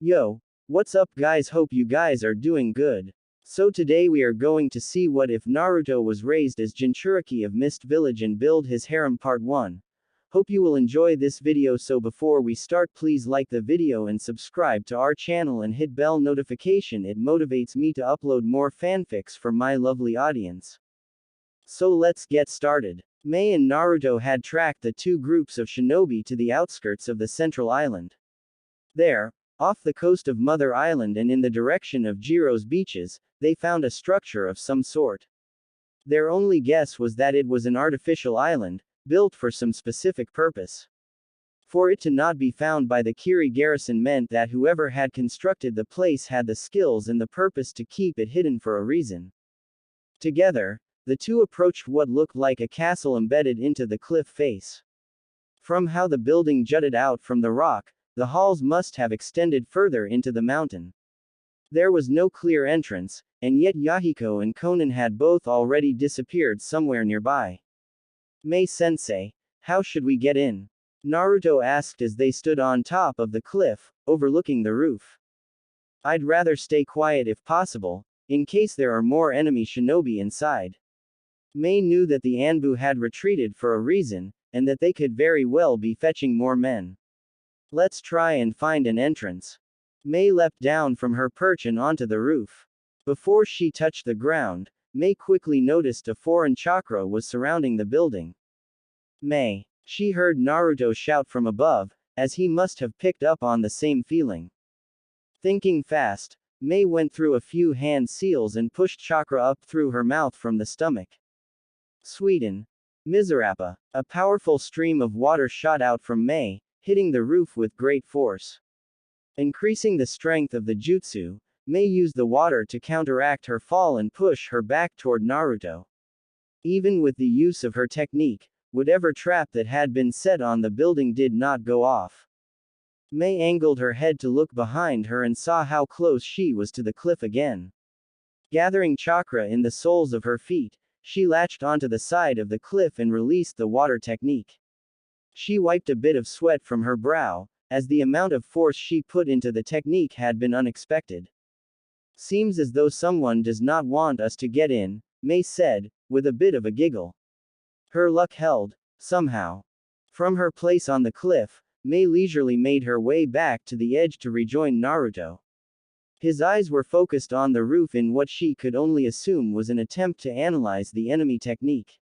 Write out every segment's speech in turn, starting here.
Yo, what's up guys, hope you guys are doing good. So today we are going to see what if Naruto was raised as Jinchuriki of Mist Village and build his harem part 1. Hope you will enjoy this video, so before we start please like the video and subscribe to our channel and hit bell notification, it motivates me to upload more fanfics for my lovely audience. So let's get started. Mei and Naruto had tracked the two groups of shinobi to the outskirts of the central island. There, off the coast of Mother Island and in the direction of Jiro's beaches, they found a structure of some sort. Their only guess was that it was an artificial island, built for some specific purpose. For it to not be found by the Kiri garrison meant that whoever had constructed the place had the skills and the purpose to keep it hidden for a reason. Together, the two approached what looked like a castle embedded into the cliff face. From how the building jutted out from the rock, the halls must have extended further into the mountain. There was no clear entrance, and yet Yahiko and Konan had both already disappeared somewhere nearby. Mei-sensei, how should we get in? Naruto asked as they stood on top of the cliff, overlooking the roof. I'd rather stay quiet if possible, in case there are more enemy shinobi inside. Mei knew that the Anbu had retreated for a reason, and that they could very well be fetching more men. Let's try and find an entrance. Mei leapt down from her perch and onto the roof. Before she touched the ground, Mei quickly noticed a foreign chakra was surrounding the building. Mei. She heard Naruto shout from above, as he must have picked up on the same feeling. Thinking fast, Mei went through a few hand seals and pushed chakra up through her mouth from the stomach. Sweden. Miserapa. A powerful stream of water shot out from Mei, hitting the roof with great force. Increasing the strength of the jutsu, Mei used the water to counteract her fall and push her back toward Naruto. Even with the use of her technique, whatever trap that had been set on the building did not go off. Mei angled her head to look behind her and saw how close she was to the cliff again. Gathering chakra in the soles of her feet, she latched onto the side of the cliff and released the water technique. She wiped a bit of sweat from her brow, as the amount of force she put into the technique had been unexpected. Seems as though someone does not want us to get in, Mei said, with a bit of a giggle. Her luck held, somehow. From her place on the cliff, Mei leisurely made her way back to the edge to rejoin Naruto. His eyes were focused on the roof in what she could only assume was an attempt to analyze the enemy technique.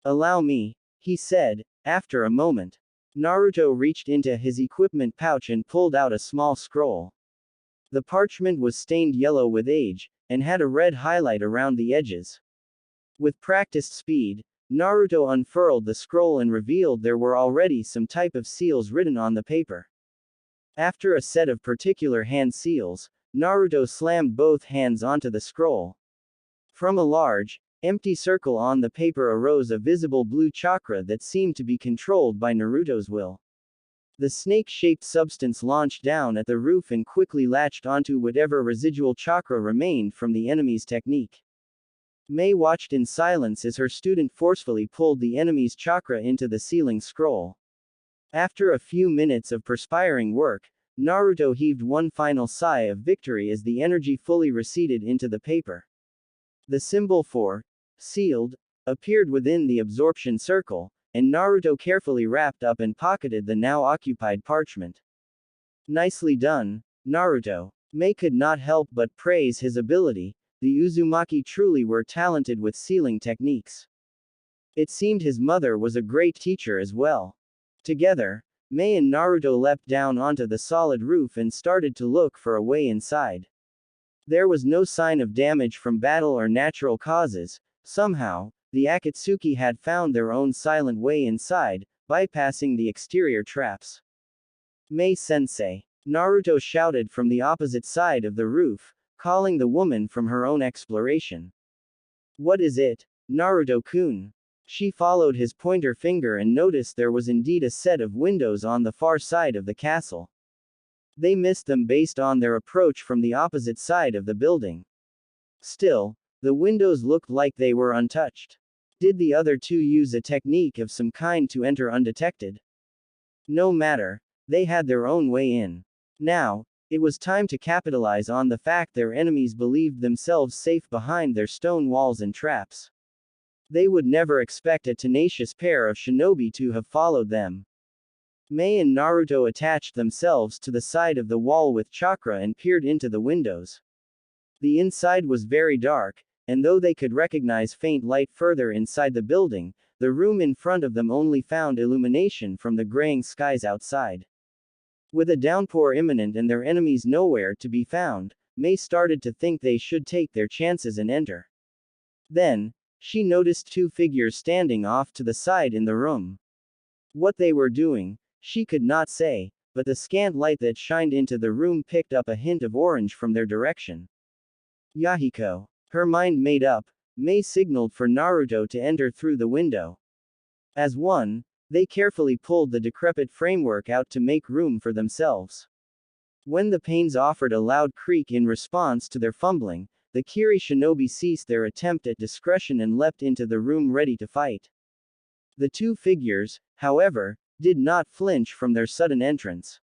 Allow me, he said, after a moment. Naruto reached into his equipment pouch and pulled out a small scroll. The parchment was stained yellow with age, and had a red highlight around the edges. With practiced speed, Naruto unfurled the scroll and revealed there were already some type of seals written on the paper. After a set of particular hand seals, Naruto slammed both hands onto the scroll. From a large, empty circle on the paper arose a visible blue chakra that seemed to be controlled by Naruto's will. The snake-shaped substance launched down at the roof and quickly latched onto whatever residual chakra remained from the enemy's technique. Mei watched in silence as her student forcefully pulled the enemy's chakra into the ceiling scroll. After a few minutes of perspiring work, Naruto heaved one final sigh of victory as the energy fully receded into the paper. The symbol for sealed appeared within the absorption circle, and Naruto carefully wrapped up and pocketed the now occupied parchment. Nicely done, Naruto. Mei could not help but praise his ability. The Uzumaki truly were talented with sealing techniques. It seemed his mother was a great teacher as well. Together, Mei and Naruto leapt down onto the solid roof and started to look for a way inside. There was no sign of damage from battle or natural causes. Somehow, the Akatsuki had found their own silent way inside, bypassing the exterior traps. Mei-sensei. Naruto shouted from the opposite side of the roof, calling the woman from her own exploration. What is it, Naruto-kun? She followed his pointer finger and noticed there was indeed a set of windows on the far side of the castle. They missed them based on their approach from the opposite side of the building. Still, the windows looked like they were untouched. Did the other two use a technique of some kind to enter undetected? No matter, they had their own way in. Now, It was time to capitalize on the fact their enemies believed themselves safe behind their stone walls and traps. They would never expect a tenacious pair of shinobi to have followed them. Mei and Naruto attached themselves to the side of the wall with chakra and peered into the windows. The inside was very dark, and though they could recognize faint light further inside the building, the room in front of them only found illumination from the graying skies outside. With a downpour imminent and their enemies nowhere to be found, Mei started to think they should take their chances and enter. Then, she noticed two figures standing off to the side in the room. What they were doing, she could not say, but the scant light that shined into the room picked up a hint of orange from their direction. Yahiko. Her mind made up, Mei signaled for Naruto to enter through the window. As one, they carefully pulled the decrepit framework out to make room for themselves. When the panes offered a loud creak in response to their fumbling, the Kiri shinobi ceased their attempt at discretion and leapt into the room ready to fight. The two figures, however, did not flinch from their sudden entrance.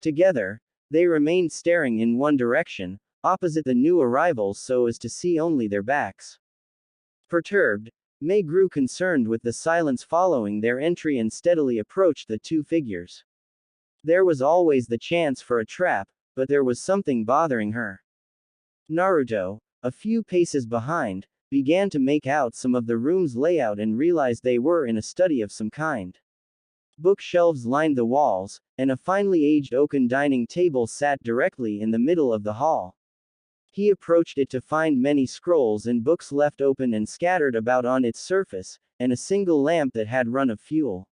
Together, they remained staring in one direction, opposite the new arrivals so as to see only their backs. Perturbed, Mei grew concerned with the silence following their entry and steadily approached the two figures. There was always the chance for a trap, but there was something bothering her. Naruto, a few paces behind, began to make out some of the room's layout and realized they were in a study of some kind. Bookshelves lined the walls, and a finely aged oaken dining table sat directly in the middle of the hall. He approached it to find many scrolls and books left open and scattered about on its surface, and a single lamp that had run of fuel.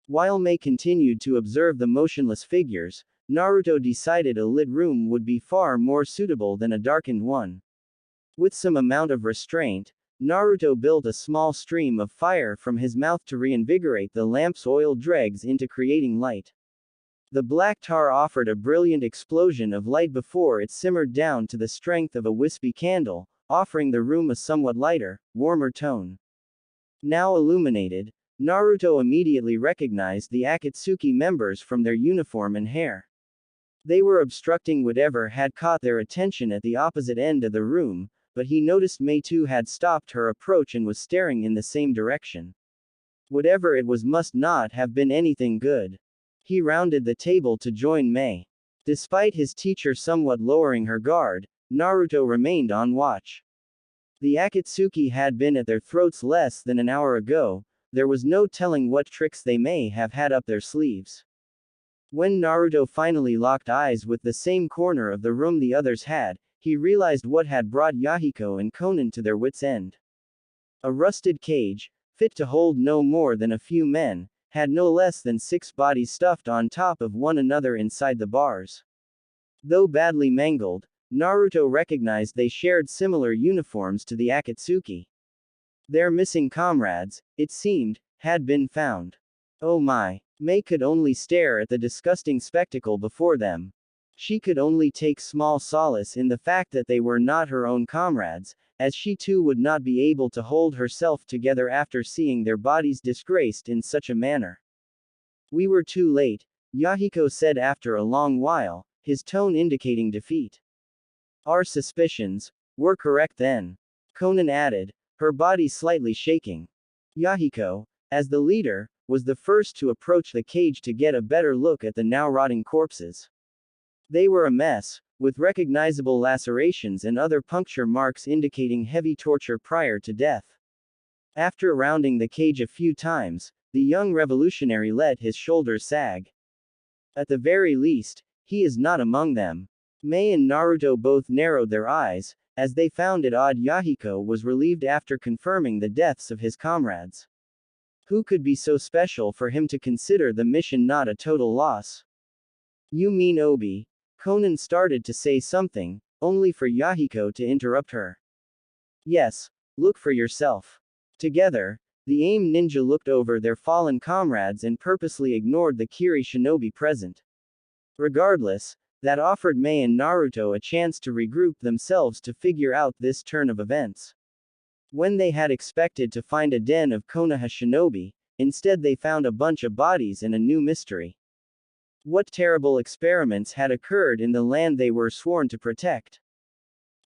While Mei continued to observe the motionless figures, Naruto decided a lit room would be far more suitable than a darkened one. With some amount of restraint, Naruto built a small stream of fire from his mouth to reinvigorate the lamp's oil dregs into creating light. The black tar offered a brilliant explosion of light before it simmered down to the strength of a wispy candle, offering the room a somewhat lighter, warmer tone. Now illuminated, Naruto immediately recognized the Akatsuki members from their uniform and hair. They were obstructing whatever had caught their attention at the opposite end of the room, but he noticed Mei too had stopped her approach and was staring in the same direction. Whatever it was must not have been anything good. He rounded the table to join Mei. Despite his teacher somewhat lowering her guard, Naruto remained on watch. The Akatsuki had been at their throats less than an hour ago, there was no telling what tricks they may have had up their sleeves. When Naruto finally locked eyes with the same corner of the room the others had, he realized what had brought Yahiko and Konan to their wits' end. A rusted cage, fit to hold no more than a few men, had no less than 6 bodies stuffed on top of one another inside the bars. Though badly mangled, Naruto recognized they shared similar uniforms to the Akatsuki. Their missing comrades, it seemed, had been found. Oh my! Mei could only stare at the disgusting spectacle before them. She could only take small solace in the fact that they were not her own comrades, as she too would not be able to hold herself together after seeing their bodies disgraced in such a manner. We were too late, Yahiko said after a long while, his tone indicating defeat. Our suspicions were correct then, Konan added, her body slightly shaking. Yahiko, as the leader, was the first to approach the cage to get a better look at the now rotting corpses. They were a mess, with recognizable lacerations and other puncture marks indicating heavy torture prior to death. After rounding the cage a few times, the young revolutionary let his shoulders sag. At the very least, he is not among them. Mei and Naruto both narrowed their eyes, as they found it odd Yahiko was relieved after confirming the deaths of his comrades. Who could be so special for him to consider the mission not a total loss? You mean Obi? Konan started to say something, only for Yahiko to interrupt her. Yes, look for yourself. Together, the AIM ninja looked over their fallen comrades and purposely ignored the Kiri shinobi present. Regardless, that offered Mei and Naruto a chance to regroup themselves to figure out this turn of events. When they had expected to find a den of Konoha shinobi, instead they found a bunch of bodies and a new mystery. What terrible experiments had occurred in the land they were sworn to protect?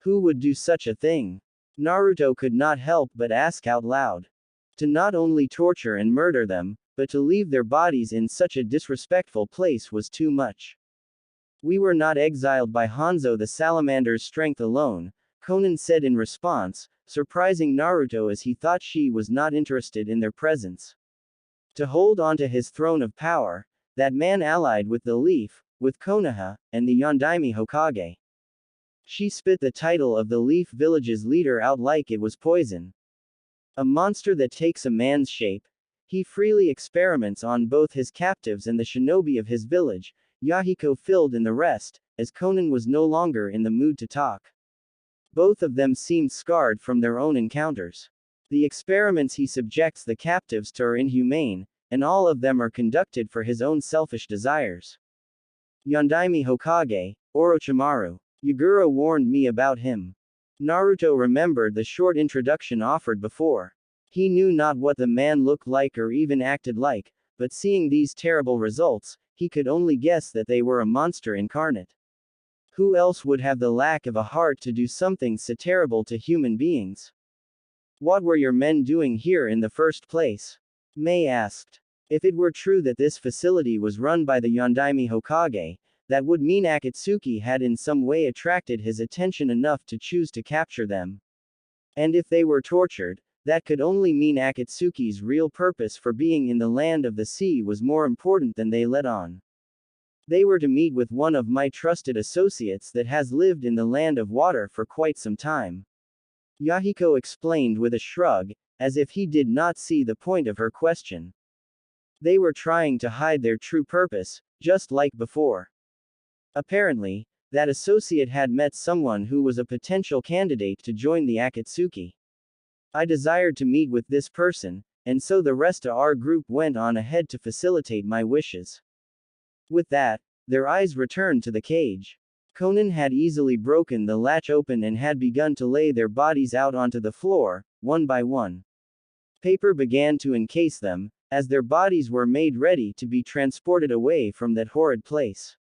Who would do such a thing? Naruto could not help but ask out loud. To not only torture and murder them, but to leave their bodies in such a disrespectful place was too much. We were not exiled by Hanzo the salamander's strength alone, Conan said in response, surprising Naruto as he thought she was not interested in their presence. To hold onto his throne of power, that man allied with the Leaf, with Konoha, and the Yondaime Hokage. She spit the title of the Leaf Village's leader out like it was poison. A monster that takes a man's shape. He freely experiments on both his captives and the shinobi of his village. Yahiko filled in the rest, as Conan was no longer in the mood to talk. Both of them seemed scarred from their own encounters. The experiments he subjects the captives to are inhumane, and all of them are conducted for his own selfish desires. Yondaime Hokage, Orochimaru. Yagura warned me about him. Naruto remembered the short introduction offered before. He knew not what the man looked like or even acted like, but seeing these terrible results, he could only guess that they were a monster incarnate. Who else would have the lack of a heart to do something so terrible to human beings? What were your men doing here in the first place? Mei asked. If it were true that this facility was run by the Yondaime Hokage, that would mean Akatsuki had in some way attracted his attention enough to choose to capture them. And if they were tortured, that could only mean Akatsuki's real purpose for being in the land of the sea was more important than they let on. They were to meet with one of my trusted associates that has lived in the land of water for quite some time. Yahiko explained with a shrug, as if he did not see the point of her question. They were trying to hide their true purpose, just like before. Apparently, that associate had met someone who was a potential candidate to join the Akatsuki. I desired to meet with this person, and so the rest of our group went on ahead to facilitate my wishes. With that, their eyes returned to the cage. Conan had easily broken the latch open and had begun to lay their bodies out onto the floor, one by one. Paper began to encase them, as their bodies were made ready to be transported away from that horrid place.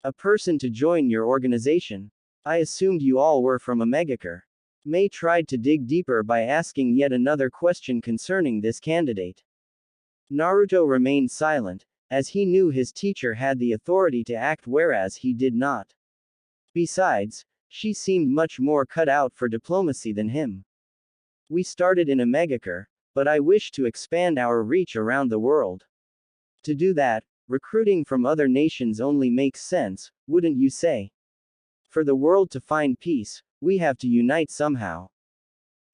A person to join your organization? I assumed you all were from Omegakure. Mei tried to dig deeper by asking yet another question concerning this candidate. Naruto remained silent, as he knew his teacher had the authority to act whereas he did not. Besides, she seemed much more cut out for diplomacy than him. We started in Omegakure, but I wish to expand our reach around the world. To do that, recruiting from other nations only makes sense, wouldn't you say? For the world to find peace, we have to unite somehow.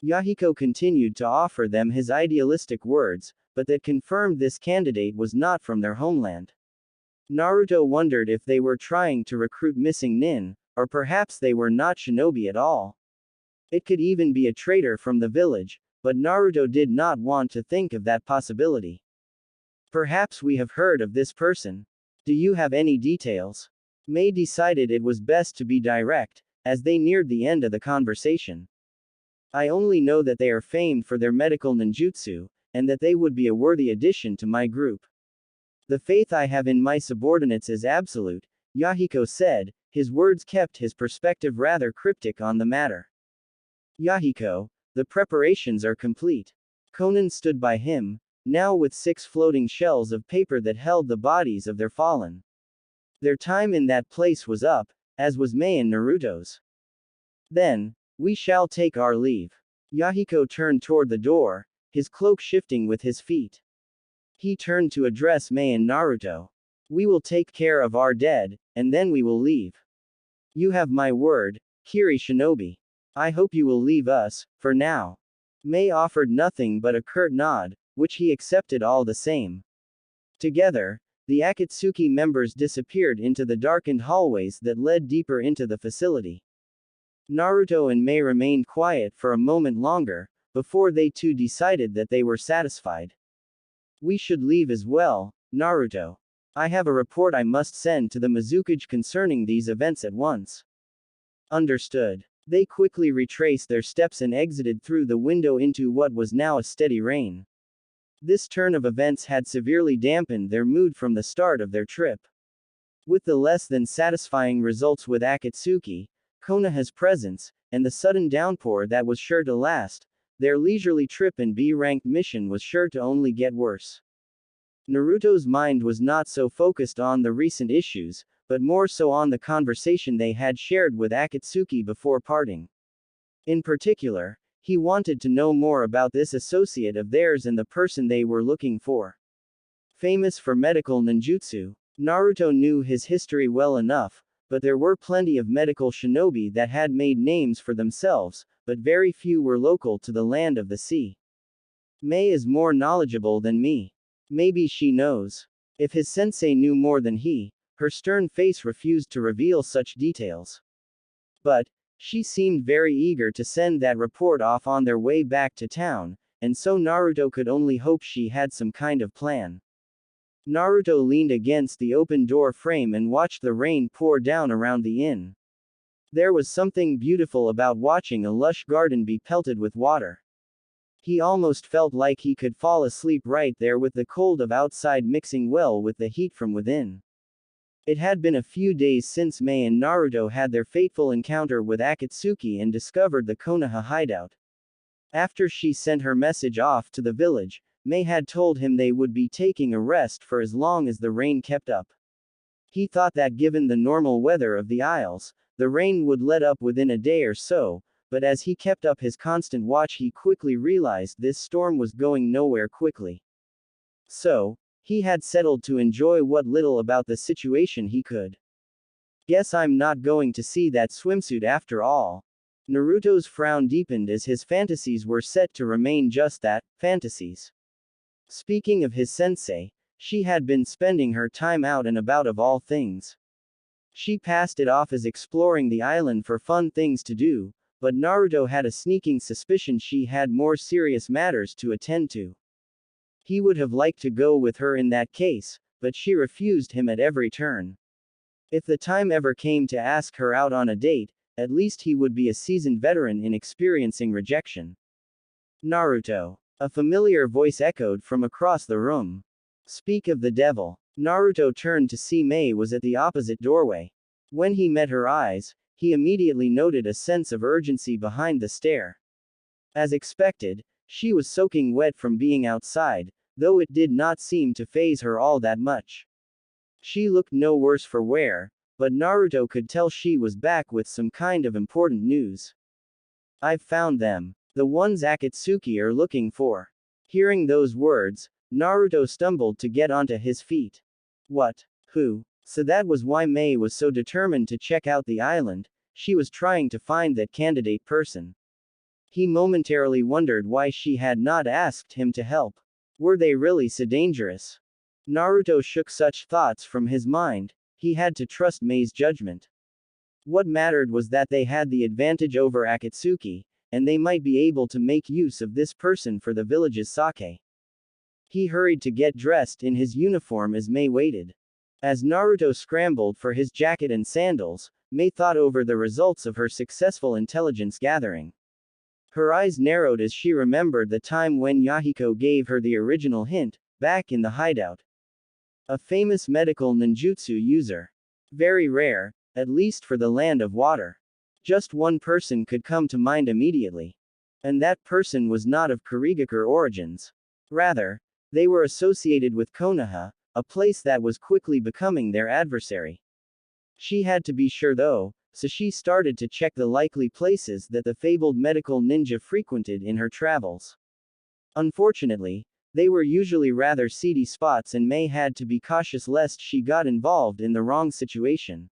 Yahiko continued to offer them his idealistic words, but that confirmed this candidate was not from their homeland. Naruto wondered if they were trying to recruit missing nin, or perhaps they were not shinobi at all. It could even be a traitor from the village, but Naruto did not want to think of that possibility. Perhaps we have heard of this person. Do you have any details? Mei decided it was best to be direct, as they neared the end of the conversation. I only know that they are famed for their medical ninjutsu, and that they would be a worthy addition to my group. The faith I have in my subordinates is absolute, Yahiko said, his words kept his perspective rather cryptic on the matter. Yahiko, the preparations are complete. Conan stood by him, now with 6 floating shells of paper that held the bodies of their fallen. Their time in that place was up, as was Mei and Naruto's. Then, we shall take our leave. Yahiko turned toward the door, his cloak shifting with his feet. He turned to address Mei and Naruto. We will take care of our dead, and then we will leave. You have my word, Kiri Shinobi. I hope you will leave us, for now. Mei offered nothing but a curt nod, which he accepted all the same. Together, the Akatsuki members disappeared into the darkened hallways that led deeper into the facility. Naruto and Mei remained quiet for a moment longer, before they too decided that they were satisfied. We should leave as well, Naruto. I have a report I must send to the Mizukage concerning these events at once. Understood. They quickly retraced their steps and exited through the window into what was now a steady rain. This turn of events had severely dampened their mood from the start of their trip. With the less than satisfying results with Akatsuki, Konoha's presence, and the sudden downpour that was sure to last, their leisurely trip and B-ranked mission was sure to only get worse. Naruto's mind was not so focused on the recent issues, but more so on the conversation they had shared with Akatsuki before parting. In particular, he wanted to know more about this associate of theirs and the person they were looking for. Famous for medical ninjutsu, Naruto knew his history well enough, but there were plenty of medical shinobi that had made names for themselves, but very few were local to the land of the sea. Mei is more knowledgeable than me. Maybe she knows. If his sensei knew more than he, her stern face refused to reveal such details. But, she seemed very eager to send that report off on their way back to town, and so Naruto could only hope she had some kind of plan. Naruto leaned against the open door frame and watched the rain pour down around the inn. There was something beautiful about watching a lush garden be pelted with water. He almost felt like he could fall asleep right there with the cold of outside mixing well with the heat from within. It had been a few days since Mei and Naruto had their fateful encounter with Akatsuki and discovered the Konoha hideout. After she sent her message off to the village, Mei had told him they would be taking a rest for as long as the rain kept up. He thought that given the normal weather of the Isles, the rain would let up within a day or so, but as he kept up his constant watch he quickly realized this storm was going nowhere quickly. So, he had settled to enjoy what little about the situation he could. Guess I'm not going to see that swimsuit after all. Naruto's frown deepened as his fantasies were set to remain just that, fantasies. Speaking of his sensei, she had been spending her time out and about of all things. She passed it off as exploring the island for fun things to do, but Naruto had a sneaking suspicion she had more serious matters to attend to. He would have liked to go with her in that case, but she refused him at every turn. If the time ever came to ask her out on a date, at least he would be a seasoned veteran in experiencing rejection. Naruto. A familiar voice echoed from across the room. Speak of the devil. Naruto turned to see Mei was at the opposite doorway. When he met her eyes, he immediately noted a sense of urgency behind the stare. As expected, she was soaking wet from being outside, though it did not seem to faze her all that much. She looked no worse for wear, but Naruto could tell she was back with some kind of important news. I've found them. The ones Akatsuki are looking for. Hearing those words, Naruto stumbled to get onto his feet. What? Who? So that was why Mei was so determined to check out the island, she was trying to find that candidate person. He momentarily wondered why she had not asked him to help. Were they really so dangerous? Naruto shook such thoughts from his mind, he had to trust Mei's judgment. What mattered was that they had the advantage over Akatsuki, and they might be able to make use of this person for the village's sake. He hurried to get dressed in his uniform as Mei waited. As Naruto scrambled for his jacket and sandals, Mei thought over the results of her successful intelligence gathering. Her eyes narrowed as she remembered the time when Yahiko gave her the original hint, back in the hideout. A famous medical ninjutsu user. Very rare, at least for the land of water. Just one person could come to mind immediately. And that person was not of Kurigakure origins. Rather, they were associated with Konoha, a place that was quickly becoming their adversary. She had to be sure though, so she started to check the likely places that the fabled medical ninja frequented in her travels. Unfortunately, they were usually rather seedy spots and Mei had to be cautious lest she got involved in the wrong situation.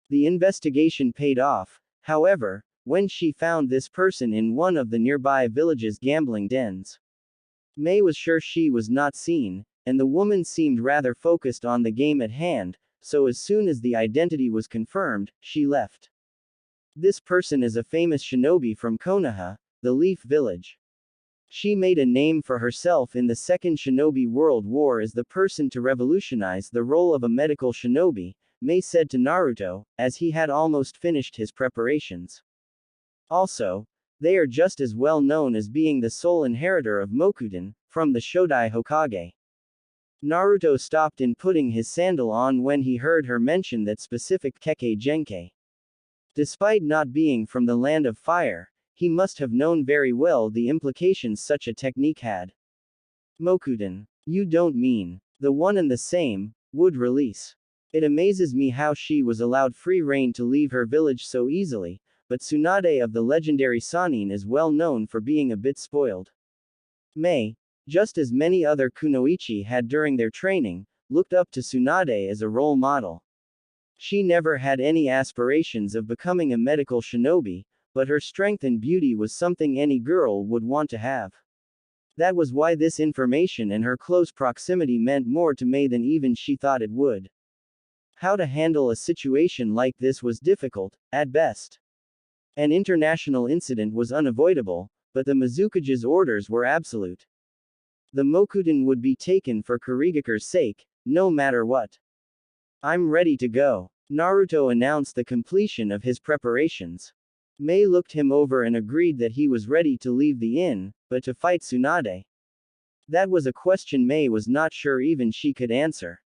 The investigation paid off, however, when she found this person in one of the nearby village's gambling dens. Mei was sure she was not seen, and the woman seemed rather focused on the game at hand, so as soon as the identity was confirmed, she left. This person is a famous shinobi from Konoha, the Leaf Village. She made a name for herself in the Second Shinobi World War as the person to revolutionize the role of a medical shinobi, Mei said to Naruto, as he had almost finished his preparations. Also, they are just as well known as being the sole inheritor of Mokuden, from the Shodai Hokage. Naruto stopped in putting his sandal on when he heard her mention that specific Kekkei Genkai. Despite not being from the land of fire, he must have known very well the implications such a technique had. Mokuden. You don't mean the one and the same would release. It amazes me how she was allowed free rein to leave her village so easily, but Tsunade of the legendary Sannin is well known for being a bit spoiled. Mei, just as many other kunoichi had during their training, looked up to Tsunade as a role model. She never had any aspirations of becoming a medical shinobi, but her strength and beauty was something any girl would want to have. That was why this information and her close proximity meant more to Mei than even she thought it would. How to handle a situation like this was difficult, at best. An international incident was unavoidable, but the Mizukage's orders were absolute. The Mokuden would be taken for Kurigaku's sake, no matter what. I'm ready to go. Naruto announced the completion of his preparations. Mei looked him over and agreed that he was ready to leave the inn, but to fight Tsunade. That was a question Mei was not sure even she could answer.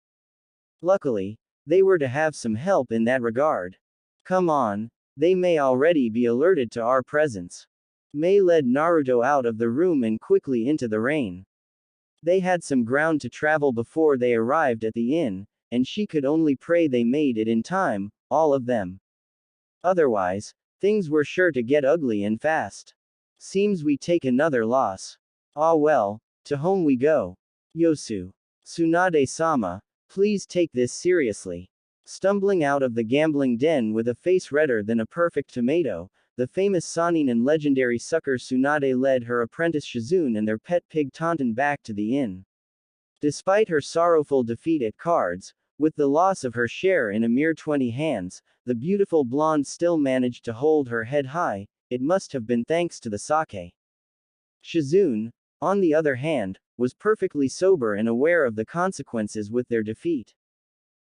Luckily, they were to have some help in that regard. Come on, they may already be alerted to our presence. Mei led Naruto out of the room and quickly into the rain. They had some ground to travel before they arrived at the inn, and she could only pray they made it in time, all of them. Otherwise, things were sure to get ugly and fast. Seems we take another loss. Ah well, to home we go. Yosu. Tsunade-sama, please take this seriously. Stumbling out of the gambling den with a face redder than a perfect tomato, the famous Sannin and legendary sucker Tsunade led her apprentice Shizune and their pet pig Tauntaun back to the inn. Despite her sorrowful defeat at cards, with the loss of her share in a mere 20 hands, the beautiful blonde still managed to hold her head high. It must have been thanks to the sake. Shizune, on the other hand, was perfectly sober and aware of the consequences with their defeat.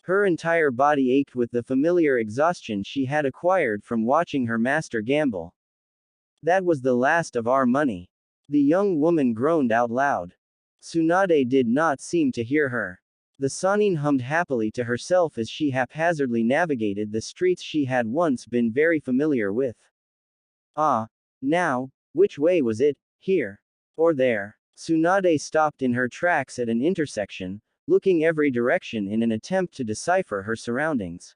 Her entire body ached with the familiar exhaustion she had acquired from watching her master gamble. That was the last of our money. The young woman groaned out loud. Tsunade did not seem to hear her. The Sannin hummed happily to herself as she haphazardly navigated the streets she had once been very familiar with. Ah, now, which way was it, here? Or there? Tsunade stopped in her tracks at an intersection, looking every direction in an attempt to decipher her surroundings.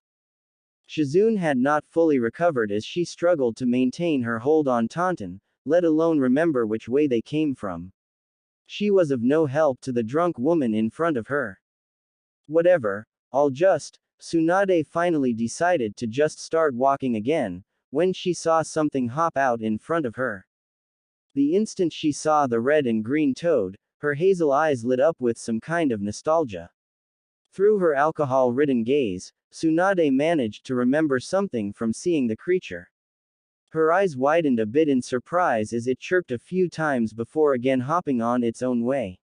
Shizune had not fully recovered as she struggled to maintain her hold on Tauntaun, let alone remember which way they came from. She was of no help to the drunk woman in front of her. Whatever, Tsunade finally decided to just start walking again, when she saw something hop out in front of her. The instant she saw the red and green toad, her hazel eyes lit up with some kind of nostalgia. Through her alcohol-ridden gaze, Tsunade managed to remember something from seeing the creature. Her eyes widened a bit in surprise as it chirped a few times before again hopping on its own way.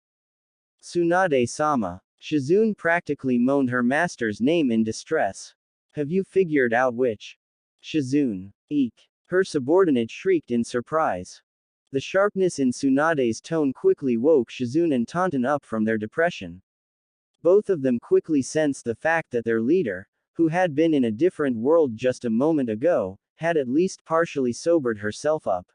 Tsunade-sama. Shizune practically moaned her master's name in distress. Have you figured out which? Shizune. Eek. Her subordinate shrieked in surprise. The sharpness in Tsunade's tone quickly woke Shizune and Tauntaun up from their depression. Both of them quickly sensed the fact that their leader, who had been in a different world just a moment ago, had at least partially sobered herself up.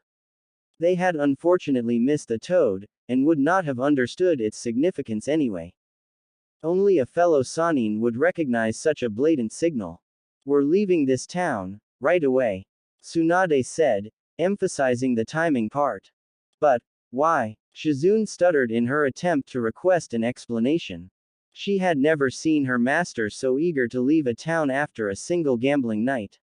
They had unfortunately missed the toad, and would not have understood its significance anyway. Only a fellow Sannin would recognize such a blatant signal. We're leaving this town, right away. Tsunade said, emphasizing the timing part. But, why? Shizune stuttered in her attempt to request an explanation. She had never seen her master so eager to leave a town after a single gambling night.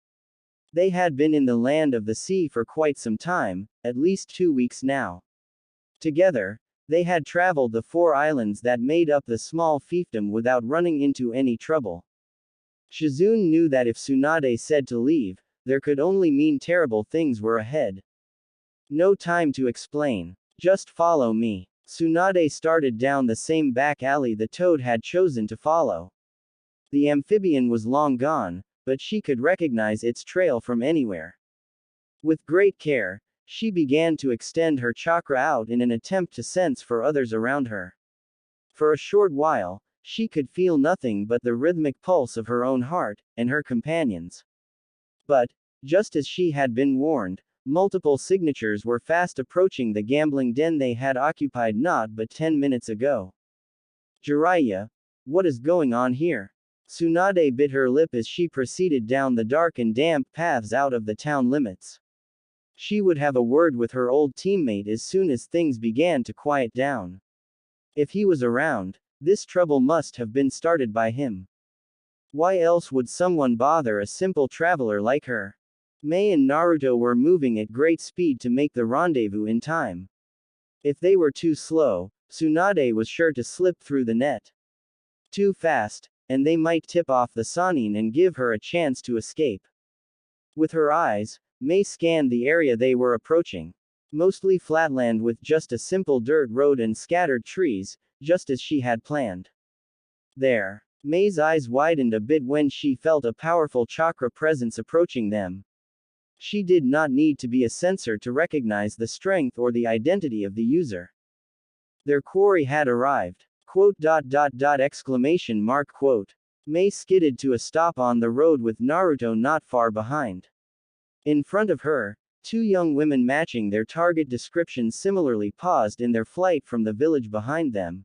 They had been in the land of the sea for quite some time, at least 2 weeks now. Together, they had traveled the 4 islands that made up the small fiefdom without running into any trouble. Shizune knew that if Tsunade said to leave, there could only mean terrible things were ahead. No time to explain. Just follow me. Tsunade started down the same back alley the toad had chosen to follow. The amphibian was long gone, but she could recognize its trail from anywhere. With great care, she began to extend her chakra out in an attempt to sense for others around her. For a short while, She could feel nothing but the rhythmic pulse of her own heart, and her companions'. But, just as she had been warned, multiple signatures were fast approaching the gambling den they had occupied not but 10 minutes ago. Jiraiya, what is going on here? Tsunade bit her lip as she proceeded down the dark and damp paths out of the town limits. She would have a word with her old teammate as soon as things began to quiet down. If he was around, this trouble must have been started by him. Why else would someone bother a simple traveler like her? Mei and Naruto were moving at great speed to make the rendezvous in time. If they were too slow, Tsunade was sure to slip through the net. Too fast, and they might tip off the Sannin and give her a chance to escape. With her eyes, Mei scanned the area they were approaching. Mostly flatland with just a simple dirt road and scattered trees, just as she had planned. There. Mei's eyes widened a bit when she felt a powerful chakra presence approaching them. She did not need to be a sensor to recognize the strength or the identity of the user. Their quarry had arrived. Quote. Exclamation mark quote. Mei skidded to a stop on the road with Naruto not far behind. In front of her, two young women matching their target description similarly paused in their flight from the village behind them.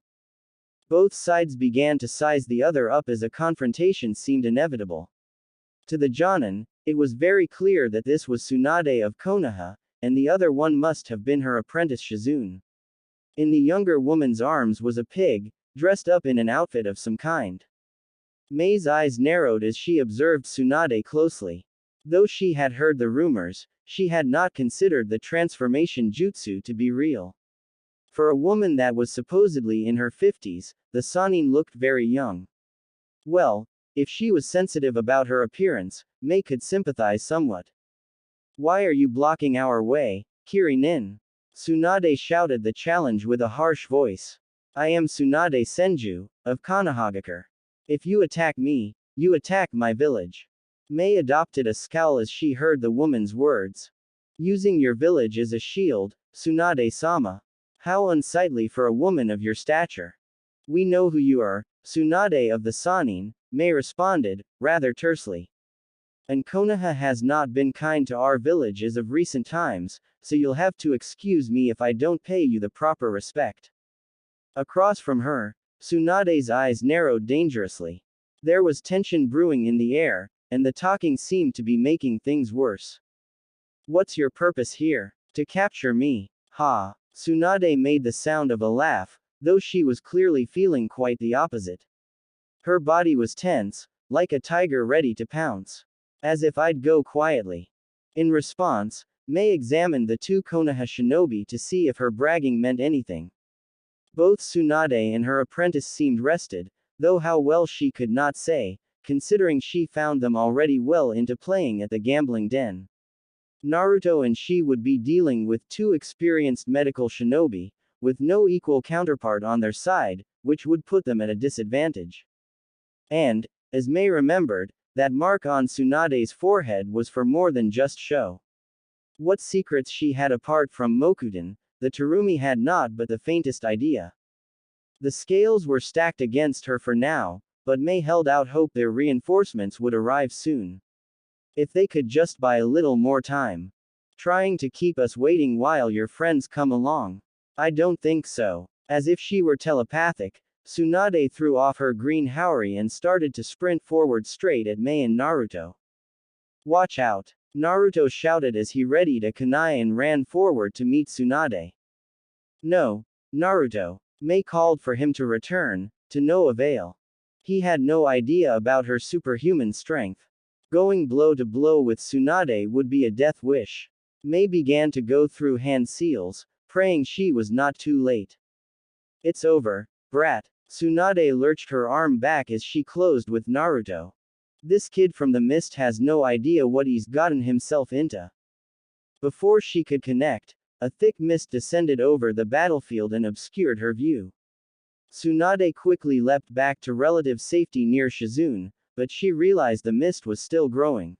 Both sides began to size the other up as a confrontation seemed inevitable. To the Jonin, it was very clear that this was Tsunade of Konoha, and the other one must have been her apprentice Shizune. In the younger woman's arms was a pig, dressed up in an outfit of some kind. Mei's eyes narrowed as she observed Tsunade closely. Though she had heard the rumors, she had not considered the transformation jutsu to be real. For a woman that was supposedly in her 50s, the Sannin looked very young. Well, if she was sensitive about her appearance, Mei could sympathize somewhat. Why are you blocking our way, Kiri-nin? Tsunade shouted the challenge with a harsh voice. I am Tsunade Senju, of Konohagakure. If you attack me, you attack my village. Mei adopted a scowl as she heard the woman's words. Using your village as a shield, Tsunade-sama. How unsightly for a woman of your stature. We know who you are, Tsunade of the Sannin, Mei responded, rather tersely. And Konoha has not been kind to our village as of recent times, so you'll have to excuse me if I don't pay you the proper respect. Across from her, Tsunade's eyes narrowed dangerously. There was tension brewing in the air, and the talking seemed to be making things worse. What's your purpose here? To capture me? Ha! Tsunade made the sound of a laugh, though she was clearly feeling quite the opposite. Her body was tense, like a tiger ready to pounce. As if I'd go quietly. In response, Mei examined the two Konoha shinobi to see if her bragging meant anything. Both Tsunade and her apprentice seemed rested, though how well she could not say, considering she found them already well into playing at the gambling den. Naruto and she would be dealing with two experienced medical shinobi, with no equal counterpart on their side, which would put them at a disadvantage. And, as Mei remembered, that mark on Tsunade's forehead was for more than just show. What secrets she had apart from Mokuden, the Terumi had not but the faintest idea. The scales were stacked against her for now, but Mei held out hope their reinforcements would arrive soon. If they could just buy a little more time. Trying to keep us waiting while your friends come along. I don't think so. As if she were telepathic, Tsunade threw off her green haori and started to sprint forward straight at Mei and Naruto. Watch out! Naruto shouted as he readied a kunai and ran forward to meet Tsunade. No, Naruto. Mei called for him to return, to no avail. He had no idea about her superhuman strength. Going blow to blow with Tsunade would be a death wish. Mei began to go through hand seals, praying she was not too late. It's over, brat. Tsunade lurched her arm back as she closed with Naruto. This kid from the mist has no idea what he's gotten himself into. Before she could connect, a thick mist descended over the battlefield and obscured her view. Tsunade quickly leapt back to relative safety near Shizune, but she realized the mist was still growing.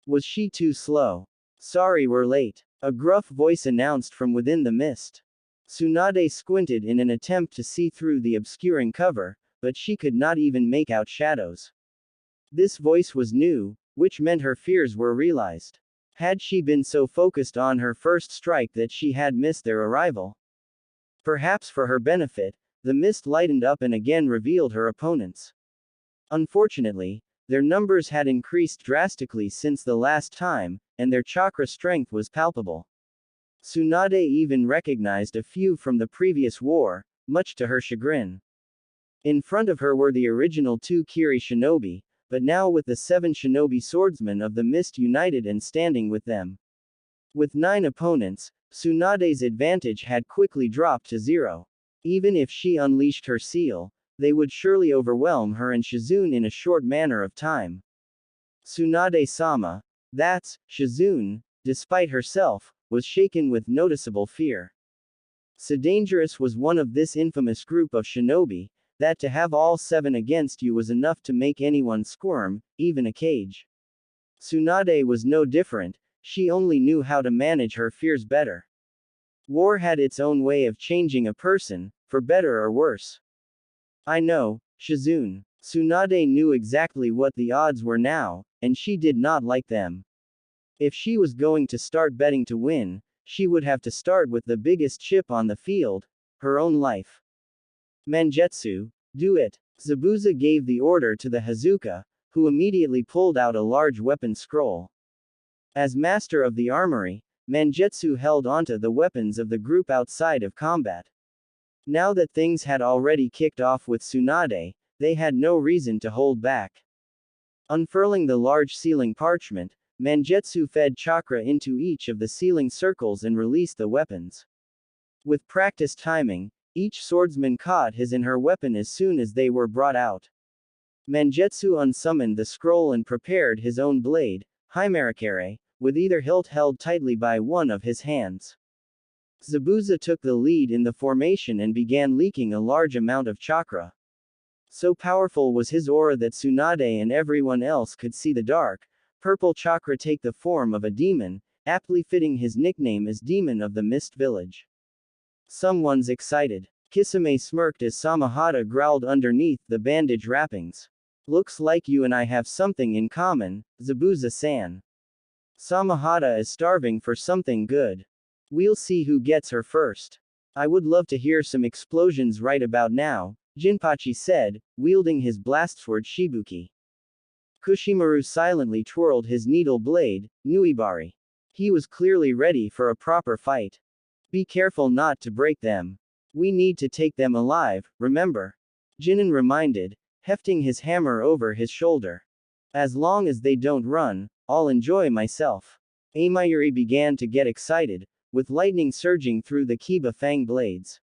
Was she too slow? Sorry we're late. A gruff voice announced from within the mist. Tsunade squinted in an attempt to see through the obscuring cover, but she could not even make out shadows. This voice was new, which meant her fears were realized. Had she been so focused on her first strike that she had missed their arrival? Perhaps for her benefit, the mist lightened up and again revealed her opponents. Unfortunately, their numbers had increased drastically since the last time, and their chakra strength was palpable. Tsunade even recognized a few from the previous war, much to her chagrin. In front of her were the original 2 Kiri shinobi, but now with the 7 shinobi swordsmen of the mist united and standing with them. With 9 opponents, Tsunade's advantage had quickly dropped to 0. Even if she unleashed her seal, they would surely overwhelm her and Shizune in a short manner of time. Tsunade-sama, that's, Shizune, despite herself, was shaken with noticeable fear. So dangerous was one of this infamous group of shinobi, that to have all 7 against you was enough to make anyone squirm, even a cage. Tsunade was no different, she only knew how to manage her fears better. War had its own way of changing a person, for better or worse. I know, Shizune. Tsunade knew exactly what the odds were now, and she did not like them. If she was going to start betting to win, she would have to start with the biggest chip on the field, her own life. Mangetsu, do it. Zabuza gave the order to the Hazuka, who immediately pulled out a large weapon scroll. As master of the armory, Mangetsu held onto the weapons of the group outside of combat. Now that things had already kicked off with Tsunade, they had no reason to hold back. Unfurling the large sealing parchment, Mangetsu fed chakra into each of the sealing circles and released the weapons. With practiced timing, each swordsman caught his and her weapon as soon as they were brought out. Mangetsu unsummoned the scroll and prepared his own blade, Himerakere, with either hilt held tightly by one of his hands. Zabuza took the lead in the formation and began leaking a large amount of chakra. So powerful was his aura that Tsunade and everyone else could see the dark, purple chakra take the form of a demon, aptly fitting his nickname as Demon of the Mist Village. Someone's excited. Kisame smirked as Samahata growled underneath the bandage wrappings. Looks like you and I have something in common, Zabuza-san. Samahata is starving for something good. We'll see who gets her first. I would love to hear some explosions right about now, Jinpachi said, wielding his blast sword Shibuki. Kushimaru silently twirled his needle blade, Nuibari. He was clearly ready for a proper fight. Be careful not to break them. We need to take them alive, remember? Jinan reminded, hefting his hammer over his shoulder. As long as they don't run, I'll enjoy myself. Amayuri began to get excited, with lightning surging through the Kiba fang blades.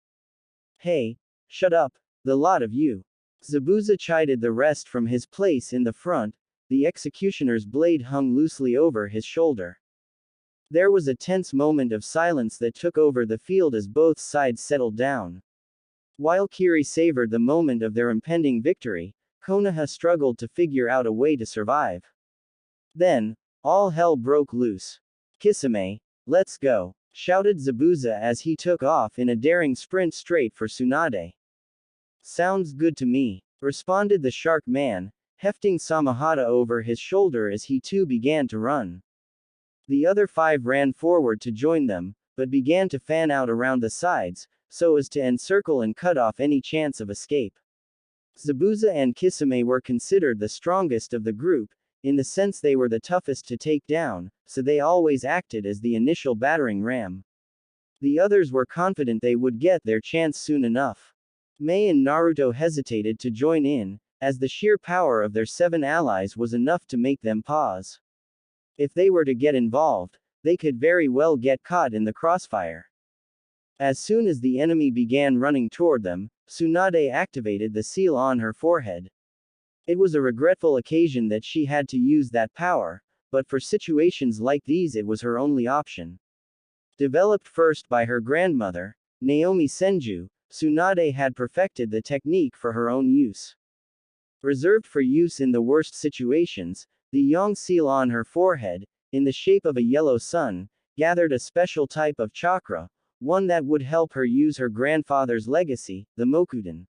Hey, shut up, the lot of you. Zabuza chided the rest from his place in the front, the executioner's blade hung loosely over his shoulder. There was a tense moment of silence that took over the field as both sides settled down. While Kiri savored the moment of their impending victory, Konoha struggled to figure out a way to survive. Then, all hell broke loose. Kisame, let's go, shouted Zabuza as he took off in a daring sprint straight for Tsunade. Sounds good to me, responded the shark man, hefting Samahata over his shoulder as he too began to run. The other 5 ran forward to join them, but began to fan out around the sides, so as to encircle and cut off any chance of escape. Zabuza and Kisame were considered the strongest of the group, in the sense they were the toughest to take down, so they always acted as the initial battering ram. The others were confident they would get their chance soon enough. Mei and Naruto hesitated to join in, as the sheer power of their 7 allies was enough to make them pause. If they were to get involved, they could very well get caught in the crossfire. As soon as the enemy began running toward them, Tsunade activated the seal on her forehead. It was a regretful occasion that she had to use that power, but for situations like these it was her only option. Developed first by her grandmother, Naomi Senju, Tsunade had perfected the technique for her own use. Reserved for use in the worst situations, the yang seal on her forehead, in the shape of a yellow sun, gathered a special type of chakra, one that would help her use her grandfather's legacy, the Mokuden.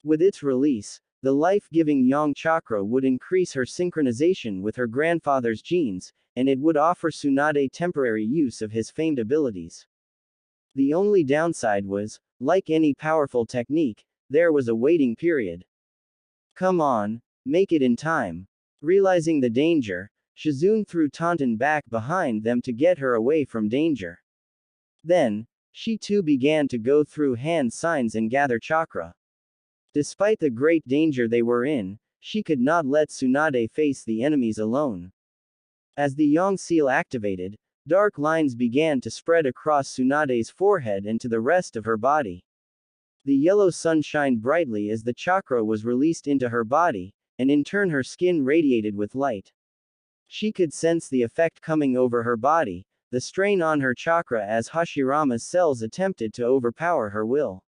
With its release, the life-giving yang chakra would increase her synchronization with her grandfather's genes, and it would offer Tsunade temporary use of his famed abilities. The only downside was, like any powerful technique, there was a waiting period. Come on, make it in time. Realizing the danger, Shizune threw Tauntaun back behind them to get her away from danger. Then, she too began to go through hand signs and gather chakra. Despite the great danger they were in, she could not let Tsunade face the enemies alone. As the Yang seal activated, dark lines began to spread across Tsunade's forehead and to the rest of her body. The yellow sun shined brightly as the chakra was released into her body, and in turn her skin radiated with light. She could sense the effect coming over her body, the strain on her chakra as Hashirama's cells attempted to overpower her will.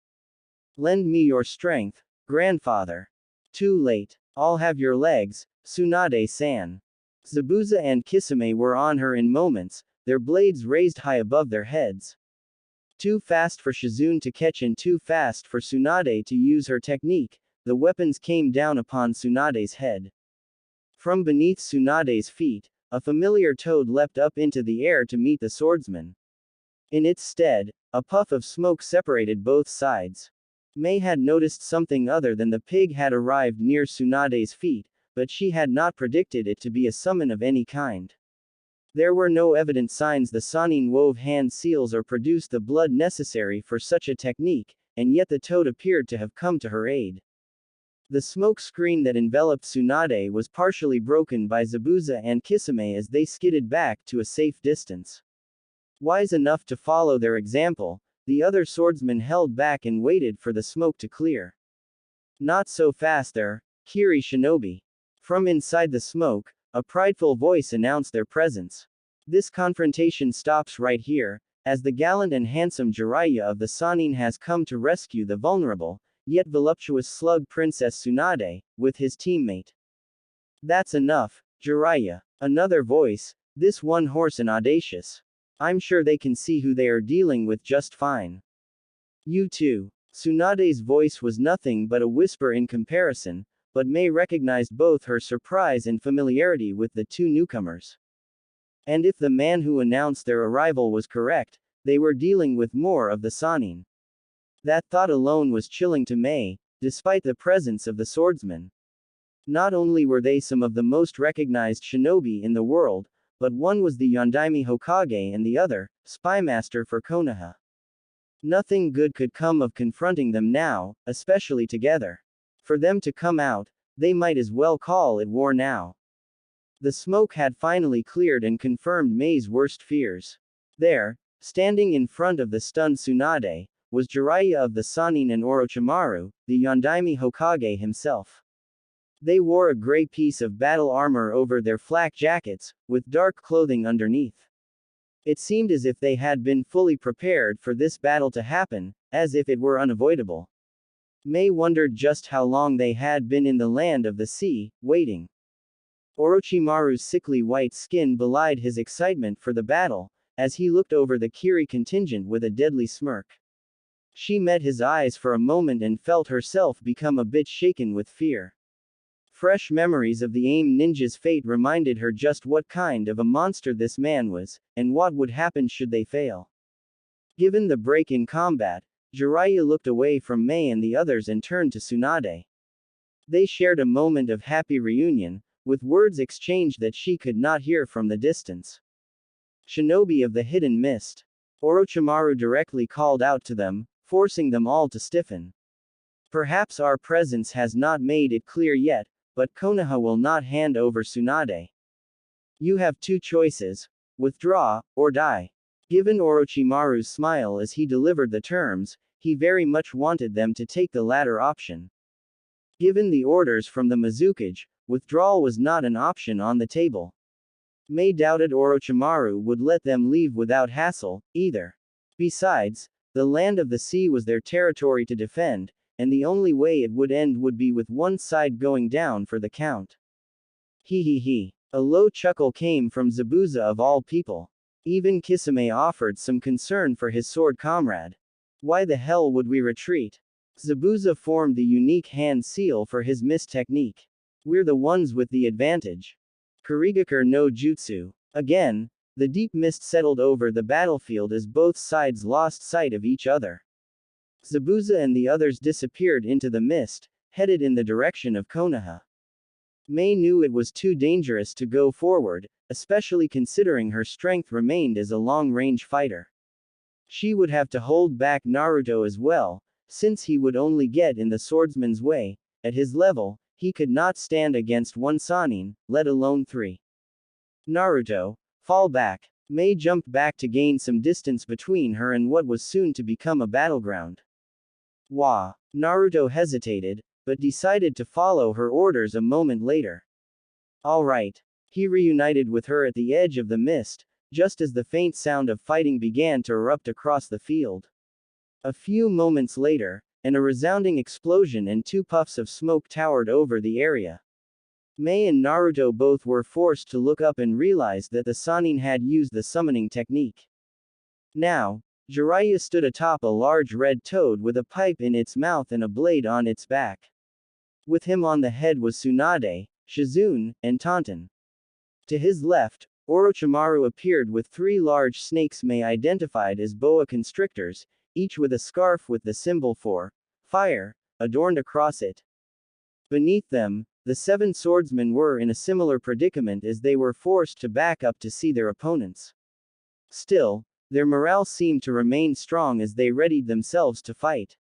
Lend me your strength, grandfather. Too late. I'll have your legs, Tsunade-san. Zabuza and Kisame were on her in moments, their blades raised high above their heads. Too fast for Shizune to catch and too fast for Tsunade to use her technique, the weapons came down upon Tsunade's head. From beneath Tsunade's feet, a familiar toad leapt up into the air to meet the swordsman. In its stead, a puff of smoke separated both sides. Mei had noticed something other than the pig had arrived near Tsunade's feet, but she had not predicted it to be a summon of any kind. There were no evident signs the Sannin wove hand seals or produced the blood necessary for such a technique, and yet the toad appeared to have come to her aid. The smoke screen that enveloped Tsunade was partially broken by Zabuza and Kisame as they skidded back to a safe distance. Wise enough to follow their example, the other swordsmen held back and waited for the smoke to clear. Not so fast there, Kiri Shinobi. From inside the smoke, a prideful voice announced their presence. This confrontation stops right here, as the gallant and handsome Jiraiya of the Sannin has come to rescue the vulnerable, yet voluptuous slug Princess Tsunade, with his teammate. That's enough, Jiraiya. Another voice, this one hoarse and audacious. I'm sure they can see who they are dealing with just fine. You too. Tsunade's voice was nothing but a whisper in comparison, but Mei recognized both her surprise and familiarity with the two newcomers. And if the man who announced their arrival was correct, they were dealing with more of the Sannin. That thought alone was chilling to Mei, despite the presence of the swordsman. Not only were they some of the most recognized shinobi in the world, but one was the Yondaime Hokage and the other, spymaster for Konoha. Nothing good could come of confronting them now, especially together. For them to come out, they might as well call it war now. The smoke had finally cleared and confirmed Mei's worst fears. There, standing in front of the stunned Tsunade, was Jiraiya of the Sannin and Orochimaru, the Yondaime Hokage himself. They wore a gray piece of battle armor over their flak jackets, with dark clothing underneath. It seemed as if they had been fully prepared for this battle to happen, as if it were unavoidable. Mei wondered just how long they had been in the land of the sea, waiting. Orochimaru's sickly white skin belied his excitement for the battle, as he looked over the Kiri contingent with a deadly smirk. She met his eyes for a moment and felt herself become a bit shaken with fear. Fresh memories of the AIM ninja's fate reminded her just what kind of a monster this man was, and what would happen should they fail. Given the break in combat, Jiraiya looked away from Mei and the others and turned to Tsunade. They shared a moment of happy reunion, with words exchanged that she could not hear from the distance. Shinobi of the Hidden Mist. Orochimaru directly called out to them, forcing them all to stiffen. Perhaps our presence has not made it clear yet, but Konoha will not hand over Tsunade. You have two choices: withdraw, or die. Given Orochimaru's smile as he delivered the terms, he very much wanted them to take the latter option. Given the orders from the Mizukage, withdrawal was not an option on the table. Mei doubted Orochimaru would let them leave without hassle, either. Besides, the land of the sea was their territory to defend, and the only way it would end would be with one side going down for the count. He. A low chuckle came from Zabuza of all people. Even Kisame offered some concern for his sword comrade. Why the hell would we retreat? Zabuza formed the unique hand seal for his mist technique. We're the ones with the advantage. Kurigakure no Jutsu. Again, the deep mist settled over the battlefield as both sides lost sight of each other. Zabuza and the others disappeared into the mist, headed in the direction of Konoha. Mei knew it was too dangerous to go forward, especially considering her strength remained as a long-range fighter. She would have to hold back Naruto as well, since he would only get in the swordsman's way. At his level, he could not stand against one Sannin, let alone three. Naruto, fall back. Mei jumped back to gain some distance between her and what was soon to become a battleground. Wah! Naruto hesitated, but decided to follow her orders a moment later. Alright. He reunited with her at the edge of the mist, just as the faint sound of fighting began to erupt across the field. A few moments later, a resounding explosion and two puffs of smoke towered over the area. Mei and Naruto both were forced to look up and realized that the Sannin had used the summoning technique. Now, Jiraiya stood atop a large red toad with a pipe in its mouth and a blade on its back. With him on the head was Tsunade, Shizune, and Tauntaun. To his left, Orochimaru appeared with three large snakes Mei identified as boa constrictors, each with a scarf with the symbol for fire adorned across it. Beneath them, the seven swordsmen were in a similar predicament as they were forced to back up to see their opponents. Still, their morale seemed to remain strong as they readied themselves to fight.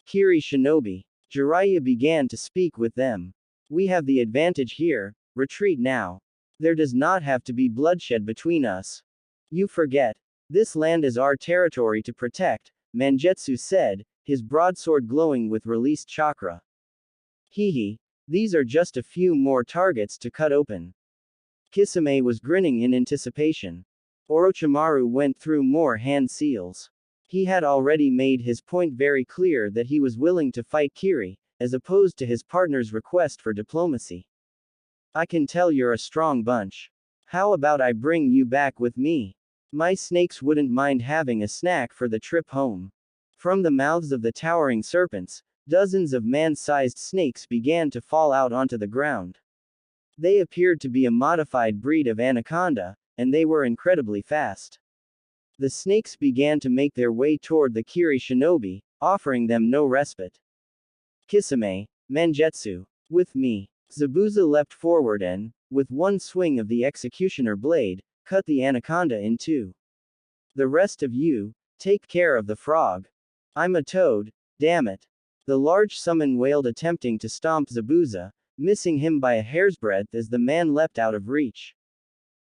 Kiri Shinobi. Jiraiya began to speak with them. We have the advantage here, retreat now. There does not have to be bloodshed between us. You forget. This land is our territory to protect, Mangetsu said, his broadsword glowing with released chakra. Hehe. These are just a few more targets to cut open. Kisame was grinning in anticipation. Orochimaru went through more hand seals. He had already made his point very clear that he was willing to fight Kiri, as opposed to his partner's request for diplomacy. I can tell you're a strong bunch. How about I bring you back with me? My snakes wouldn't mind having a snack for the trip home. From the mouths of the towering serpents, dozens of man-sized snakes began to fall out onto the ground. They appeared to be a modified breed of anaconda, and they were incredibly fast. The snakes began to make their way toward the Kiri Shinobi, offering them no respite. Kisame, Mangetsu, with me. Zabuza leapt forward and, with one swing of the executioner blade, cut the anaconda in two. The rest of you, take care of the frog. I'm a toad, damn it. The large summon wailed, attempting to stomp Zabuza, missing him by a hair's breadth as the man leapt out of reach.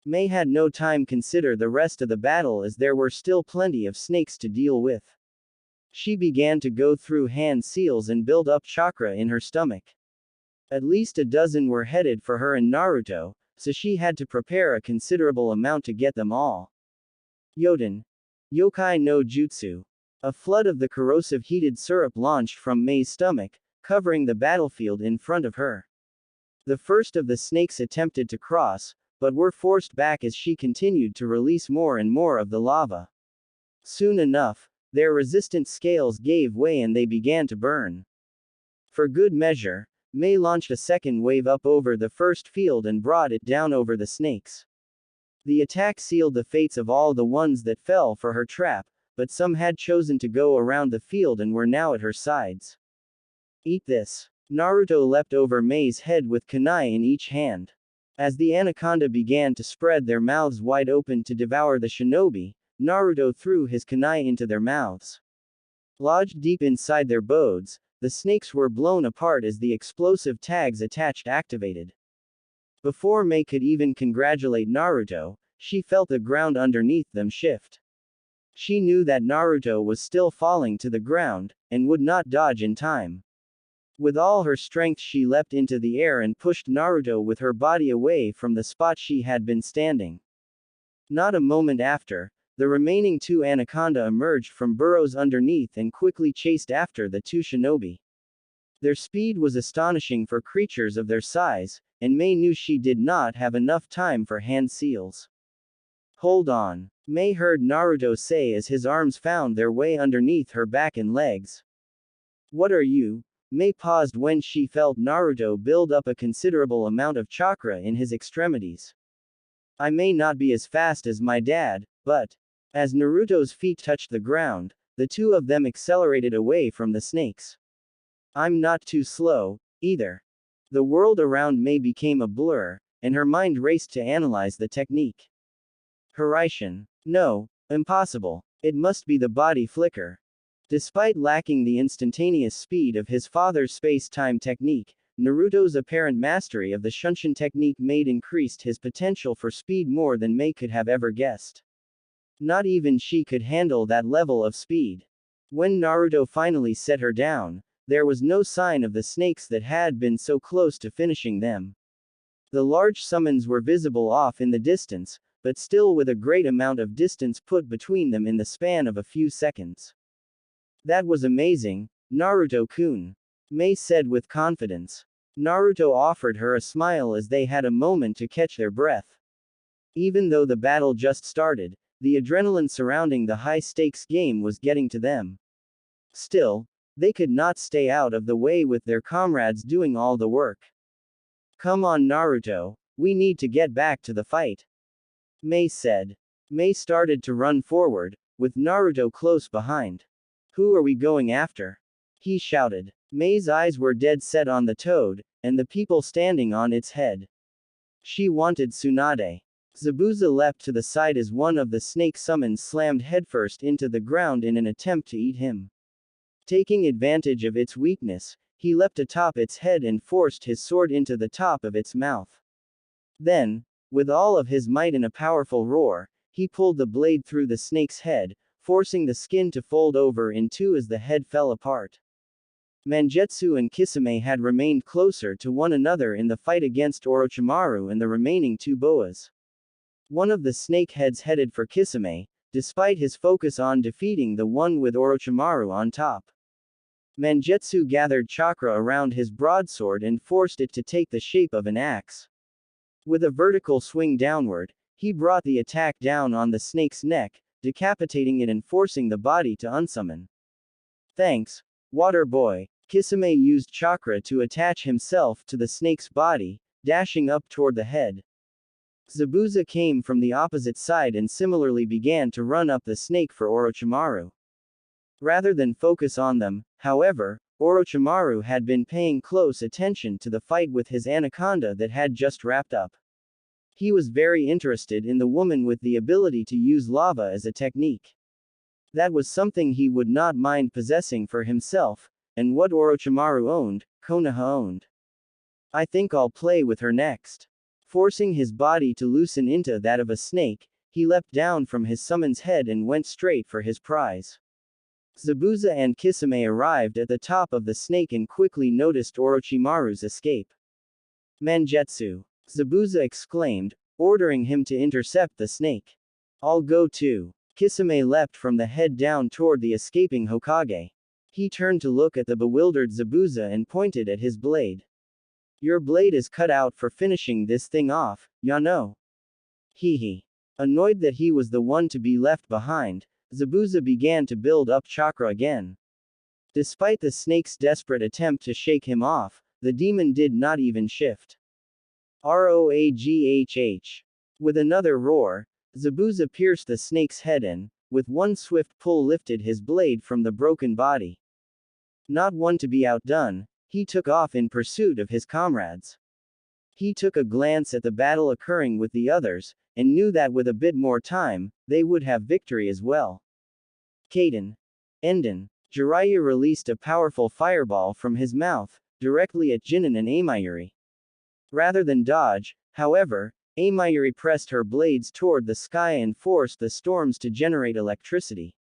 Mei had no time to consider the rest of the battle as there were still plenty of snakes to deal with. She began to go through hand seals and build up chakra in her stomach. At least a dozen were headed for her and Naruto, so she had to prepare a considerable amount to get them all. Yoden. Yokai no Jutsu. A flood of the corrosive heated syrup launched from Mei's stomach, covering the battlefield in front of her. The first of the snakes attempted to cross, but were forced back as she continued to release more and more of the lava. Soon enough, their resistant scales gave way and they began to burn. For good measure, Mei launched a second wave up over the first field and brought it down over the snakes. The attack sealed the fates of all the ones that fell for her trap, but some had chosen to go around the field and were now at her sides. Eat this. Naruto leapt over Mei's head with kunai in each hand. As the anaconda began to spread their mouths wide open to devour the shinobi, Naruto threw his kunai into their mouths. Lodged deep inside their bodes, the snakes were blown apart as the explosive tags attached activated. Before Mei could even congratulate Naruto, she felt the ground underneath them shift. She knew that Naruto was still falling to the ground, and would not dodge in time. With all her strength she leapt into the air and pushed Naruto with her body away from the spot she had been standing. Not a moment after, the remaining two anaconda emerged from burrows underneath and quickly chased after the two shinobi. Their speed was astonishing for creatures of their size, and Mei knew she did not have enough time for hand seals. Hold on. Mei heard Naruto say as his arms found their way underneath her back and legs. What are you? Mei paused when she felt Naruto build up a considerable amount of chakra in his extremities. I may not be as fast as my dad, but. As Naruto's feet touched the ground, the two of them accelerated away from the snakes. I'm not too slow, either. The world around Mei became a blur, and her mind raced to analyze the technique. Hiraishin. No, impossible. It must be the body flicker. Despite lacking the instantaneous speed of his father's space-time technique, Naruto's apparent mastery of the Shunshin technique made increased his potential for speed more than Mei could have ever guessed. Not even she could handle that level of speed. When Naruto finally set her down, there was no sign of the snakes that had been so close to finishing them. The large summons were visible off in the distance, but still with a great amount of distance put between them in the span of a few seconds. That was amazing, Naruto-kun, Mei said with confidence. Naruto offered her a smile as they had a moment to catch their breath. Even though the battle just started, the adrenaline surrounding the high-stakes game was getting to them. Still, they could not stay out of the way with their comrades doing all the work. Come on Naruto, we need to get back to the fight, Mei said. Mei started to run forward, with Naruto close behind. Who are we going after? He shouted. Mei's eyes were dead set on the toad, and the people standing on its head. She wanted Tsunade. Zabuza leapt to the side as one of the snake summons slammed headfirst into the ground in an attempt to eat him. Taking advantage of its weakness, he leapt atop its head and forced his sword into the top of its mouth. Then, with all of his might in a powerful roar, he pulled the blade through the snake's head, forcing the skin to fold over in two as the head fell apart. Mangetsu and Kisame had remained closer to one another in the fight against Orochimaru and the remaining two boas. One of the snake heads headed for Kisame, despite his focus on defeating the one with Orochimaru on top. Mangetsu gathered chakra around his broadsword and forced it to take the shape of an axe. With a vertical swing downward, he brought the attack down on the snake's neck, decapitating it and forcing the body to unsummon. Thanks, Water Boy. Kisame used chakra to attach himself to the snake's body, dashing up toward the head. Zabuza came from the opposite side and similarly began to run up the snake for Orochimaru. Rather than focus on them, however, Orochimaru had been paying close attention to the fight with his anaconda that had just wrapped up. He was very interested in the woman with the ability to use lava as a technique. That was something he would not mind possessing for himself, and what Orochimaru owned, Konoha owned. I think I'll play with her next. Forcing his body to loosen into that of a snake, he leapt down from his summon's head and went straight for his prize. Zabuza and Kisame arrived at the top of the snake and quickly noticed Orochimaru's escape. Mangetsu! Zabuza exclaimed, ordering him to intercept the snake. I'll go too. Kisame leapt from the head down toward the escaping Hokage. He turned to look at the bewildered Zabuza and pointed at his blade. Your blade is cut out for finishing this thing off, ya know. Hee hee. Annoyed that he was the one to be left behind, Zabuza began to build up chakra again. Despite the snake's desperate attempt to shake him off, the demon did not even shift. Roaghh. With another roar, Zabuza pierced the snake's head and, with one swift pull lifted his blade from the broken body. Not one to be outdone, he took off in pursuit of his comrades. He took a glance at the battle occurring with the others, and knew that with a bit more time, they would have victory as well. Kaden. Enden. Jiraiya released a powerful fireball from his mouth, directly at Jinan and Amayuri. Rather than dodge, however, Amayuri pressed her blades toward the sky and forced the storms to generate electricity.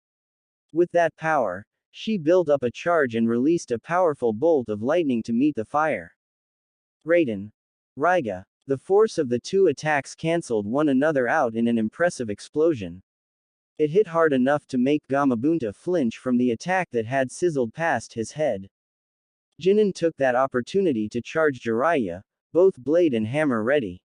With that power, she built up a charge and released a powerful bolt of lightning to meet the fire. Raiden. Raiga. The force of the two attacks cancelled one another out in an impressive explosion. It hit hard enough to make Gamabunta flinch from the attack that had sizzled past his head. Jinan took that opportunity to charge Jiraiya, both blade and hammer ready.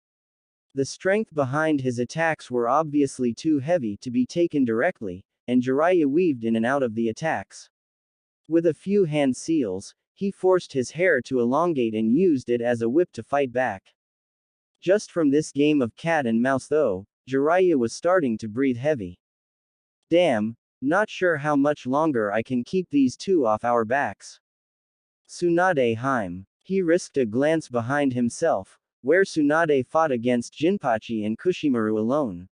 The strength behind his attacks were obviously too heavy to be taken directly, and Jiraiya weaved in and out of the attacks. With a few hand seals, he forced his hair to elongate and used it as a whip to fight back. Just from this game of cat and mouse though, Jiraiya was starting to breathe heavy. Damn, not sure how much longer I can keep these two off our backs. Tsunade Haim. He risked a glance behind himself, where Tsunade fought against Jinpachi and Kushimaru alone.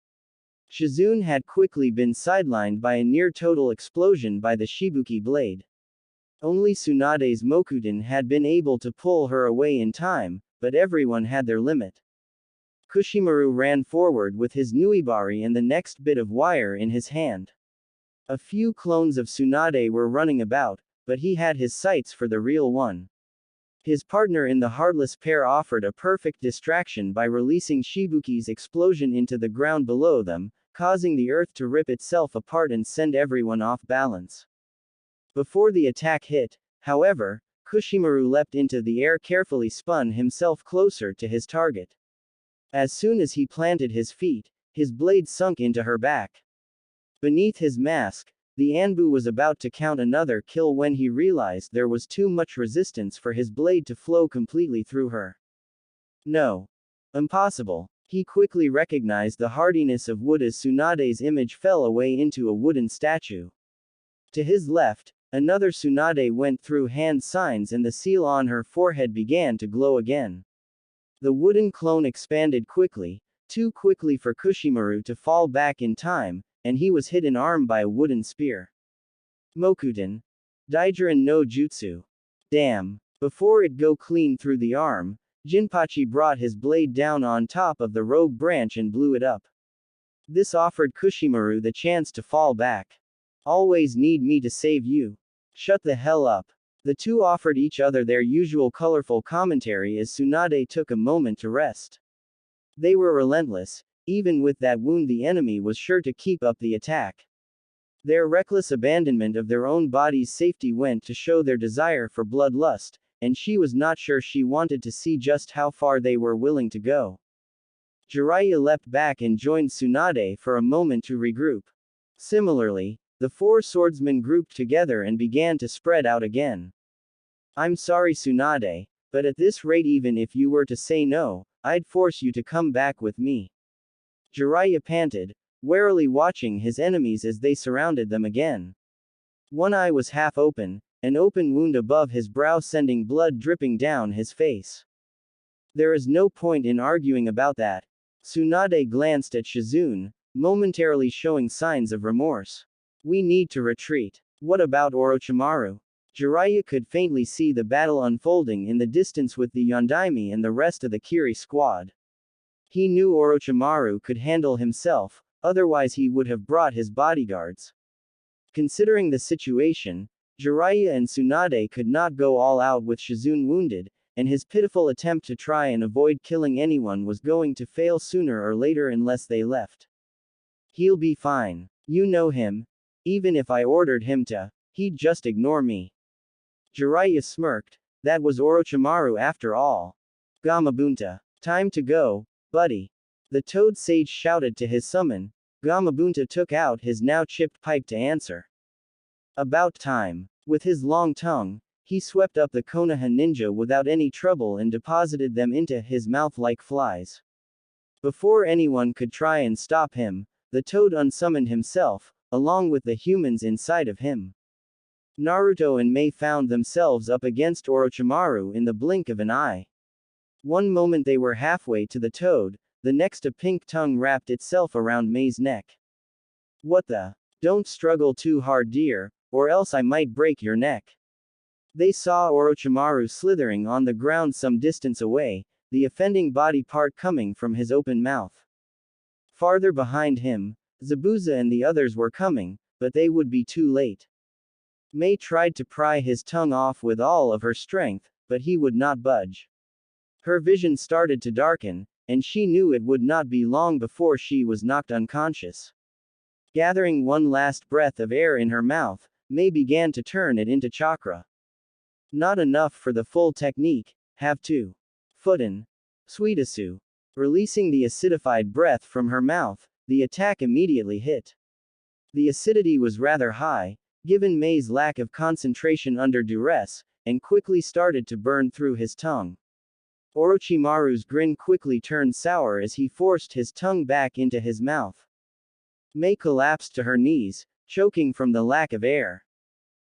Shizune had quickly been sidelined by a near-total explosion by the Shibuki blade. Only Tsunade's Mokuten had been able to pull her away in time, but everyone had their limit. Kushimaru ran forward with his Nuibari and the next bit of wire in his hand. A few clones of Tsunade were running about, but he had his sights for the real one. His partner in the Heartless pair offered a perfect distraction by releasing Shibuki's explosion into the ground below them, causing the earth to rip itself apart and send everyone off balance. Before the attack hit, however, Kushimaru leapt into the air, carefully spun himself closer to his target. As soon as he planted his feet, his blade sunk into her back. Beneath his mask, the Anbu was about to count another kill when he realized there was too much resistance for his blade to flow completely through her. No. Impossible. He quickly recognized the hardiness of wood as Tsunade's image fell away into a wooden statue. To his left, another Tsunade went through hand signs and the seal on her forehead began to glow again. The wooden clone expanded quickly, too quickly for Kushimaru to fall back in time, and he was hit in arm by a wooden spear. Mokuten. Daijirin no Jutsu. Damn. Before it go clean through the arm, Jinpachi brought his blade down on top of the rogue branch and blew it up. This offered Kushimaru the chance to fall back. Always need me to save you. Shut the hell up. The two offered each other their usual colorful commentary as Tsunade took a moment to rest. They were relentless. Even with that wound, the enemy was sure to keep up the attack. Their reckless abandonment of their own body's safety went to show their desire for bloodlust, and she was not sure she wanted to see just how far they were willing to go. Jiraiya leapt back and joined Tsunade for a moment to regroup. Similarly, the four swordsmen grouped together and began to spread out again. I'm sorry Tsunade, but at this rate even if you were to say no, I'd force you to come back with me. Jiraiya panted, warily watching his enemies as they surrounded them again. One eye was half open, an open wound above his brow sending blood dripping down his face. There is no point in arguing about that. Tsunade glanced at Shizune, momentarily showing signs of remorse. We need to retreat. What about Orochimaru? Jiraiya could faintly see the battle unfolding in the distance with the Yondaime and the rest of the Kiri squad. He knew Orochimaru could handle himself, otherwise he would have brought his bodyguards. Considering the situation, Jiraiya and Tsunade could not go all out with Shizune wounded, and his pitiful attempt to try and avoid killing anyone was going to fail sooner or later unless they left. He'll be fine. You know him. Even if I ordered him to, he'd just ignore me. Jiraiya smirked. That was Orochimaru after all. Gamabunta. Time to go, buddy. The Toad Sage shouted to his summon. Gamabunta took out his now chipped pipe to answer. About time. With his long tongue, he swept up the Konoha ninja without any trouble and deposited them into his mouth like flies. Before anyone could try and stop him, the toad unsummoned himself, along with the humans inside of him. Naruto and Mei found themselves up against Orochimaru in the blink of an eye. One moment they were halfway to the toad, the next a pink tongue wrapped itself around Mei's neck. What the? Don't struggle too hard, dear, or else I might break your neck. They saw Orochimaru slithering on the ground some distance away, the offending body part coming from his open mouth. Farther behind him, Zabuza and the others were coming, but they would be too late. Mei tried to pry his tongue off with all of her strength, but he would not budge. Her vision started to darken, and she knew it would not be long before she was knocked unconscious. Gathering one last breath of air in her mouth, Mei began to turn it into chakra. Not enough for the full technique, have to. Futon. Suidasu. Releasing the acidified breath from her mouth, the attack immediately hit. The acidity was rather high, given Mei's lack of concentration under duress, and quickly started to burn through his tongue. Orochimaru's grin quickly turned sour as he forced his tongue back into his mouth. Mei collapsed to her knees, choking from the lack of air.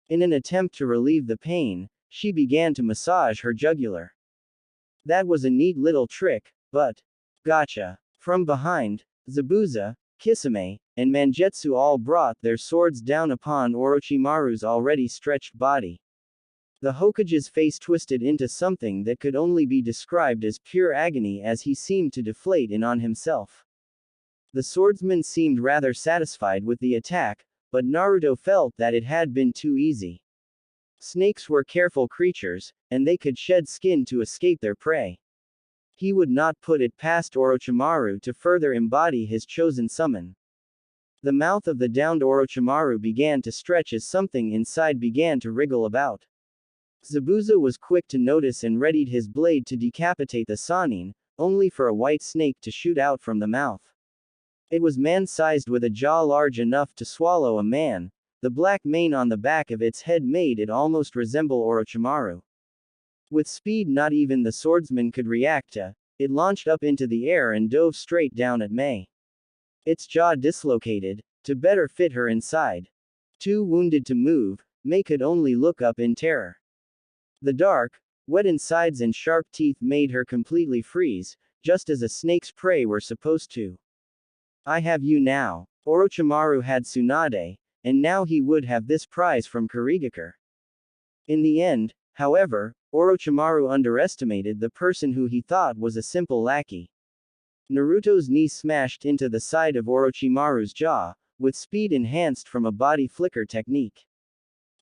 In an attempt to relieve the pain, she began to massage her jugular. That was a neat little trick, but... Gotcha. From behind, Zabuza, Kisame, and Mangetsu all brought their swords down upon Orochimaru's already stretched body. The Hokage's face twisted into something that could only be described as pure agony as he seemed to deflate in on himself. The swordsman seemed rather satisfied with the attack, but Naruto felt that it had been too easy. Snakes were careful creatures, and they could shed skin to escape their prey. He would not put it past Orochimaru to further embody his chosen summon. The mouth of the downed Orochimaru began to stretch as something inside began to wriggle about. Zabuza was quick to notice and readied his blade to decapitate the Sannin, only for a white snake to shoot out from the mouth. It was man-sized with a jaw large enough to swallow a man. The black mane on the back of its head made it almost resemble Orochimaru. With speed not even the swordsman could react to, it launched up into the air and dove straight down at Mei. Its jaw dislocated, to better fit her inside. Too wounded to move, Mei could only look up in terror. The dark, wet insides and sharp teeth made her completely freeze, just as a snake's prey were supposed to. I have you now. Orochimaru had Tsunade, and now he would have this prize from Kurigakure. In the end, however, Orochimaru underestimated the person who he thought was a simple lackey. Naruto's knee smashed into the side of Orochimaru's jaw, with speed enhanced from a body flicker technique.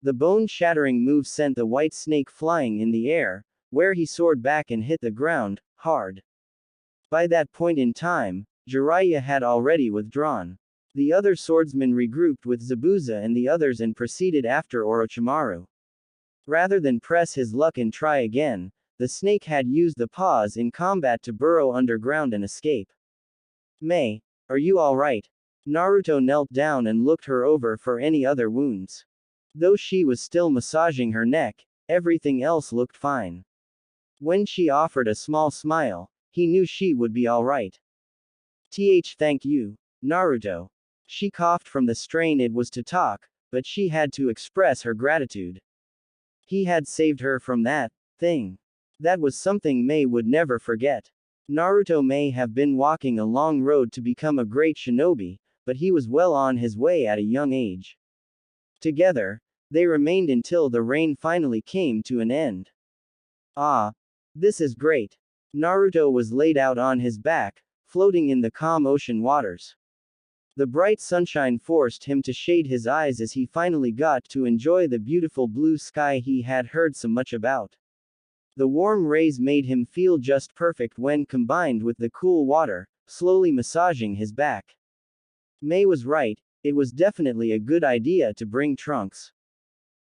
The bone-shattering move sent the white snake flying in the air, where he soared back and hit the ground, hard. By that point in time, Jiraiya had already withdrawn. The other swordsmen regrouped with Zabuza and the others and proceeded after Orochimaru. Rather than press his luck and try again, the snake had used the pause in combat to burrow underground and escape. Mei, are you alright? Naruto knelt down and looked her over for any other wounds. Though she was still massaging her neck, everything else looked fine. When she offered a small smile, he knew she would be alright. Thank you, Naruto. She coughed from the strain it was to talk, but she had to express her gratitude. He had saved her from that thing. That was something Mei would never forget. Naruto may have been walking a long road to become a great shinobi, but he was well on his way at a young age. Together, they remained until the rain finally came to an end. Ah, this is great. Naruto was laid out on his back, floating in the calm ocean waters. The bright sunshine forced him to shade his eyes as he finally got to enjoy the beautiful blue sky he had heard so much about. The warm rays made him feel just perfect when combined with the cool water, slowly massaging his back. Mei was right, it was definitely a good idea to bring trunks.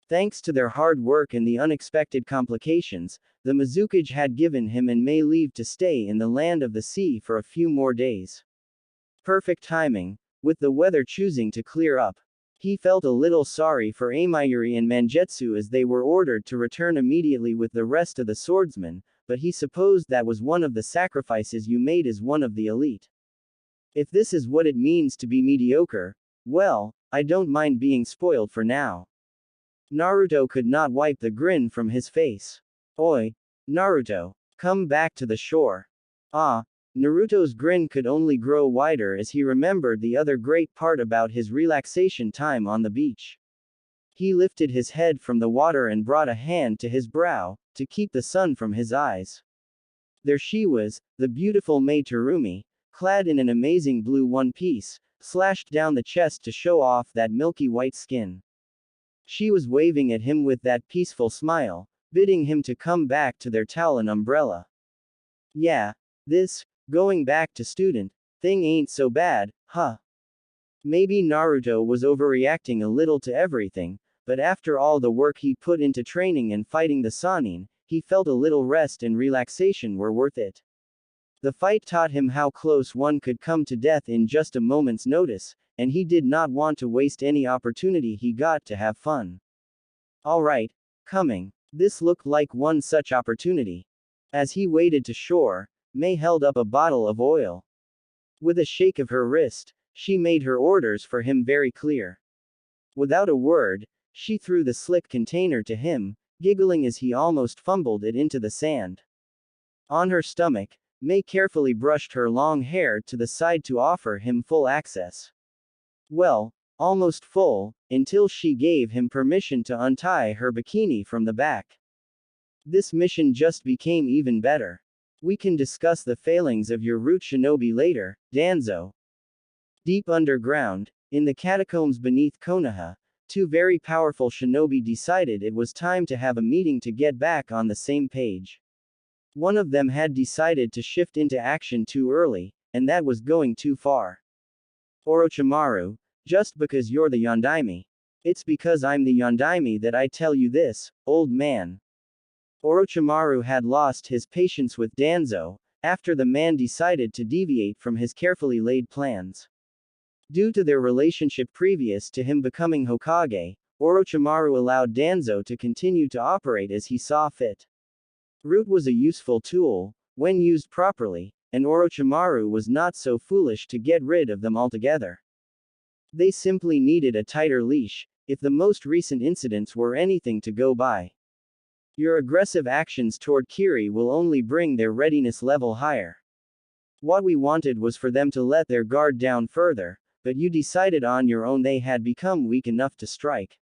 Thanks to their hard work and the unexpected complications, the Mizukage had given him and Mei leave to stay in the land of the sea for a few more days. Perfect timing, with the weather choosing to clear up. He felt a little sorry for Amayuri and Mangetsu as they were ordered to return immediately with the rest of the swordsmen, but he supposed that was one of the sacrifices you made as one of the elite. If this is what it means to be mediocre, well, I don't mind being spoiled for now. Naruto could not wipe the grin from his face. Oi, Naruto, come back to the shore. Ah, Naruto's grin could only grow wider as he remembered the other great part about his relaxation time on the beach. He lifted his head from the water and brought a hand to his brow, to keep the sun from his eyes. There she was, the beautiful Mei Terumi, clad in an amazing blue one-piece, slashed down the chest to show off that milky white skin. She was waving at him with that peaceful smile, bidding him to come back to their Talon umbrella. Yeah, this, going back to student, thing ain't so bad, huh? Maybe Naruto was overreacting a little to everything, but after all the work he put into training and fighting the Sannin, he felt a little rest and relaxation were worth it. The fight taught him how close one could come to death in just a moment's notice, and he did not want to waste any opportunity he got to have fun. Alright, coming. This looked like one such opportunity. As he waded to shore, May held up a bottle of oil. With a shake of her wrist, she made her orders for him very clear. Without a word, she threw the slick container to him, giggling as he almost fumbled it into the sand. On her stomach, May carefully brushed her long hair to the side to offer him full access. Well, almost full, until she gave him permission to untie her bikini from the back. This mission just became even better. We can discuss the failings of your root shinobi later, Danzo. Deep underground, in the catacombs beneath Konoha, two very powerful shinobi decided it was time to have a meeting to get back on the same page. One of them had decided to shift into action too early, and that was going too far. Orochimaru, just because you're the Yondaime. It's because I'm the Yondaime that I tell you this, old man. Orochimaru had lost his patience with Danzo, after the man decided to deviate from his carefully laid plans. Due to their relationship previous to him becoming Hokage, Orochimaru allowed Danzo to continue to operate as he saw fit. Root was a useful tool, when used properly, and Orochimaru was not so foolish to get rid of them altogether. They simply needed a tighter leash, if the most recent incidents were anything to go by. Your aggressive actions toward Kiri will only bring their readiness level higher. What we wanted was for them to let their guard down further, but you decided on your own they had become weak enough to strike.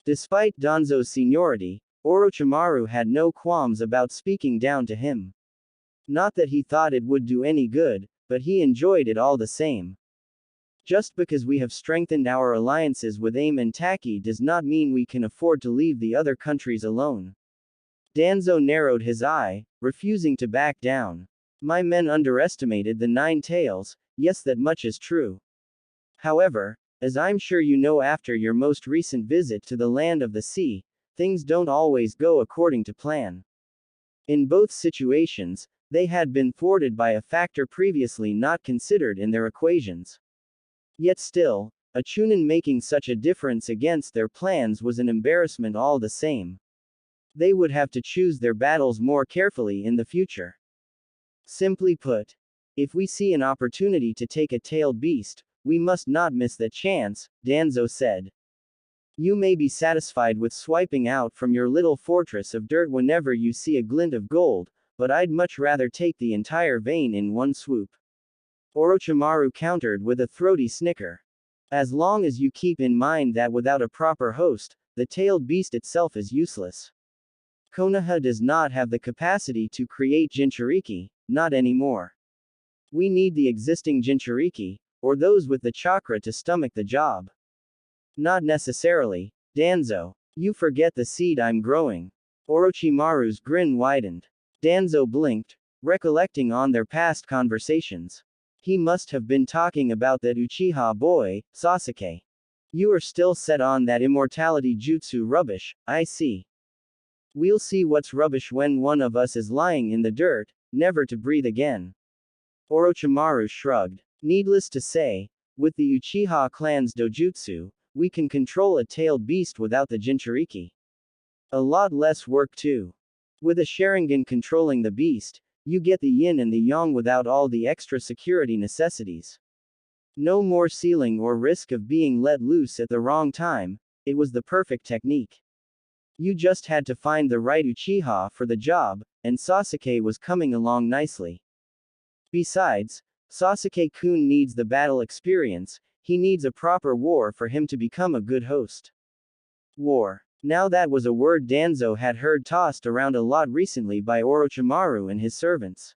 Despite Danzo's seniority, Orochimaru had no qualms about speaking down to him. Not that he thought it would do any good, but he enjoyed it all the same. Just because we have strengthened our alliances with AIM and Taki does not mean we can afford to leave the other countries alone. Danzo narrowed his eye, refusing to back down. My men underestimated the Nine Tails, yes, that much is true. However, as I'm sure you know after your most recent visit to the land of the sea, things don't always go according to plan. In both situations, they had been thwarted by a factor previously not considered in their equations. Yet still, a Chunin making such a difference against their plans was an embarrassment all the same. They would have to choose their battles more carefully in the future. Simply put, if we see an opportunity to take a tailed beast, we must not miss that chance, Danzo said. You may be satisfied with swiping out from your little fortress of dirt whenever you see a glint of gold, but I'd much rather take the entire vein in one swoop. Orochimaru countered with a throaty snicker. As long as you keep in mind that without a proper host, the tailed beast itself is useless. Konoha does not have the capacity to create Jinchuriki, not anymore. We need the existing Jinchuriki, or those with the chakra to stomach the job. Not necessarily, Danzo. You forget the seed I'm growing. Orochimaru's grin widened. Danzo blinked, recollecting on their past conversations. He must have been talking about that Uchiha boy, Sasuke. You are still set on that immortality jutsu rubbish, I see. We'll see what's rubbish when one of us is lying in the dirt, never to breathe again. Orochimaru shrugged. Needless to say, with the Uchiha clan's dojutsu, we can control a tailed beast without the Jinchuriki. A lot less work too. With a Sharingan controlling the beast, you get the yin and the yang without all the extra security necessities. No more ceiling or risk of being let loose at the wrong time, it was the perfect technique. You just had to find the right Uchiha for the job, and Sasuke was coming along nicely. Besides, Sasuke-kun needs the battle experience, he needs a proper war for him to become a good host. War. Now that was a word Danzo had heard tossed around a lot recently by Orochimaru and his servants.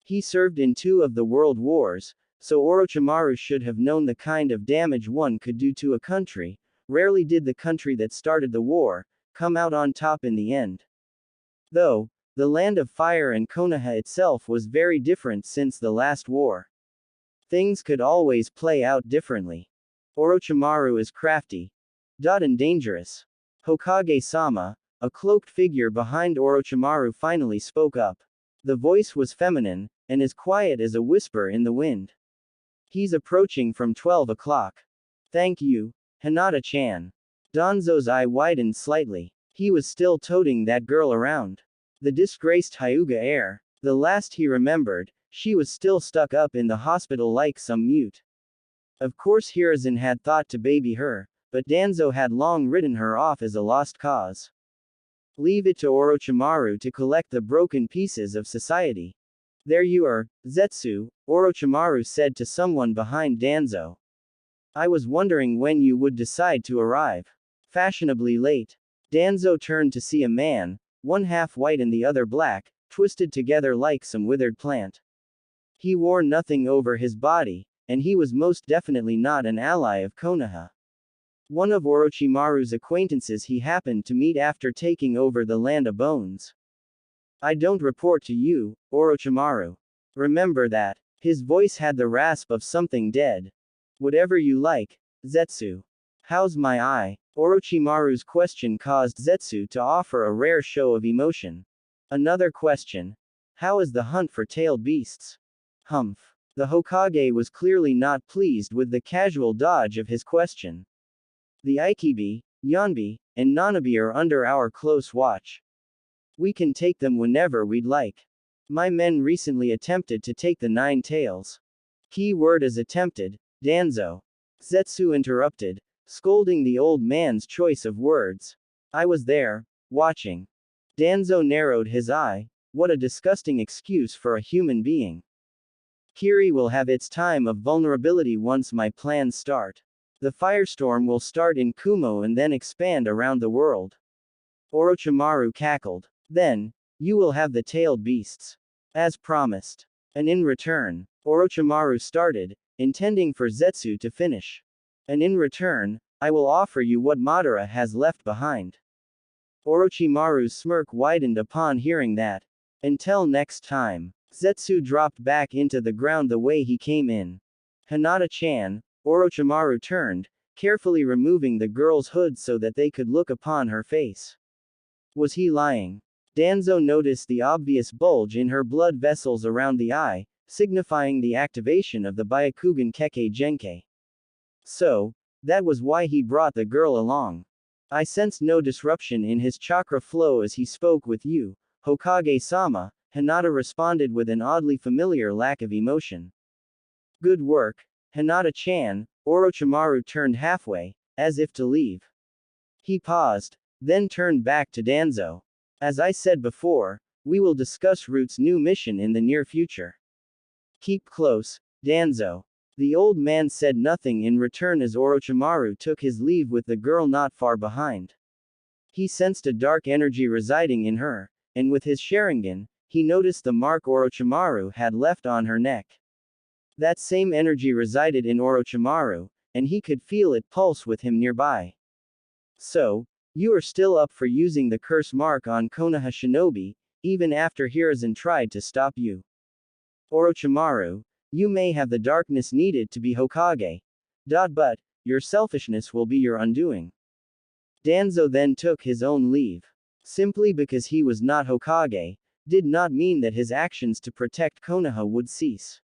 He served in 2 of the world wars, so Orochimaru should have known the kind of damage one could do to a country. Rarely did the country that started the war come out on top in the end. Though, the land of fire and Konoha itself was very different since the last war. Things could always play out differently. Orochimaru is crafty. And dangerous. Hokage-sama, a cloaked figure behind Orochimaru finally spoke up. The voice was feminine, and as quiet as a whisper in the wind. He's approaching from 12 o'clock. Thank you, Hinata-chan. Danzo's eye widened slightly. He was still toting that girl around. The disgraced Hyuga heir. The last he remembered, she was still stuck up in the hospital like some mute. Of course Hiruzen had thought to baby her, but Danzo had long written her off as a lost cause. Leave it to Orochimaru to collect the broken pieces of society. There you are, Zetsu, Orochimaru said to someone behind Danzo. I was wondering when you would decide to arrive. Fashionably late. Danzo turned to see a man, one half white and the other black, twisted together like some withered plant. He wore nothing over his body, and he was most definitely not an ally of Konoha. One of Orochimaru's acquaintances he happened to meet after taking over the Land of Bones. I don't report to you, Orochimaru. Remember that. His voice had the rasp of something dead. Whatever you like, Zetsu. How's my eye? Orochimaru's question caused Zetsu to offer a rare show of emotion. Another question. How is the hunt for tailed beasts? Humph. The Hokage was clearly not pleased with the casual dodge of his question. The Ikibi, Yanbi, and Nanabi are under our close watch. We can take them whenever we'd like. My men recently attempted to take the 9 tails. Key word is attempted, Danzo. Zetsu interrupted, scolding the old man's choice of words. I was there, watching. Danzo narrowed his eye. What a disgusting excuse for a human being. Kiri will have its time of vulnerability once my plans start. The firestorm will start in Kumo and then expand around the world. Orochimaru cackled. Then, you will have the tailed beasts. As promised. And in return, Orochimaru started, intending for Zetsu to finish. And in return, I will offer you what Madara has left behind. Orochimaru's smirk widened upon hearing that. Until next time. Zetsu dropped back into the ground the way he came in. Hinata-chan, Orochimaru turned, carefully removing the girl's hood so that they could look upon her face. Was he lying? Danzo noticed the obvious bulge in her blood vessels around the eye, signifying the activation of the Byakugan Kekkei Genkai. So, that was why he brought the girl along. I sensed no disruption in his chakra flow as he spoke with you, Hokage-sama, Hinata responded with an oddly familiar lack of emotion. Good work, Hinata-chan. Orochimaru turned halfway, as if to leave. He paused, then turned back to Danzo. As I said before, we will discuss Root's new mission in the near future. Keep close, Danzo. The old man said nothing in return as Orochimaru took his leave with the girl not far behind. He sensed a dark energy residing in her, and with his Sharingan, he noticed the mark Orochimaru had left on her neck. That same energy resided in Orochimaru, and he could feel it pulse with him nearby. So, you are still up for using the curse mark on Konoha Shinobi, even after Hiruzen tried to stop you. Orochimaru, you may have the darkness needed to be Hokage. But, your selfishness will be your undoing. Danzo then took his own leave. Simply because he was not Hokage, did not mean that his actions to protect Konoha would cease.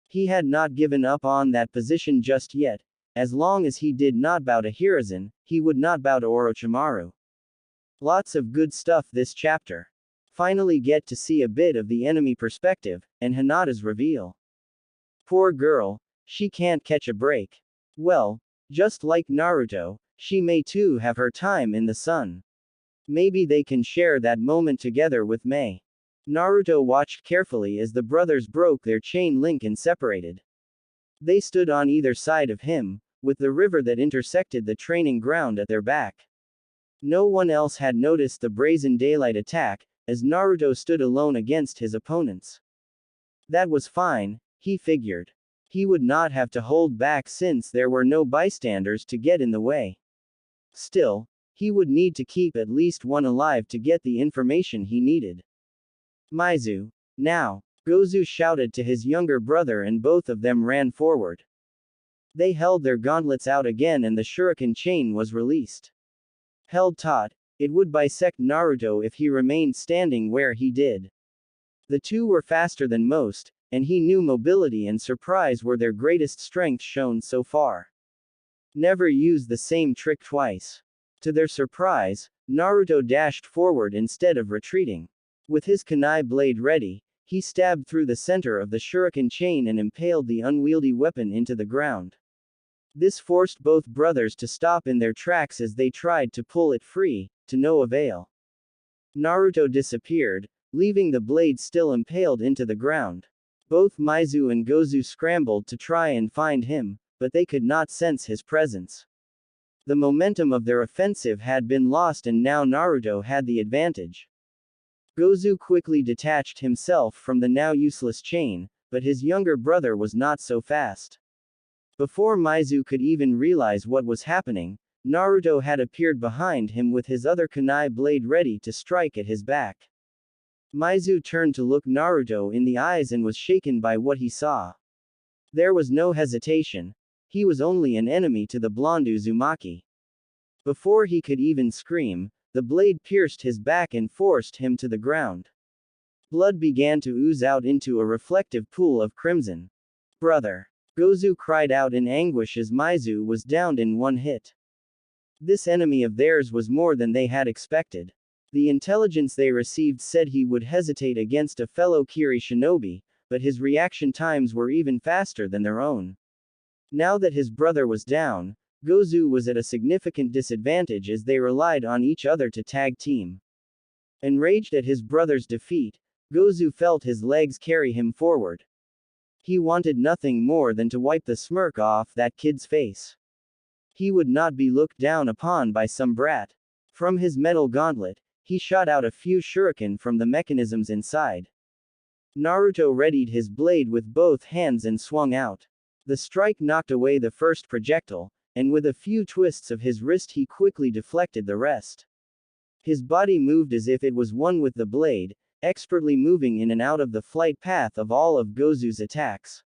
He had not given up on that position just yet. As long as he did not bow to Hiruzen, he would not bow to Orochimaru. Lots of good stuff this chapter. Finally get to see a bit of the enemy perspective, and Hinata's reveal. Poor girl, she can't catch a break. Well, just like Naruto, she may too have her time in the sun. Maybe they can share that moment together with Mei. Naruto watched carefully as the brothers broke their chain link and separated. They stood on either side of him, with the river that intersected the training ground at their back. No one else had noticed the brazen daylight attack, as Naruto stood alone against his opponents. That was fine, he figured. He would not have to hold back since there were no bystanders to get in the way. Still, he would need to keep at least one alive to get the information he needed. Maizu, now! Gozu shouted to his younger brother and both of them ran forward. They held their gauntlets out again and the shuriken chain was released. Held taut, it would bisect Naruto if he remained standing where he did. The two were faster than most, and he knew mobility and surprise were their greatest strengths shown so far. Never use the same trick twice. To their surprise, Naruto dashed forward instead of retreating. With his kunai blade ready, he stabbed through the center of the shuriken chain and impaled the unwieldy weapon into the ground. This forced both brothers to stop in their tracks as they tried to pull it free, to no avail. Naruto disappeared, leaving the blade still impaled into the ground. Both Maizu and Gozu scrambled to try and find him, but they could not sense his presence. The momentum of their offensive had been lost and now Naruto had the advantage. Gozu quickly detached himself from the now useless chain, but his younger brother was not so fast. Before Maizu could even realize what was happening, Naruto had appeared behind him with his other kunai blade ready to strike at his back. Maizu turned to look Naruto in the eyes and was shaken by what he saw. There was no hesitation. He was only an enemy to the blonde Uzumaki. Before he could even scream, the blade pierced his back and forced him to the ground. Blood began to ooze out into a reflective pool of crimson. Brother! Gozu cried out in anguish as Maizu was downed in one hit. This enemy of theirs was more than they had expected. The intelligence they received said he would hesitate against a fellow Kiri shinobi, but his reaction times were even faster than their own. Now that his brother was down, Gozu was at a significant disadvantage as they relied on each other to tag team. Enraged at his brother's defeat, Gozu felt his legs carry him forward. He wanted nothing more than to wipe the smirk off that kid's face. He would not be looked down upon by some brat. From his metal gauntlet, he shot out a few shuriken from the mechanisms inside. Naruto readied his blade with both hands and swung out. The strike knocked away the first projectile, and with a few twists of his wrist he quickly deflected the rest. His body moved as if it was one with the blade, expertly moving in and out of the flight path of all of Gozu's attacks.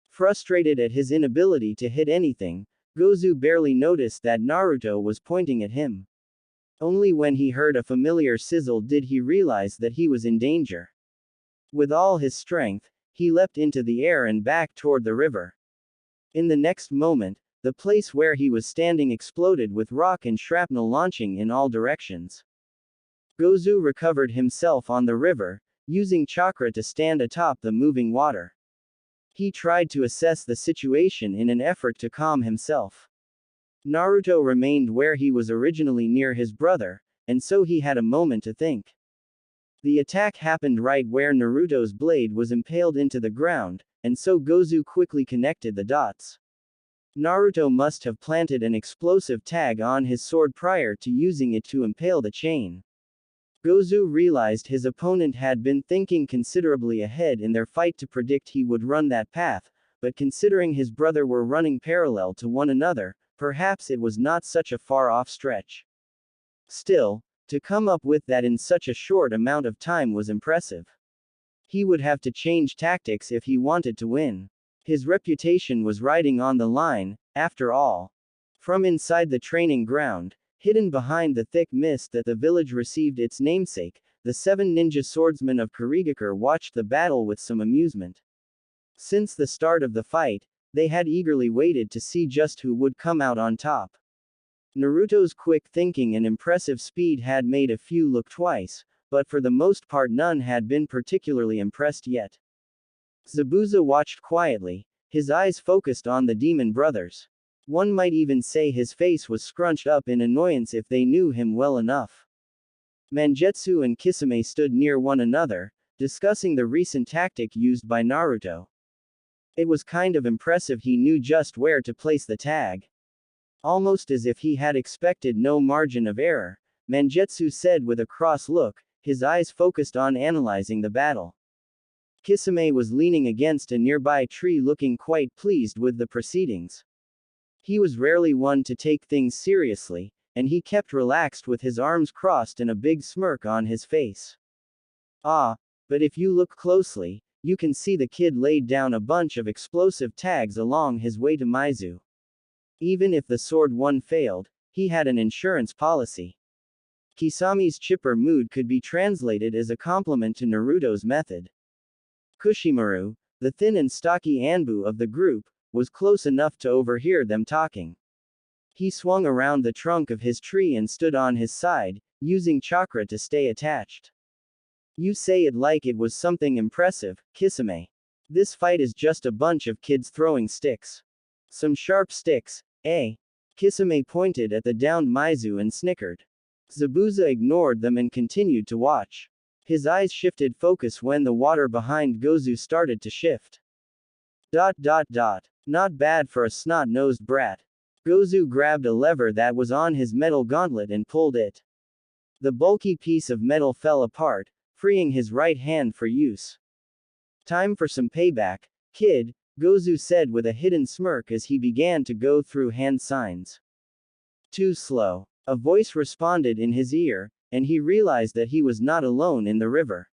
Frustrated at his inability to hit anything, Gozu barely noticed that Naruto was pointing at him. Only when he heard a familiar sizzle did he realize that he was in danger. With all his strength, he leapt into the air and back toward the river. In the next moment, the place where he was standing exploded with rock and shrapnel launching in all directions. Gozu recovered himself on the river, using chakra to stand atop the moving water. He tried to assess the situation in an effort to calm himself. Naruto remained where he was originally near his brother, and so he had a moment to think. The attack happened right where Naruto's blade was impaled into the ground, and so Gozu quickly connected the dots. Naruto must have planted an explosive tag on his sword prior to using it to impale the chain. Gozu realized his opponent had been thinking considerably ahead in their fight to predict he would run that path, but considering his brother were running parallel to one another, perhaps it was not such a far-off stretch. Still, to come up with that in such a short amount of time was impressive. He would have to change tactics if he wanted to win. His reputation was riding on the line, after all. From inside the training ground, hidden behind the thick mist that the village received its namesake, the 7 ninja swordsmen of Kurigakure watched the battle with some amusement. Since the start of the fight, they had eagerly waited to see just who would come out on top. Naruto's quick thinking and impressive speed had made a few look twice, but for the most part none had been particularly impressed yet. Zabuza watched quietly, his eyes focused on the demon brothers. One might even say his face was scrunched up in annoyance if they knew him well enough. Mangetsu and Kisame stood near one another, discussing the recent tactic used by Naruto. It was kind of impressive he knew just where to place the tag. Almost as if he had expected no margin of error, Mangetsu said with a cross look, his eyes focused on analyzing the battle. Kisame was leaning against a nearby tree looking quite pleased with the proceedings. He was rarely one to take things seriously, and he kept relaxed with his arms crossed and a big smirk on his face. Ah, but if you look closely, you can see the kid laid down a bunch of explosive tags along his way to Maizu. Even if the sword one failed, he had an insurance policy. Kisame's chipper mood could be translated as a compliment to Naruto's method. Kushimaru, the thin and stocky Anbu of the group, was close enough to overhear them talking. He swung around the trunk of his tree and stood on his side, using chakra to stay attached. You say it like it was something impressive, Kisame. This fight is just a bunch of kids throwing sticks. Some sharp sticks, eh? Kisame pointed at the downed Maizu and snickered. Zabuza ignored them and continued to watch. His eyes shifted focus when the water behind Gozu started to shift. Not bad for a snot-nosed brat. Gozu grabbed a lever that was on his metal gauntlet and pulled it. The bulky piece of metal fell apart, freeing his right hand for use. Time for some payback, kid, Gozu said with a hidden smirk as he began to go through hand signs. Too slow. A voice responded in his ear, and he realized that he was not alone in the river.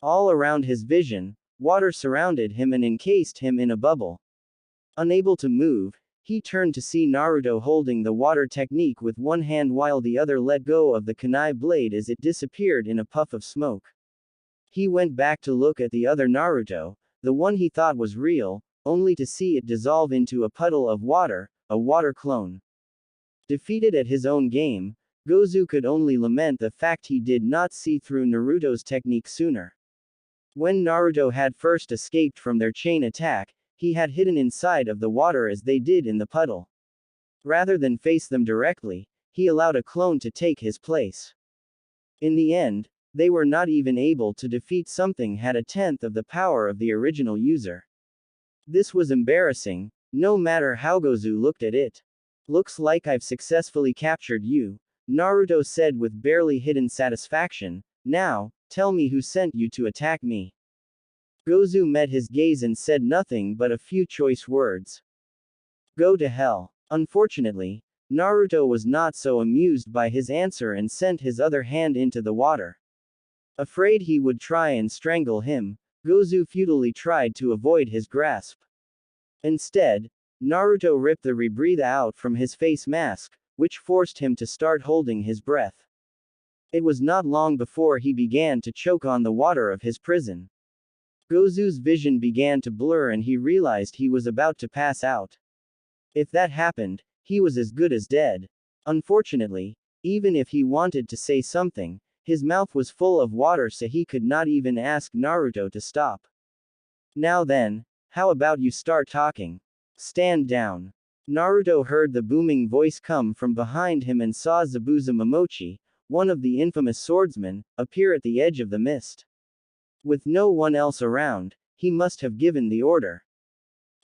All around his vision, water surrounded him and encased him in a bubble. Unable to move, he turned to see Naruto holding the water technique with one hand while the other let go of the kunai blade as it disappeared in a puff of smoke. He went back to look at the other Naruto, the one he thought was real, only to see it dissolve into a puddle of water, a water clone. Defeated at his own game, Gozu could only lament the fact he did not see through Naruto's technique sooner. When Naruto had first escaped from their chain attack, he had hidden inside of the water as they did in the puddle. Rather than face them directly, he allowed a clone to take his place. In the end, they were not even able to defeat something had a tenth of the power of the original user. This was embarrassing, no matter how Gozu looked at it. Looks like I've successfully captured you, Naruto said with barely hidden satisfaction. Now, tell me who sent you to attack me. Gozu met his gaze and said nothing but a few choice words. Go to hell. Unfortunately, Naruto was not so amused by his answer and sent his other hand into the water. Afraid he would try and strangle him, Gozu futilely tried to avoid his grasp. Instead, Naruto ripped the rebreathe out from his face mask, which forced him to start holding his breath. It was not long before he began to choke on the water of his prison. Gozu's vision began to blur and he realized he was about to pass out. If that happened, he was as good as dead. Unfortunately, even if he wanted to say something, his mouth was full of water so he could not even ask Naruto to stop. Now then, how about you start talking? Stand down. Naruto heard the booming voice come from behind him and saw Zabuza Momochi, one of the infamous swordsmen, appear at the edge of the mist. With no one else around, he must have given the order.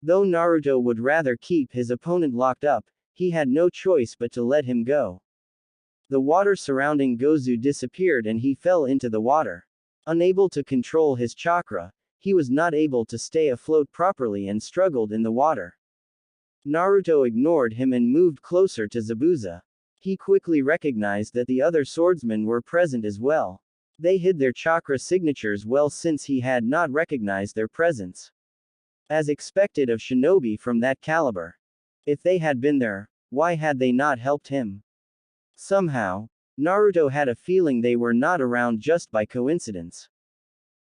Though Naruto would rather keep his opponent locked up, he had no choice but to let him go. The water surrounding Gozu disappeared and he fell into the water. Unable to control his chakra, he was not able to stay afloat properly and struggled in the water. Naruto ignored him and moved closer to Zabuza. He quickly recognized that the other swordsmen were present as well. They hid their chakra signatures well since he had not recognized their presence. As expected of shinobi from that caliber. If they had been there, why had they not helped him? Somehow, Naruto had a feeling they were not around just by coincidence.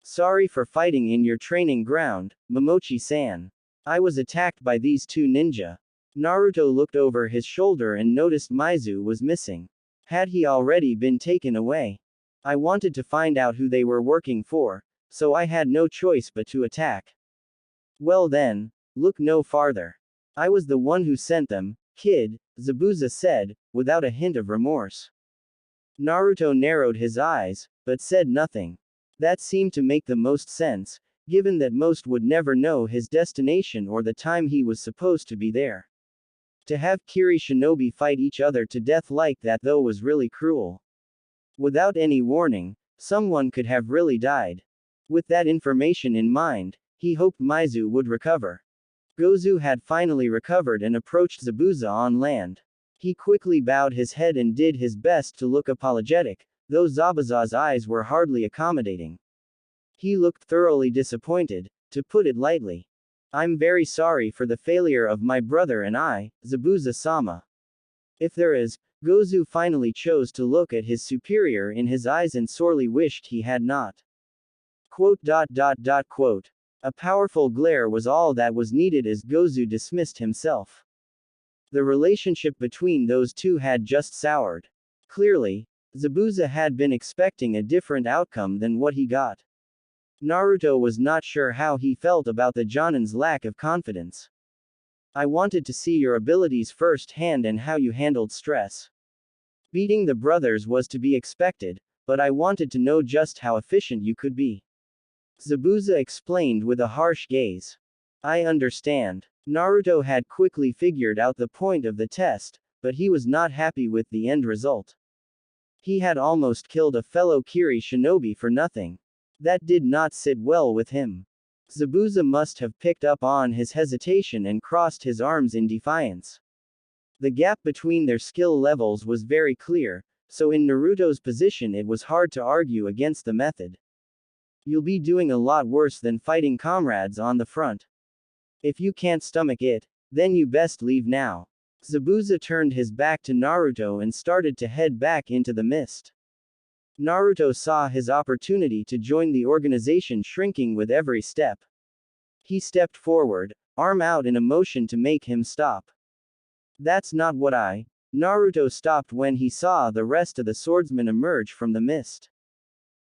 Sorry for fighting in your training ground, Momochi-san. I was attacked by these two ninja. Naruto looked over his shoulder and noticed Maizu was missing. Had he already been taken away? I wanted to find out who they were working for, so I had no choice but to attack. Well then, look no farther. I was the one who sent them, kid, Zabuza said, without a hint of remorse. Naruto narrowed his eyes, but said nothing. That seemed to make the most sense, given that most would never know his destination or the time he was supposed to be there. To have Kiri shinobi fight each other to death like that though was really cruel. Without any warning, someone could have really died. With that information in mind, he hoped Maizu would recover. Gozu had finally recovered and approached Zabuza on land. He quickly bowed his head and did his best to look apologetic, though Zabuza's eyes were hardly accommodating. He looked thoroughly disappointed, to put it lightly. I'm very sorry for the failure of my brother and I, Zabuza-sama. If there is, Gozu finally chose to look at his superior in his eyes and sorely wished he had not. Quote. A powerful glare was all that was needed as Gozu dismissed himself. The relationship between those two had just soured. Clearly, Zabuza had been expecting a different outcome than what he got. Naruto was not sure how he felt about the Jonin's lack of confidence. I wanted to see your abilities firsthand and how you handled stress. Beating the brothers was to be expected, but I wanted to know just how efficient you could be. Zabuza explained with a harsh gaze. I understand. Naruto had quickly figured out the point of the test, but he was not happy with the end result. He had almost killed a fellow Kiri shinobi for nothing. That did not sit well with him. Zabuza must have picked up on his hesitation and crossed his arms in defiance. The gap between their skill levels was very clear, so in Naruto's position it was hard to argue against the method. You'll be doing a lot worse than fighting comrades on the front. If you can't stomach it, then you best leave now. Zabuza turned his back to Naruto and started to head back into the mist. Naruto saw his opportunity to join the organization shrinking with every step. He stepped forward, arm out in a motion to make him stop. That's not what Naruto stopped when he saw the rest of the swordsmen emerge from the mist.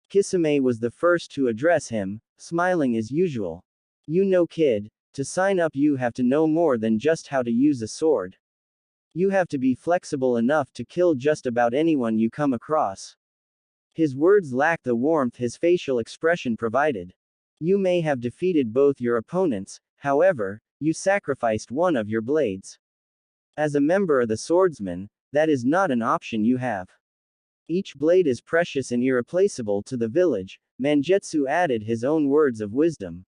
Kisame was the first to address him, smiling as usual. You know, kid, to sign up you have to know more than just how to use a sword. You have to be flexible enough to kill just about anyone you come across. His words lacked the warmth his facial expression provided. You may have defeated both your opponents, however, you sacrificed one of your blades. As a member of the swordsmen, that is not an option you have. Each blade is precious and irreplaceable to the village, Mangetsu added his own words of wisdom.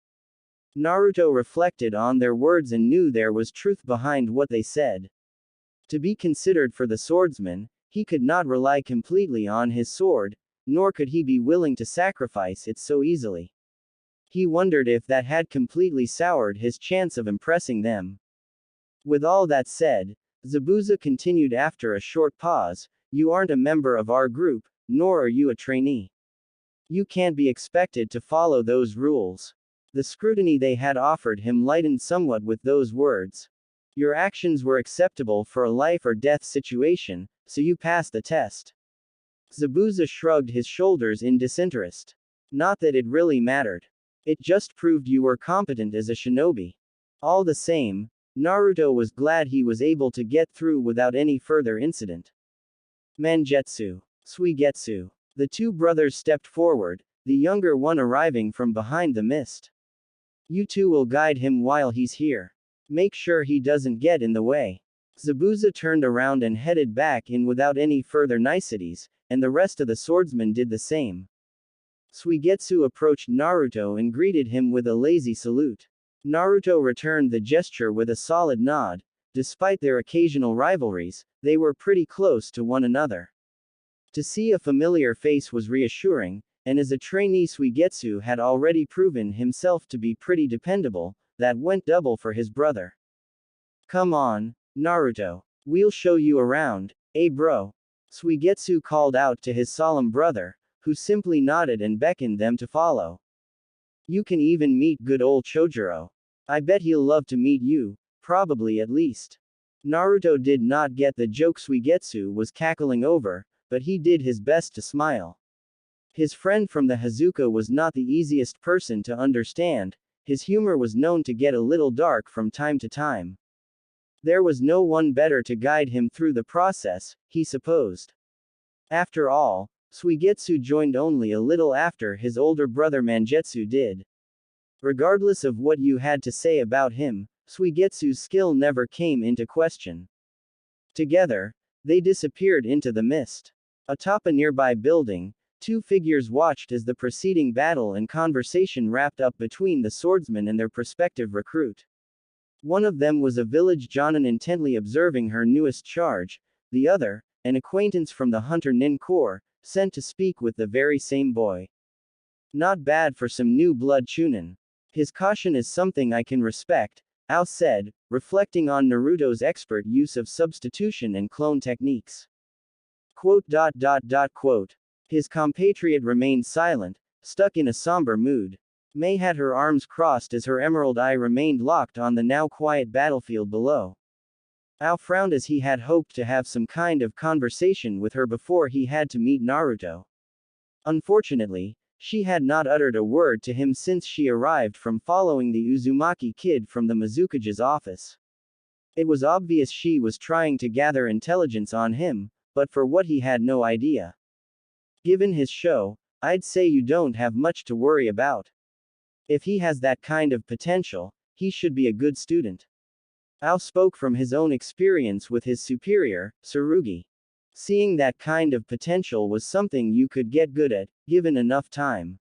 Naruto reflected on their words and knew there was truth behind what they said. To be considered for the swordsman, he could not rely completely on his sword, nor could he be willing to sacrifice it so easily. He wondered if that had completely soured his chance of impressing them. With all that said, Zabuza continued after a short pause, you aren't a member of our group, nor are you a trainee. You can't be expected to follow those rules. The scrutiny they had offered him lightened somewhat with those words. Your actions were acceptable for a life or death situation, so you passed the test. Zabuza shrugged his shoulders in disinterest. Not that it really mattered. It just proved you were competent as a shinobi. All the same, Naruto was glad he was able to get through without any further incident. Mangetsu. Suigetsu. The two brothers stepped forward, the younger one arriving from behind the mist. You two will guide him while he's here. Make sure he doesn't get in the way. Zabuza turned around and headed back in without any further niceties, and the rest of the swordsmen did the same. Suigetsu approached Naruto and greeted him with a lazy salute. Naruto returned the gesture with a solid nod. Despite their occasional rivalries, they were pretty close to one another. To see a familiar face was reassuring, and as a trainee Suigetsu had already proven himself to be pretty dependable, that went double for his brother. Come on, Naruto. We'll show you around, eh bro? Suigetsu called out to his solemn brother, who simply nodded and beckoned them to follow. You can even meet good old Chojuro. I bet he'll love to meet you, probably at least. Naruto did not get the joke Suigetsu was cackling over, but he did his best to smile. His friend from the Hazuka was not the easiest person to understand, his humor was known to get a little dark from time to time. There was no one better to guide him through the process, he supposed. After all, Suigetsu joined only a little after his older brother Mangetsu did. Regardless of what you had to say about him, Suigetsu's skill never came into question. Together, they disappeared into the mist. Atop a nearby building, two figures watched as the preceding battle and conversation wrapped up between the swordsman and their prospective recruit. One of them was a village Jonin intently observing her newest charge, the other, an acquaintance from the Hunter Nin Corps, sent to speak with the very same boy. Not bad for some new blood Chunin. His caution is something I can respect, Ao said, reflecting on Naruto's expert use of substitution and clone techniques. Quote. His compatriot remained silent, stuck in a somber mood. May had her arms crossed as her emerald eye remained locked on the now quiet battlefield below. Ao frowned as he had hoped to have some kind of conversation with her before he had to meet Naruto. Unfortunately, she had not uttered a word to him since she arrived from following the Uzumaki kid from the Mizukage's office. It was obvious she was trying to gather intelligence on him, but for what he had no idea. Given his show, I'd say you don't have much to worry about. If he has that kind of potential, he should be a good student. Ao spoke from his own experience with his superior, Tsurugi. Seeing that kind of potential was something you could get good at, given enough time.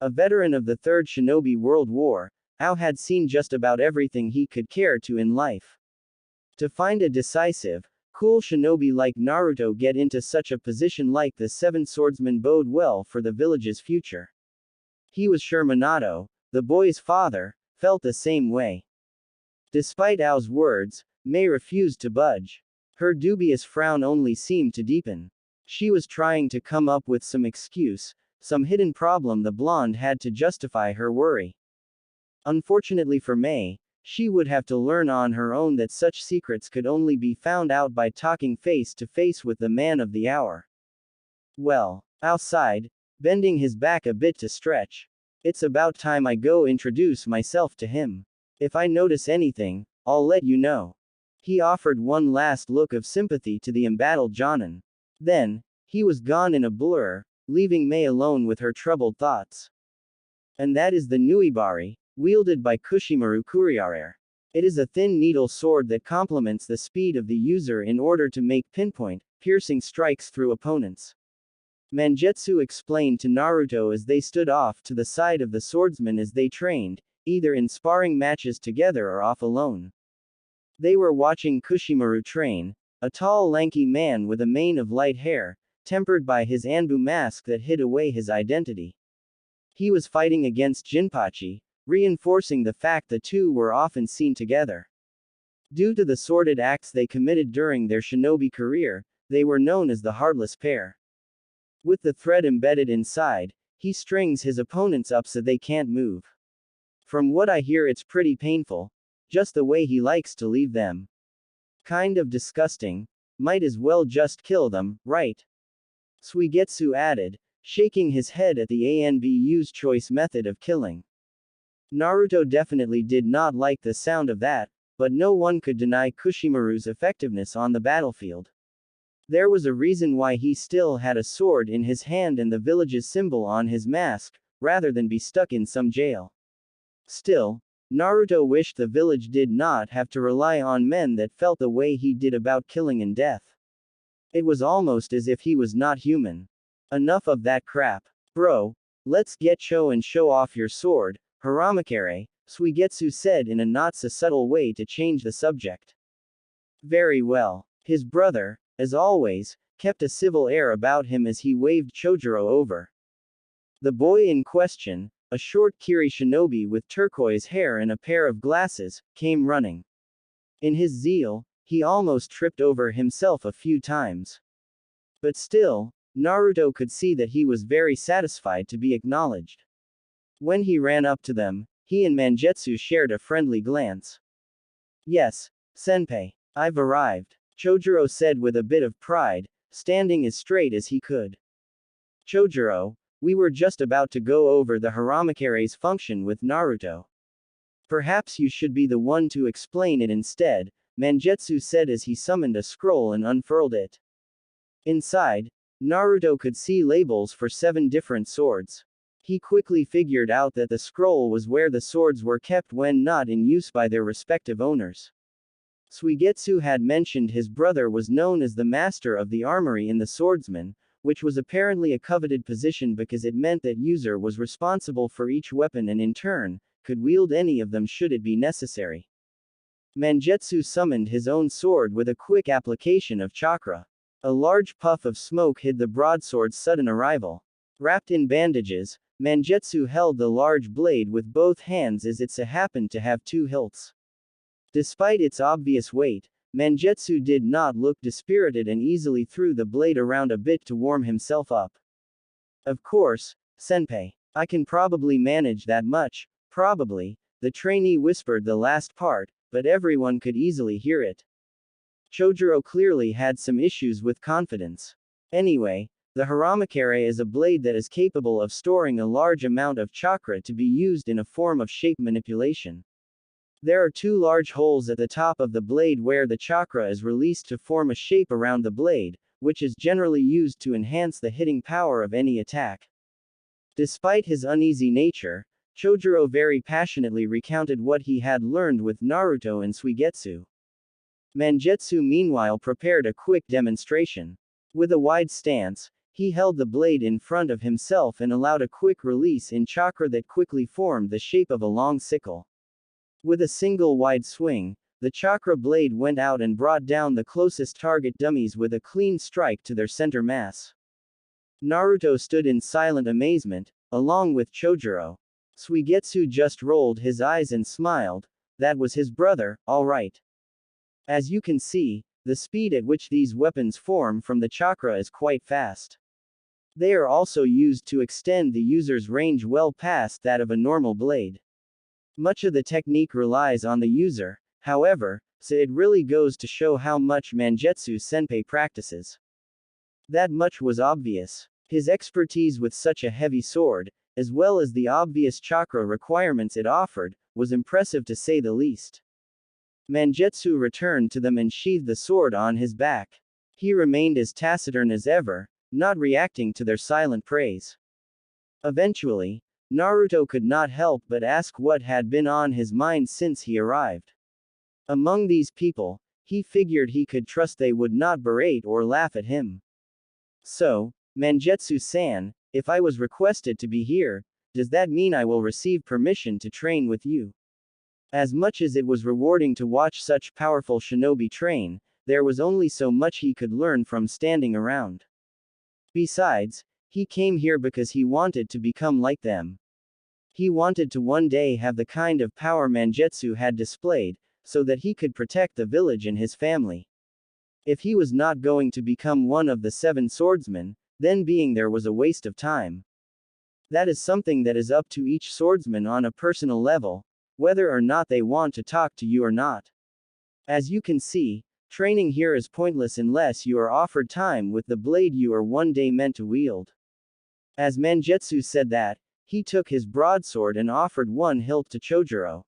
A veteran of the Third Shinobi World War, Ao had seen just about everything he could care to in life. To find a decisive, cool shinobi like Naruto get into such a position like the Seven Swordsmen bode well for the village's future. He was sure Minato, the boy's father, felt the same way. Despite Ao's words, May refused to budge. Her dubious frown only seemed to deepen. She was trying to come up with some excuse, some hidden problem the blonde had to justify her worry. Unfortunately for May, she would have to learn on her own that such secrets could only be found out by talking face to face with the man of the hour. Well, Ao sighed, bending his back a bit to stretch. It's about time I go introduce myself to him. If I notice anything, I'll let you know. He offered one last look of sympathy to the embattled Jonin. Then, he was gone in a blur, leaving May alone with her troubled thoughts. And that is the Nuibari, wielded by Kushimaru Kuriarer. It is a thin needle sword that complements the speed of the user in order to make pinpoint, piercing strikes through opponents. Mangetsu explained to Naruto as they stood off to the side of the swordsman as they trained, either in sparring matches together or off alone. They were watching Kushimaru train, a tall lanky man with a mane of light hair, tempered by his Anbu mask that hid away his identity. He was fighting against Jinpachi, reinforcing the fact the two were often seen together. Due to the sordid acts they committed during their shinobi career, they were known as the Heartless Pair. With the thread embedded inside, he strings his opponents up so they can't move. From what I hear, it's pretty painful, just the way he likes to leave them. Kind of disgusting. Might as well just kill them, right? Suigetsu added, shaking his head at the ANBU's choice method of killing. Naruto definitely did not like the sound of that, but no one could deny Kushimaru's effectiveness on the battlefield. There was a reason why he still had a sword in his hand and the village's symbol on his mask, rather than be stuck in some jail. Still, Naruto wished the village did not have to rely on men that felt the way he did about killing and death. It was almost as if he was not human. Enough of that crap. Bro, let's get show and show off your sword, Haramakare, Suigetsu said in a not so subtle way to change the subject. Very well. His brother, as always, kept a civil air about him as he waved Chojuro over. The boy in question, a short Kiri shinobi with turquoise hair and a pair of glasses, came running. In his zeal, he almost tripped over himself a few times. But still, Naruto could see that he was very satisfied to be acknowledged. When he ran up to them, he and Mangetsu shared a friendly glance. Yes, senpai, I've arrived, Chojuro said with a bit of pride, standing as straight as he could. Chojuro, we were just about to go over the Haramakare's function with Naruto. Perhaps you should be the one to explain it instead, Mangetsu said as he summoned a scroll and unfurled it. Inside, Naruto could see labels for 7 different swords. He quickly figured out that the scroll was where the swords were kept when not in use by their respective owners. Suigetsu had mentioned his brother was known as the master of the armory in the swordsman, which was apparently a coveted position because it meant that user was responsible for each weapon and in turn, could wield any of them should it be necessary. Mangetsu summoned his own sword with a quick application of chakra. A large puff of smoke hid the broadsword's sudden arrival. Wrapped in bandages, Mangetsu held the large blade with both hands as it so happened to have 2 hilts. Despite its obvious weight, Mangetsu did not look dispirited and easily threw the blade around a bit to warm himself up. Of course, senpai. I can probably manage that much, probably, the trainee whispered the last part, but everyone could easily hear it. Chojuro clearly had some issues with confidence. Anyway, the Haramakare is a blade that is capable of storing a large amount of chakra to be used in a form of shape manipulation. There are two large holes at the top of the blade where the chakra is released to form a shape around the blade, which is generally used to enhance the hitting power of any attack. Despite his uneasy nature, Chojuro very passionately recounted what he had learned with Naruto and Suigetsu. Mangetsu meanwhile prepared a quick demonstration. With a wide stance, he held the blade in front of himself and allowed a quick release in chakra that quickly formed the shape of a long sickle. With a single wide swing, the chakra blade went out and brought down the closest target dummies with a clean strike to their center mass. Naruto stood in silent amazement, along with Chojuro. Suigetsu just rolled his eyes and smiled. That was his brother, all right. As you can see, the speed at which these weapons form from the chakra is quite fast. They are also used to extend the user's range well past that of a normal blade. Much of the technique relies on the user, however, so it really goes to show how much Mangetsu Senpai practices. That much was obvious. His expertise with such a heavy sword, as well as the obvious chakra requirements it offered, was impressive to say the least. Mangetsu returned to them and sheathed the sword on his back. He remained as taciturn as ever, not reacting to their silent praise. Eventually, Naruto could not help but ask what had been on his mind since he arrived. Among these people, he figured he could trust they would not berate or laugh at him. So, Mangetsu-san, if I was requested to be here, does that mean I will receive permission to train with you? As much as it was rewarding to watch such powerful shinobi train, there was only so much he could learn from standing around. Besides, he came here because he wanted to become like them. He wanted to one day have the kind of power Mangetsu had displayed, so that he could protect the village and his family. If he was not going to become one of the 7 swordsmen, then being there was a waste of time. That is something that is up to each swordsman on a personal level, whether or not they want to talk to you or not. As you can see, training here is pointless unless you are offered time with the blade you are one day meant to wield. As Mangetsu said that, he took his broadsword and offered one hilt to Chojuro.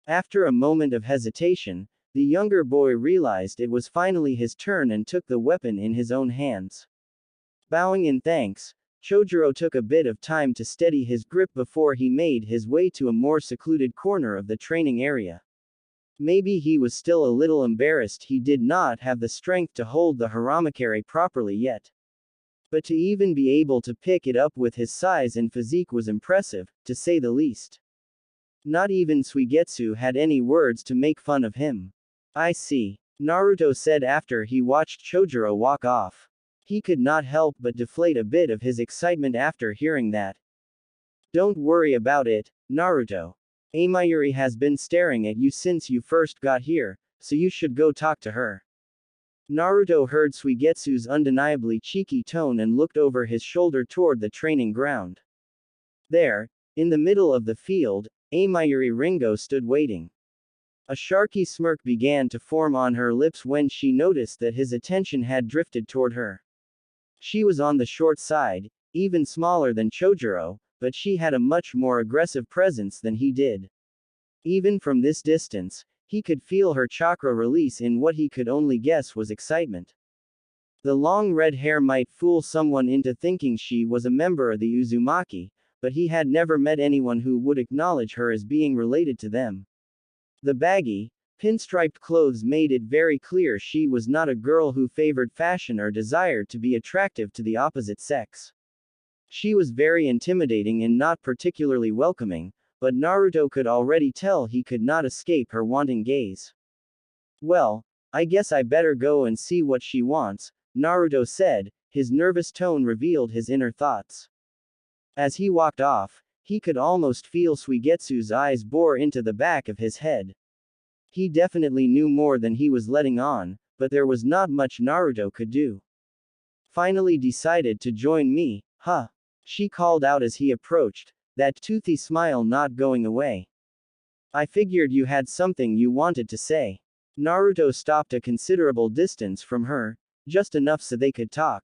After a moment of hesitation, the younger boy realized it was finally his turn and took the weapon in his own hands. Bowing in thanks, Chojuro took a bit of time to steady his grip before he made his way to a more secluded corner of the training area. Maybe he was still a little embarrassed he did not have the strength to hold the Haramakare properly yet. But to even be able to pick it up with his size and physique was impressive, to say the least. Not even Suigetsu had any words to make fun of him. I see, Naruto said after he watched Chojuro walk off. He could not help but deflate a bit of his excitement after hearing that. Don't worry about it, Naruto. Amayuri has been staring at you since you first got here, so you should go talk to her. Naruto heard Suigetsu's undeniably cheeky tone and looked over his shoulder toward the training ground. There, in the middle of the field, Amayuri Ringo stood waiting. A sharky smirk began to form on her lips when she noticed that his attention had drifted toward her. She was on the short side, even smaller than Chojuro, but she had a much more aggressive presence than he did. Even from this distance, he could feel her chakra release in what he could only guess was excitement. The long red hair might fool someone into thinking she was a member of the Uzumaki, but he had never met anyone who would acknowledge her as being related to them. The baggy, pinstriped clothes made it very clear she was not a girl who favored fashion or desired to be attractive to the opposite sex. She was very intimidating and not particularly welcoming, but Naruto could already tell he could not escape her wanting gaze. Well, I guess I better go and see what she wants, Naruto said, his nervous tone revealed his inner thoughts. As he walked off, he could almost feel Suigetsu's eyes bore into the back of his head. He definitely knew more than he was letting on, but there was not much Naruto could do. Finally decided to join me, huh? she called out as he approached, that toothy smile not going away. I figured you had something you wanted to say. Naruto stopped a considerable distance from her, just enough so they could talk.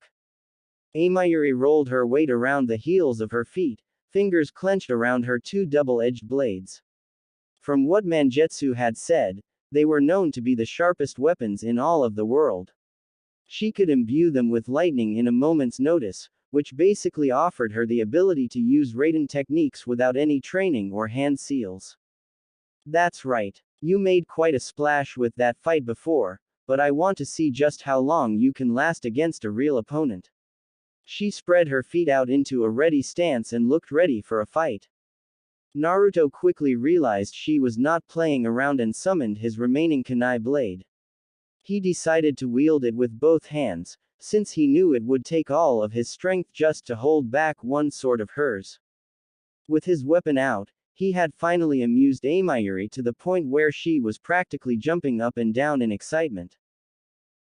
Amayuri rolled her weight around the heels of her feet, fingers clenched around her two double-edged blades. From what Mangetsu had said, they were known to be the sharpest weapons in all of the world. She could imbue them with lightning in a moment's notice, which basically offered her the ability to use Raiden techniques without any training or hand seals. That's right. You made quite a splash with that fight before, but I want to see just how long you can last against a real opponent. She spread her feet out into a ready stance and looked ready for a fight. Naruto quickly realized she was not playing around and summoned his remaining kunai blade. He decided to wield it with both hands, since he knew it would take all of his strength just to hold back one sword of hers. With his weapon out, he had finally amused Amayuri to the point where she was practically jumping up and down in excitement.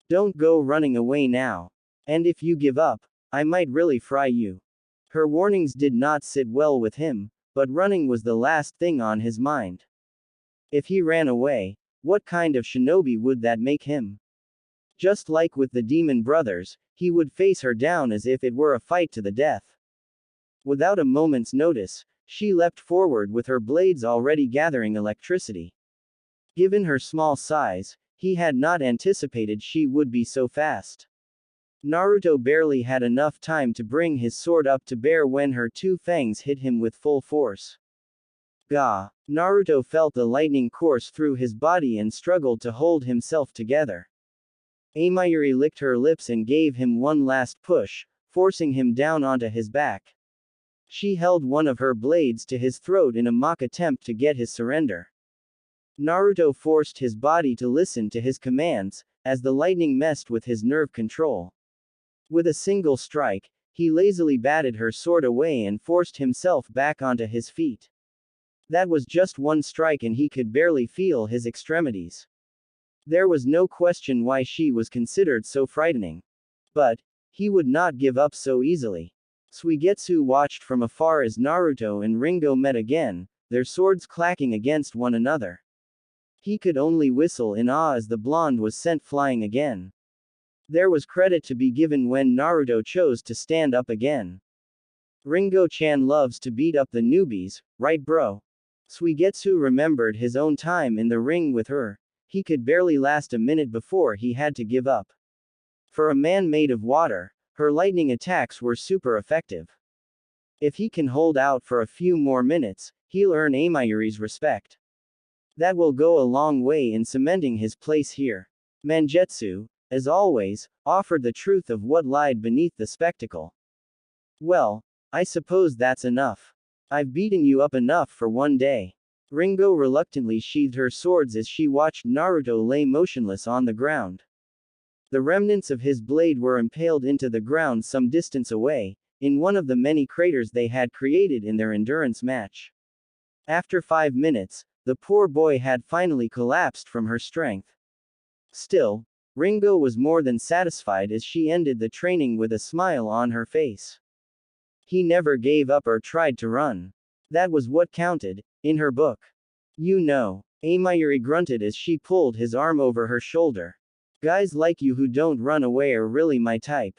Don't go running away now. And if you give up, I might really fry you. Her warnings did not sit well with him, but running was the last thing on his mind. If he ran away, what kind of shinobi would that make him? Just like with the demon brothers, he would face her down as if it were a fight to the death. Without a moment's notice, she leapt forward with her blades already gathering electricity. Given her small size, he had not anticipated she would be so fast. Naruto barely had enough time to bring his sword up to bear when her two fangs hit him with full force. Gah! Naruto felt the lightning course through his body and struggled to hold himself together. Amayuri licked her lips and gave him one last push, forcing him down onto his back. She held one of her blades to his throat in a mock attempt to get his surrender. Naruto forced his body to listen to his commands, as the lightning messed with his nerve control. With a single strike, he lazily batted her sword away and forced himself back onto his feet. That was just one strike and he could barely feel his extremities. There was no question why she was considered so frightening. But he would not give up so easily. Suigetsu watched from afar as Naruto and Ringo met again, their swords clacking against one another. He could only whistle in awe as the blonde was sent flying again. There was credit to be given when Naruto chose to stand up again. Ringo-chan loves to beat up the newbies, right bro? Suigetsu remembered his own time in the ring with her. He could barely last a minute before he had to give up. For a man made of water, her lightning attacks were super effective. If he can hold out for a few more minutes, he'll earn Amayuri's respect. That will go a long way in cementing his place here. Mangetsu, as always, offered the truth of what lied beneath the spectacle. Well, I suppose that's enough. I've beaten you up enough for one day. Ringo reluctantly sheathed her swords as she watched Naruto lay motionless on the ground. The remnants of his blade were impaled into the ground some distance away, in one of the many craters they had created in their endurance match. After 5 minutes, the poor boy had finally collapsed from her strength. Still, Ringo was more than satisfied as she ended the training with a smile on her face. He never gave up or tried to run. That was what counted, in her book. You know, Amayuri grunted as she pulled his arm over her shoulder. Guys like you who don't run away are really my type.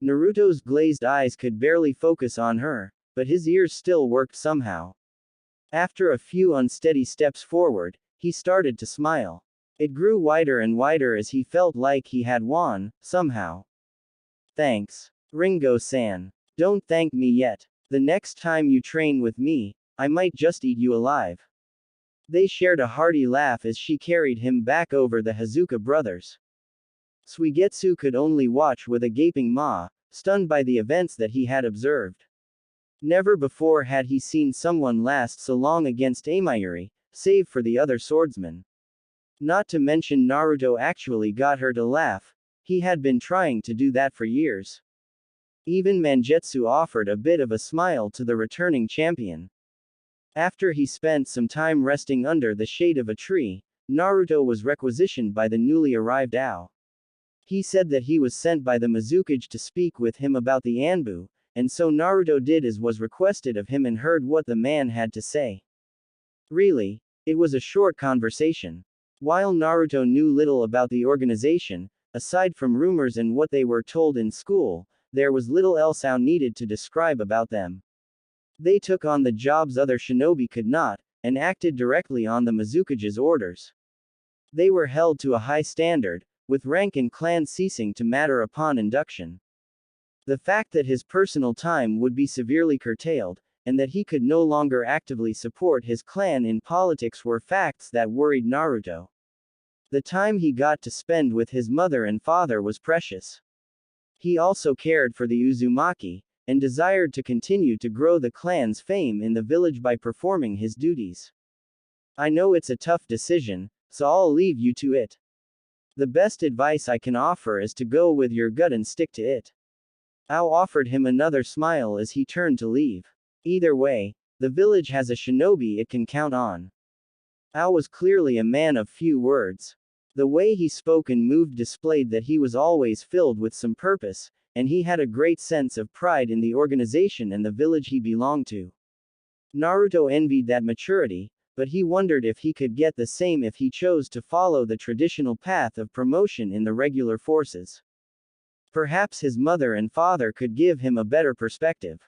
Naruto's glazed eyes could barely focus on her, but his ears still worked somehow. After a few unsteady steps forward, he started to smile. It grew wider and wider as he felt like he had won, somehow. Thanks. Ringo-san. Don't thank me yet. The next time you train with me, I might just eat you alive. They shared a hearty laugh as she carried him back over the Hazuka brothers. Suigetsu could only watch with a gaping maw, stunned by the events that he had observed. Never before had he seen someone last so long against Amayuri, save for the other swordsman. Not to mention Naruto actually got her to laugh. He had been trying to do that for years. Even Mangetsu offered a bit of a smile to the returning champion. After he spent some time resting under the shade of a tree, Naruto was requisitioned by the newly arrived Ao. He said that he was sent by the Mizukage to speak with him about the Anbu, and so Naruto did as was requested of him and heard what the man had to say. Really, it was a short conversation. While Naruto knew little about the organization, aside from rumors and what they were told in school, there was little else needed to describe about them. They took on the jobs other shinobi could not, and acted directly on the Mizukage's orders. They were held to a high standard, with rank and clan ceasing to matter upon induction. The fact that his personal time would be severely curtailed, and that he could no longer actively support his clan in politics were facts that worried Naruto. The time he got to spend with his mother and father was precious. He also cared for the Uzumaki, and desired to continue to grow the clan's fame in the village by performing his duties. I know it's a tough decision, so I'll leave you to it. The best advice I can offer is to go with your gut and stick to it. Ao offered him another smile as he turned to leave. Either way, the village has a shinobi it can count on. Ao was clearly a man of few words. The way he spoke and moved displayed that he was always filled with some purpose, and he had a great sense of pride in the organization and the village he belonged to. Naruto envied that maturity, but he wondered if he could get the same if he chose to follow the traditional path of promotion in the regular forces. Perhaps his mother and father could give him a better perspective.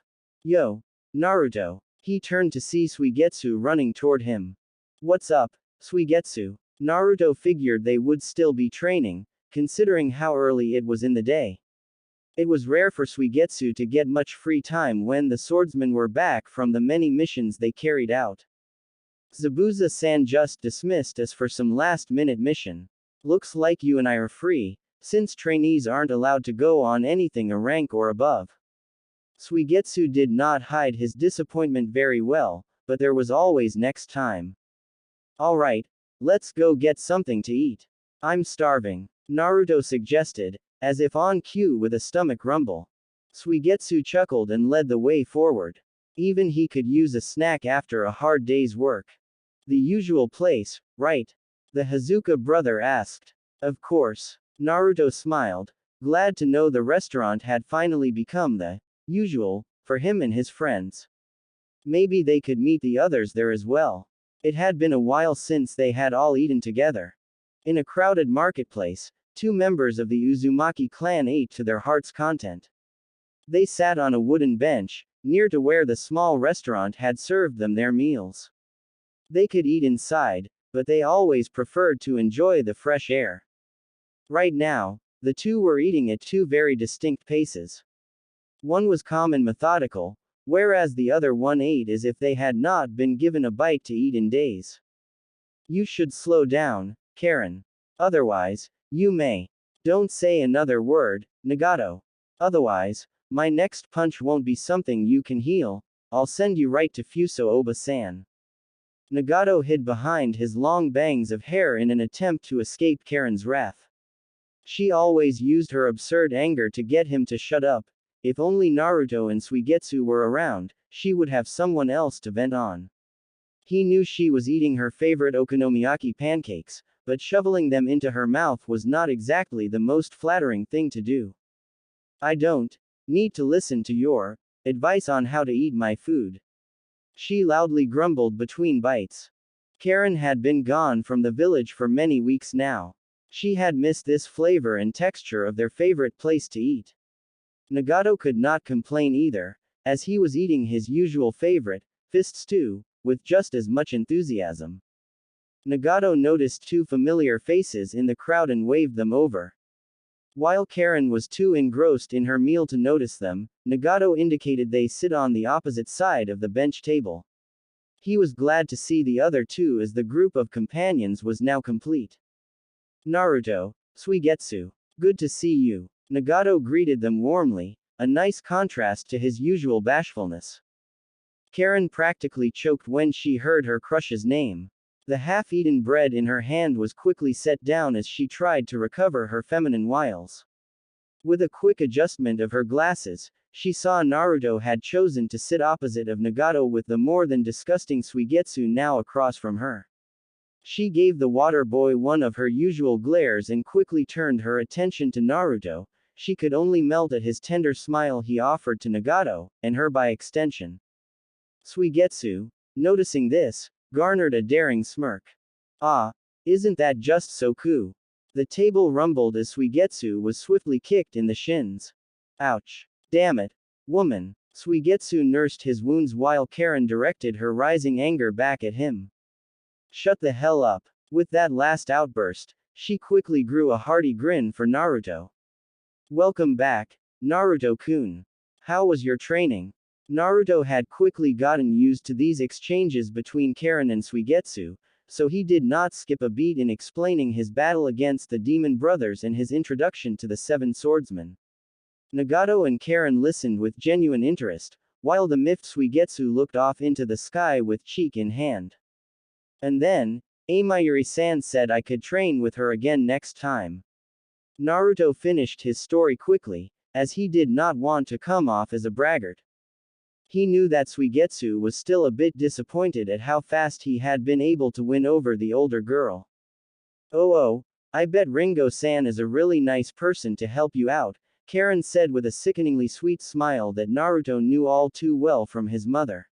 Yo, Naruto. He turned to see Suigetsu running toward him. What's up, Suigetsu? Naruto figured they would still be training, considering how early it was in the day. It was rare for Suigetsu to get much free time when the swordsmen were back from the many missions they carried out. Zabuza-san just dismissed us for some last-minute mission. Looks like you and I are free, since trainees aren't allowed to go on anything a rank or above. Suigetsu did not hide his disappointment very well, but there was always next time. Alright, let's go get something to eat. I'm starving, Naruto suggested, as if on cue with a stomach rumble. Suigetsu chuckled and led the way forward. Even he could use a snack after a hard day's work. The usual place, right? The Hazuka brother asked. Of course. Naruto smiled, glad to know the restaurant had finally become the usual for him and his friends. Maybe they could meet the others there as well. It had been a while since they had all eaten together. In a crowded marketplace, two members of the Uzumaki clan ate to their heart's content. They sat on a wooden bench, near to where the small restaurant had served them their meals. They could eat inside, but they always preferred to enjoy the fresh air. Right now, the two were eating at two very distinct paces. One was calm and methodical, whereas the other one ate as if they had not been given a bite to eat in days. You should slow down, Karen. Otherwise, you may. Don't say another word, Nagato. Otherwise, my next punch won't be something you can heal, I'll send you right to Fuso Oba-san. Nagato hid behind his long bangs of hair in an attempt to escape Karen's wrath. She always used her absurd anger to get him to shut up. If only Naruto and Suigetsu were around, she would have someone else to vent on. He knew she was eating her favorite okonomiyaki pancakes, but shoveling them into her mouth was not exactly the most flattering thing to do. I don't need to listen to your advice on how to eat my food. She loudly grumbled between bites. Karen had been gone from the village for many weeks now. She had missed this flavor and texture of their favorite place to eat. Nagato could not complain either, as he was eating his usual favorite, fist stew, with just as much enthusiasm. Nagato noticed two familiar faces in the crowd and waved them over. While Karen was too engrossed in her meal to notice them, Nagato indicated they sit on the opposite side of the bench table. He was glad to see the other two as the group of companions was now complete. Naruto, Suigetsu. Good to see you. Nagato greeted them warmly, a nice contrast to his usual bashfulness. Karen practically choked when she heard her crush's name. The half-eaten bread in her hand was quickly set down as she tried to recover her feminine wiles. With a quick adjustment of her glasses, she saw Naruto had chosen to sit opposite of Nagato with the more than disgusting Suigetsu now across from her. She gave the water boy one of her usual glares and quickly turned her attention to Naruto. she could only melt at his tender smile he offered to Nagato, and her by extension. Suigetsu, noticing this, garnered a daring smirk. Ah, isn't that just so cool? The table rumbled as Suigetsu was swiftly kicked in the shins. Ouch. Damn it. Woman. Suigetsu nursed his wounds while Karen directed her rising anger back at him. Shut the hell up. With that last outburst, she quickly grew a hearty grin for Naruto. Welcome back, Naruto-kun. How was your training? Naruto had quickly gotten used to these exchanges between Karen and Suigetsu, so he did not skip a beat in explaining his battle against the Demon Brothers and his introduction to the Seven Swordsmen. Nagato and Karen listened with genuine interest, while the miffed Suigetsu looked off into the sky with cheek in hand. And then, Amayuri-san said I could train with her again next time. Naruto finished his story quickly, as he did not want to come off as a braggart. He knew that Suigetsu was still a bit disappointed at how fast he had been able to win over the older girl. Oh, I bet Ringo-san is a really nice person to help you out, Karen said with a sickeningly sweet smile that Naruto knew all too well from his mother.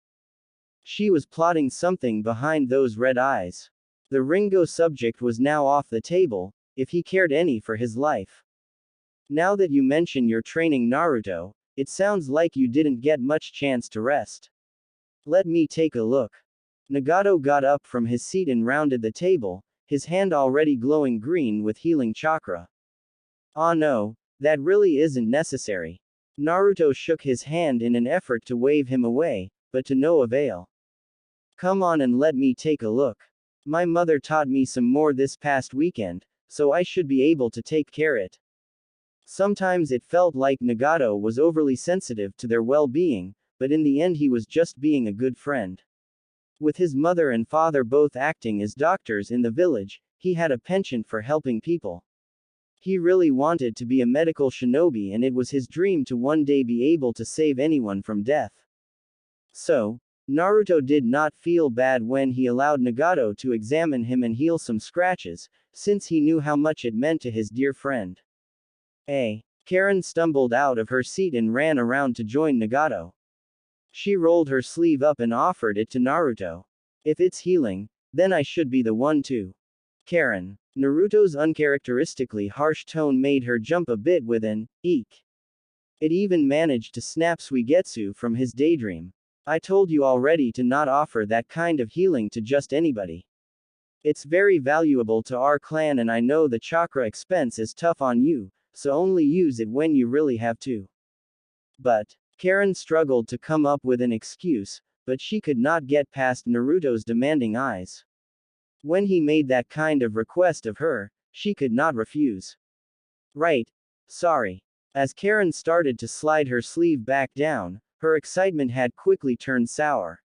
She was plotting something behind those red eyes. The Ringo subject was now off the table, if he cared any for his life. Now that you mention your training, Naruto, it sounds like you didn't get much chance to rest. Let me take a look. Nagato got up from his seat and rounded the table, his hand already glowing green with healing chakra. Ah no, that really isn't necessary. Naruto shook his hand in an effort to wave him away, but to no avail. Come on and let me take a look. My mother taught me some more this past weekend, so I should be able to take care of it. Sometimes it felt like Nagato was overly sensitive to their well-being, but in the end he was just being a good friend. With his mother and father both acting as doctors in the village, he had a penchant for helping people. He really wanted to be a medical shinobi, and it was his dream to one day be able to save anyone from death. So, Naruto did not feel bad when he allowed Nagato to examine him and heal some scratches, since he knew how much it meant to his dear friend. Karen stumbled out of her seat and ran around to join Nagato. She rolled her sleeve up and offered it to Naruto. If it's healing, then I should be the one to. Karen. Naruto's uncharacteristically harsh tone made her jump a bit with an eek. It even managed to snap Suigetsu from his daydream. I told you already to not offer that kind of healing to just anybody. It's very valuable to our clan, and I know the chakra expense is tough on you, so only use it when you really have to. But, Karen struggled to come up with an excuse, but she could not get past Naruto's demanding eyes. When he made that kind of request of her, she could not refuse. Right. Sorry. As Karen started to slide her sleeve back down, her excitement had quickly turned sour.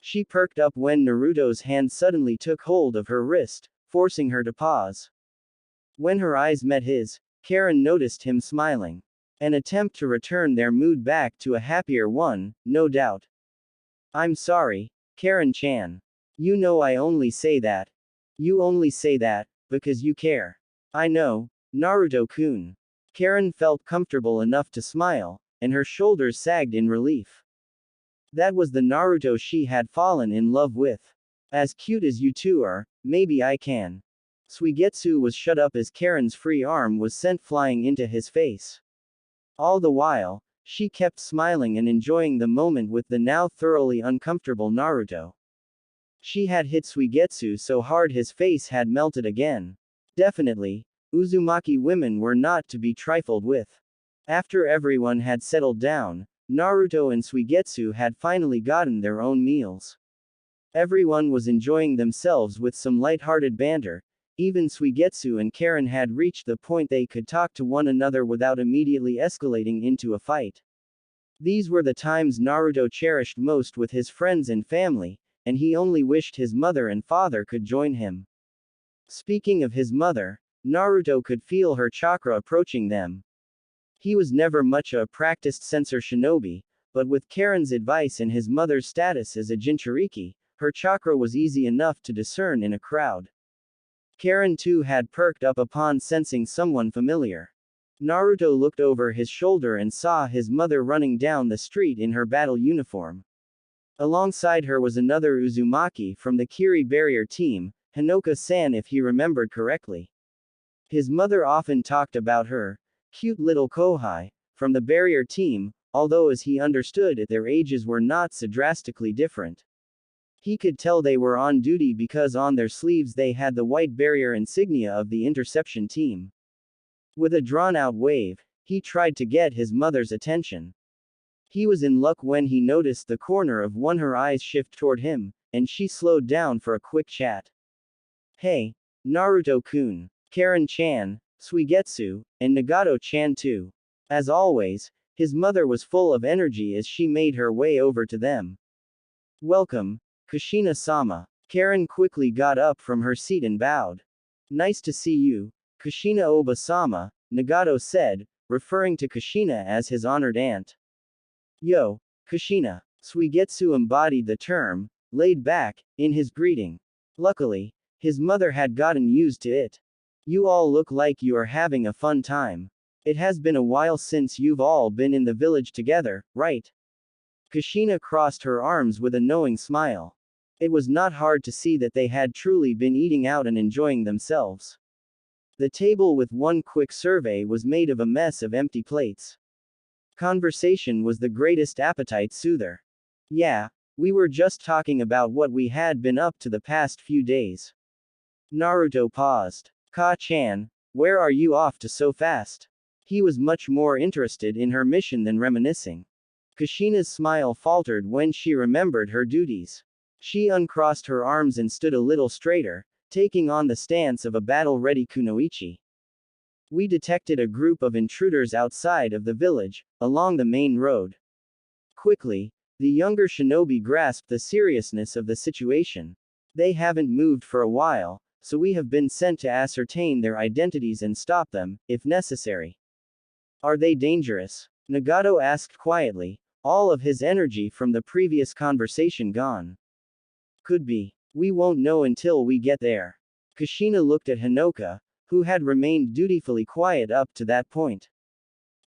She perked up when Naruto's hand suddenly took hold of her wrist, forcing her to pause. When her eyes met his, Karen noticed him smiling. An attempt to return their mood back to a happier one, no doubt. I'm sorry, Karen-chan. You know I only say that. You only say that, because you care. I know, Naruto-kun. Karen felt comfortable enough to smile, and her shoulders sagged in relief. That was the Naruto she had fallen in love with. As cute as you two are, maybe I can. Suigetsu was shut up as Karen's free arm was sent flying into his face. All the while, she kept smiling and enjoying the moment with the now thoroughly uncomfortable Naruto. She had hit Suigetsu so hard his face had melted again. Definitely, Uzumaki women were not to be trifled with. After everyone had settled down, Naruto and Suigetsu had finally gotten their own meals. Everyone was enjoying themselves with some light-hearted banter. Even Suigetsu and Karen had reached the point they could talk to one another without immediately escalating into a fight. These were the times Naruto cherished most with his friends and family, and he only wished his mother and father could join him. Speaking of his mother, Naruto could feel her chakra approaching them. He was never much a practiced sensor shinobi, but with Karen's advice and his mother's status as a Jinchuriki, her chakra was easy enough to discern in a crowd. Karen too had perked up upon sensing someone familiar. Naruto looked over his shoulder and saw his mother running down the street in her battle uniform. Alongside her was another Uzumaki from the Kiri barrier team, Hinoka-san if he remembered correctly. His mother often talked about her, cute little Kohai, from the barrier team, although as he understood it their ages were not so drastically different. He could tell they were on duty because on their sleeves they had the white barrier insignia of the interception team. With a drawn-out wave, he tried to get his mother's attention. He was in luck when he noticed the corner of one her eyes shift toward him, and she slowed down for a quick chat. Hey, Naruto-kun, Karen-chan, Suigetsu, and Nagato-chan too. As always, his mother was full of energy as she made her way over to them. Welcome, Kushina-sama. Karen quickly got up from her seat and bowed. Nice to see you, Kushina Oba-sama, Nagato said, referring to Kushina as his honored aunt. Yo, Kushina. Suigetsu embodied the term, laid back, in his greeting. Luckily, his mother had gotten used to it. You all look like you are having a fun time. It has been a while since you've all been in the village together, right? Kushina crossed her arms with a knowing smile. It was not hard to see that they had truly been eating out and enjoying themselves. The table with one quick survey was made of a mess of empty plates. Conversation was the greatest appetite soother. Yeah, we were just talking about what we had been up to the past few days. Naruto paused. Ka-chan, where are you off to so fast? He was much more interested in her mission than reminiscing. Kushina's smile faltered when she remembered her duties. She uncrossed her arms and stood a little straighter, taking on the stance of a battle-ready kunoichi. We detected a group of intruders outside of the village, along the main road. Quickly, the younger shinobi grasped the seriousness of the situation. They haven't moved for a while, so we have been sent to ascertain their identities and stop them, if necessary. Are they dangerous? Nagato asked quietly, all of his energy from the previous conversation gone. Could be. We won't know until we get there. Kushina looked at Hinoka, who had remained dutifully quiet up to that point.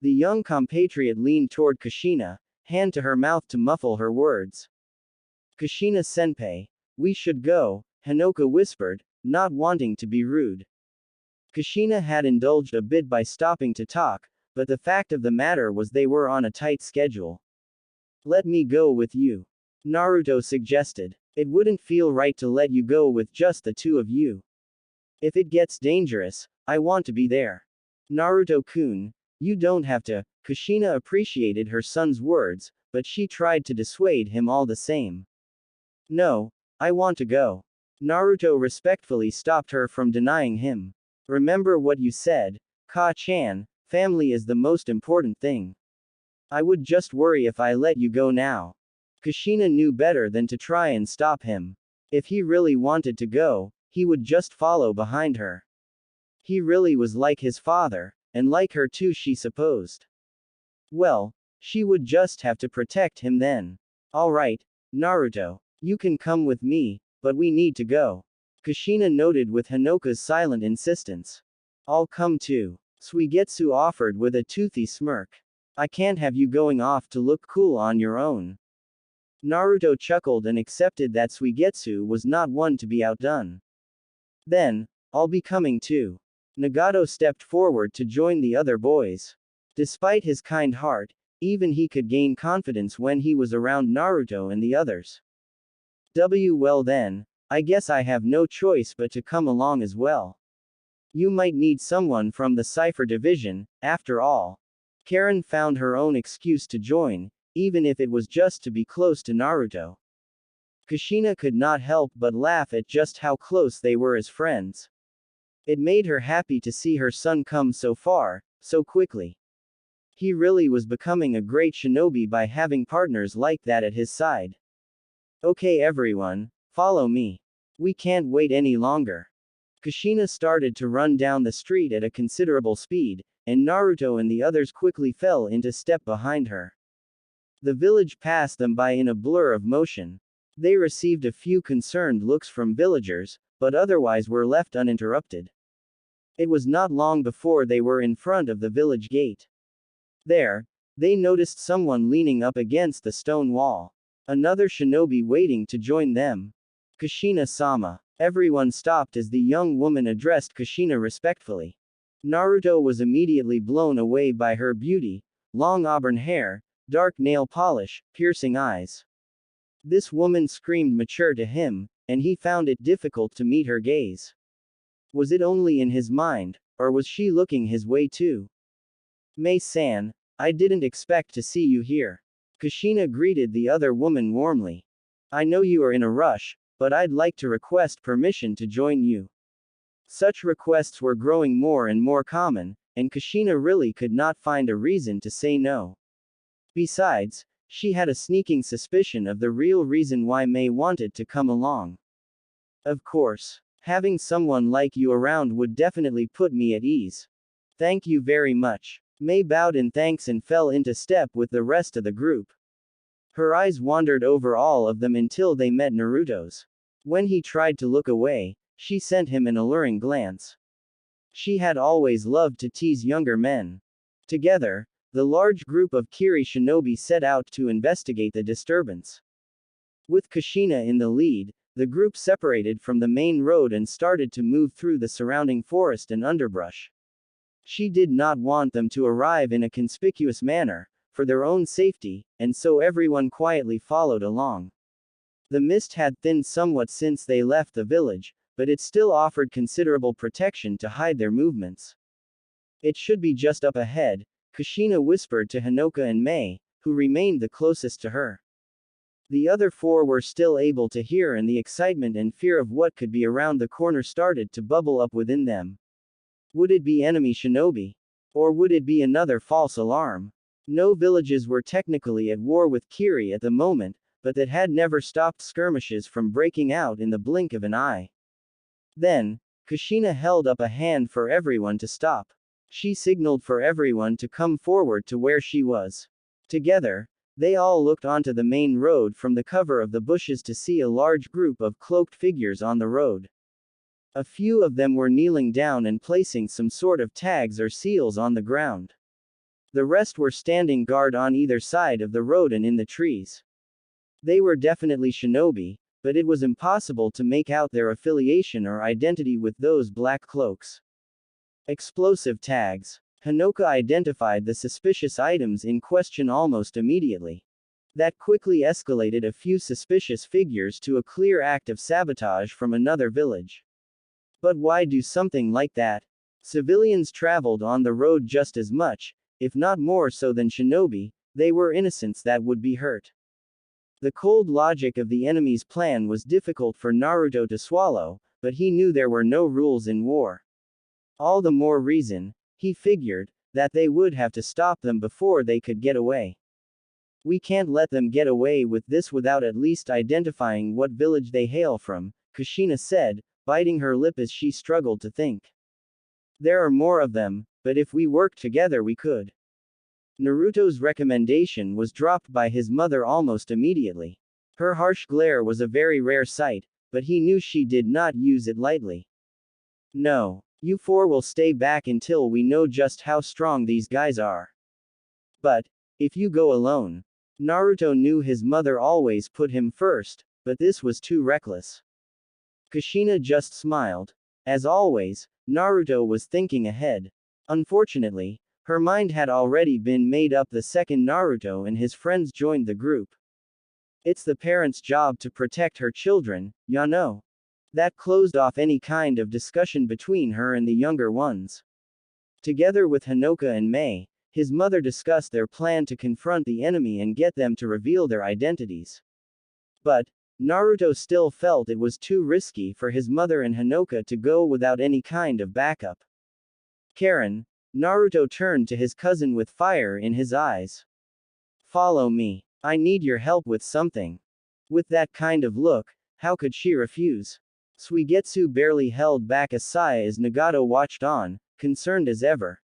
The young compatriot leaned toward Kushina, hand to her mouth to muffle her words. Kushina-senpai, we should go, Hinoka whispered, not wanting to be rude. Kushina had indulged a bit by stopping to talk, but the fact of the matter was they were on a tight schedule. Let me go with you. Naruto suggested. It wouldn't feel right to let you go with just the two of you. If it gets dangerous, I want to be there. Naruto-kun, you don't have to. Kushina appreciated her son's words, but she tried to dissuade him all the same. No, I want to go. Naruto respectfully stopped her from denying him. Remember what you said, Ka-chan, family is the most important thing. I would just worry if I let you go now. Kushina knew better than to try and stop him. If he really wanted to go, he would just follow behind her. He really was like his father, and like her too she supposed. Well, she would just have to protect him then. Alright, Naruto, you can come with me, but we need to go. Kushina noted with Hinoka's silent insistence. I'll come too. Suigetsu offered with a toothy smirk. I can't have you going off to look cool on your own. Naruto chuckled and accepted that Suigetsu was not one to be outdone. Then, I'll be coming too. Nagato stepped forward to join the other boys. Despite his kind heart, even he could gain confidence when he was around Naruto and the others. Well then, I guess I have no choice but to come along as well. You might need someone from the Cipher Division, after all. Karen found her own excuse to join, even if it was just to be close to Naruto. Kushina could not help but laugh at just how close they were as friends. It made her happy to see her son come so far, so quickly. He really was becoming a great shinobi by having partners like that at his side. Okay everyone, follow me. We can't wait any longer. Kushina started to run down the street at a considerable speed, and Naruto and the others quickly fell into step behind her. The village passed them by in a blur of motion. They received a few concerned looks from villagers, but otherwise were left uninterrupted. It was not long before they were in front of the village gate. There, they noticed someone leaning up against the stone wall. Another shinobi waiting to join them. Kushina-sama. Everyone stopped as the young woman addressed Kushina respectfully. Naruto was immediately blown away by her beauty, long auburn hair, dark nail polish, piercing eyes. This woman screamed mature to him, and he found it difficult to meet her gaze. Was it only in his mind, or was she looking his way too? Mei-san, I didn't expect to see you here. Kushina greeted the other woman warmly. I know you are in a rush, but I'd like to request permission to join you. Such requests were growing more and more common, and Kushina really could not find a reason to say no. Besides, she had a sneaking suspicion of the real reason why Mei wanted to come along. Of course, having someone like you around would definitely put me at ease. Thank you very much. Mei bowed in thanks and fell into step with the rest of the group. Her eyes wandered over all of them until they met Naruto's. When he tried to look away, she sent him an alluring glance. She had always loved to tease younger men. Together, the large group of Kiri shinobi set out to investigate the disturbance. With Kushina in the lead, the group separated from the main road and started to move through the surrounding forest and underbrush. She did not want them to arrive in a conspicuous manner, for their own safety, and so everyone quietly followed along. The mist had thinned somewhat since they left the village, but it still offered considerable protection to hide their movements. It should be just up ahead, Kushina whispered to Hinoka and Mei, who remained the closest to her. The other four were still able to hear, and the excitement and fear of what could be around the corner started to bubble up within them. Would it be enemy shinobi? Or would it be another false alarm? No villages were technically at war with Kiri at the moment, but that had never stopped skirmishes from breaking out in the blink of an eye. Then, Kushina held up a hand for everyone to stop. She signaled for everyone to come forward to where she was. Together, they all looked onto the main road from the cover of the bushes to see a large group of cloaked figures on the road. A few of them were kneeling down and placing some sort of tags or seals on the ground. The rest were standing guard on either side of the road and in the trees. They were definitely shinobi, but it was impossible to make out their affiliation or identity with those black cloaks. Explosive tags. Hinoka identified the suspicious items in question almost immediately. That quickly escalated a few suspicious figures to a clear act of sabotage from another village. But why do something like that? Civilians traveled on the road just as much, if not more so than shinobi. They were innocents that would be hurt. The cold logic of the enemy's plan was difficult for Naruto to swallow, but he knew there were no rules in war. All the more reason, he figured, that they would have to stop them before they could get away. We can't let them get away with this without at least identifying what village they hail from, Kushina said, biting her lip as she struggled to think. There are more of them, but if we work together we could. Naruto's recommendation was dropped by his mother almost immediately. Her harsh glare was a very rare sight, but he knew she did not use it lightly. No. You four will stay back until we know just how strong these guys are. But, if you go alone. Naruto knew his mother always put him first, but this was too reckless. Kushina just smiled. As always, Naruto was thinking ahead. Unfortunately, her mind had already been made up the second Naruto and his friends joined the group. It's the parents' job to protect her children, ya know. That closed off any kind of discussion between her and the younger ones. Together with Hinoka and Mei, his mother discussed their plan to confront the enemy and get them to reveal their identities. But, Naruto still felt it was too risky for his mother and Hinoka to go without any kind of backup. Karen, Naruto turned to his cousin with fire in his eyes. Follow me. I need your help with something. With that kind of look, how could she refuse? Suigetsu barely held back a sigh as Nagato watched on, concerned as ever.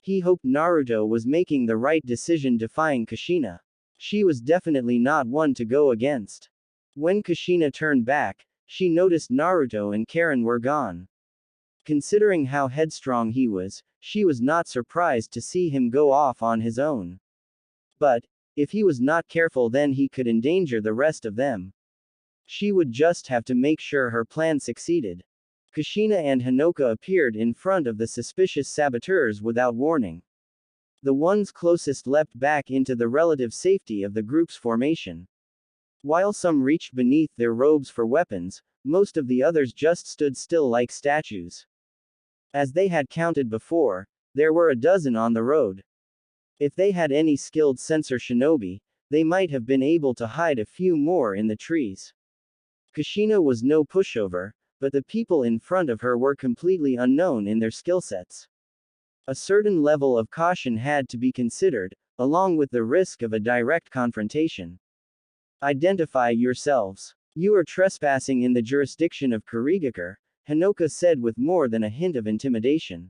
He hoped Naruto was making the right decision defying Kushina. She was definitely not one to go against. When Kushina turned back, she noticed Naruto and Karen were gone. Considering how headstrong he was, she was not surprised to see him go off on his own. But, if he was not careful, then he could endanger the rest of them. She would just have to make sure her plan succeeded. Kushina and Hinoka appeared in front of the suspicious saboteurs without warning. The ones closest leapt back into the relative safety of the group's formation. While some reached beneath their robes for weapons, most of the others just stood still like statues. As they had counted before, there were a dozen on the road. If they had any skilled sensor shinobi, they might have been able to hide a few more in the trees. Kushina was no pushover, but the people in front of her were completely unknown in their skill sets. A certain level of caution had to be considered, along with the risk of a direct confrontation. Identify yourselves. You are trespassing in the jurisdiction of Kurigakure, Hinoka said with more than a hint of intimidation.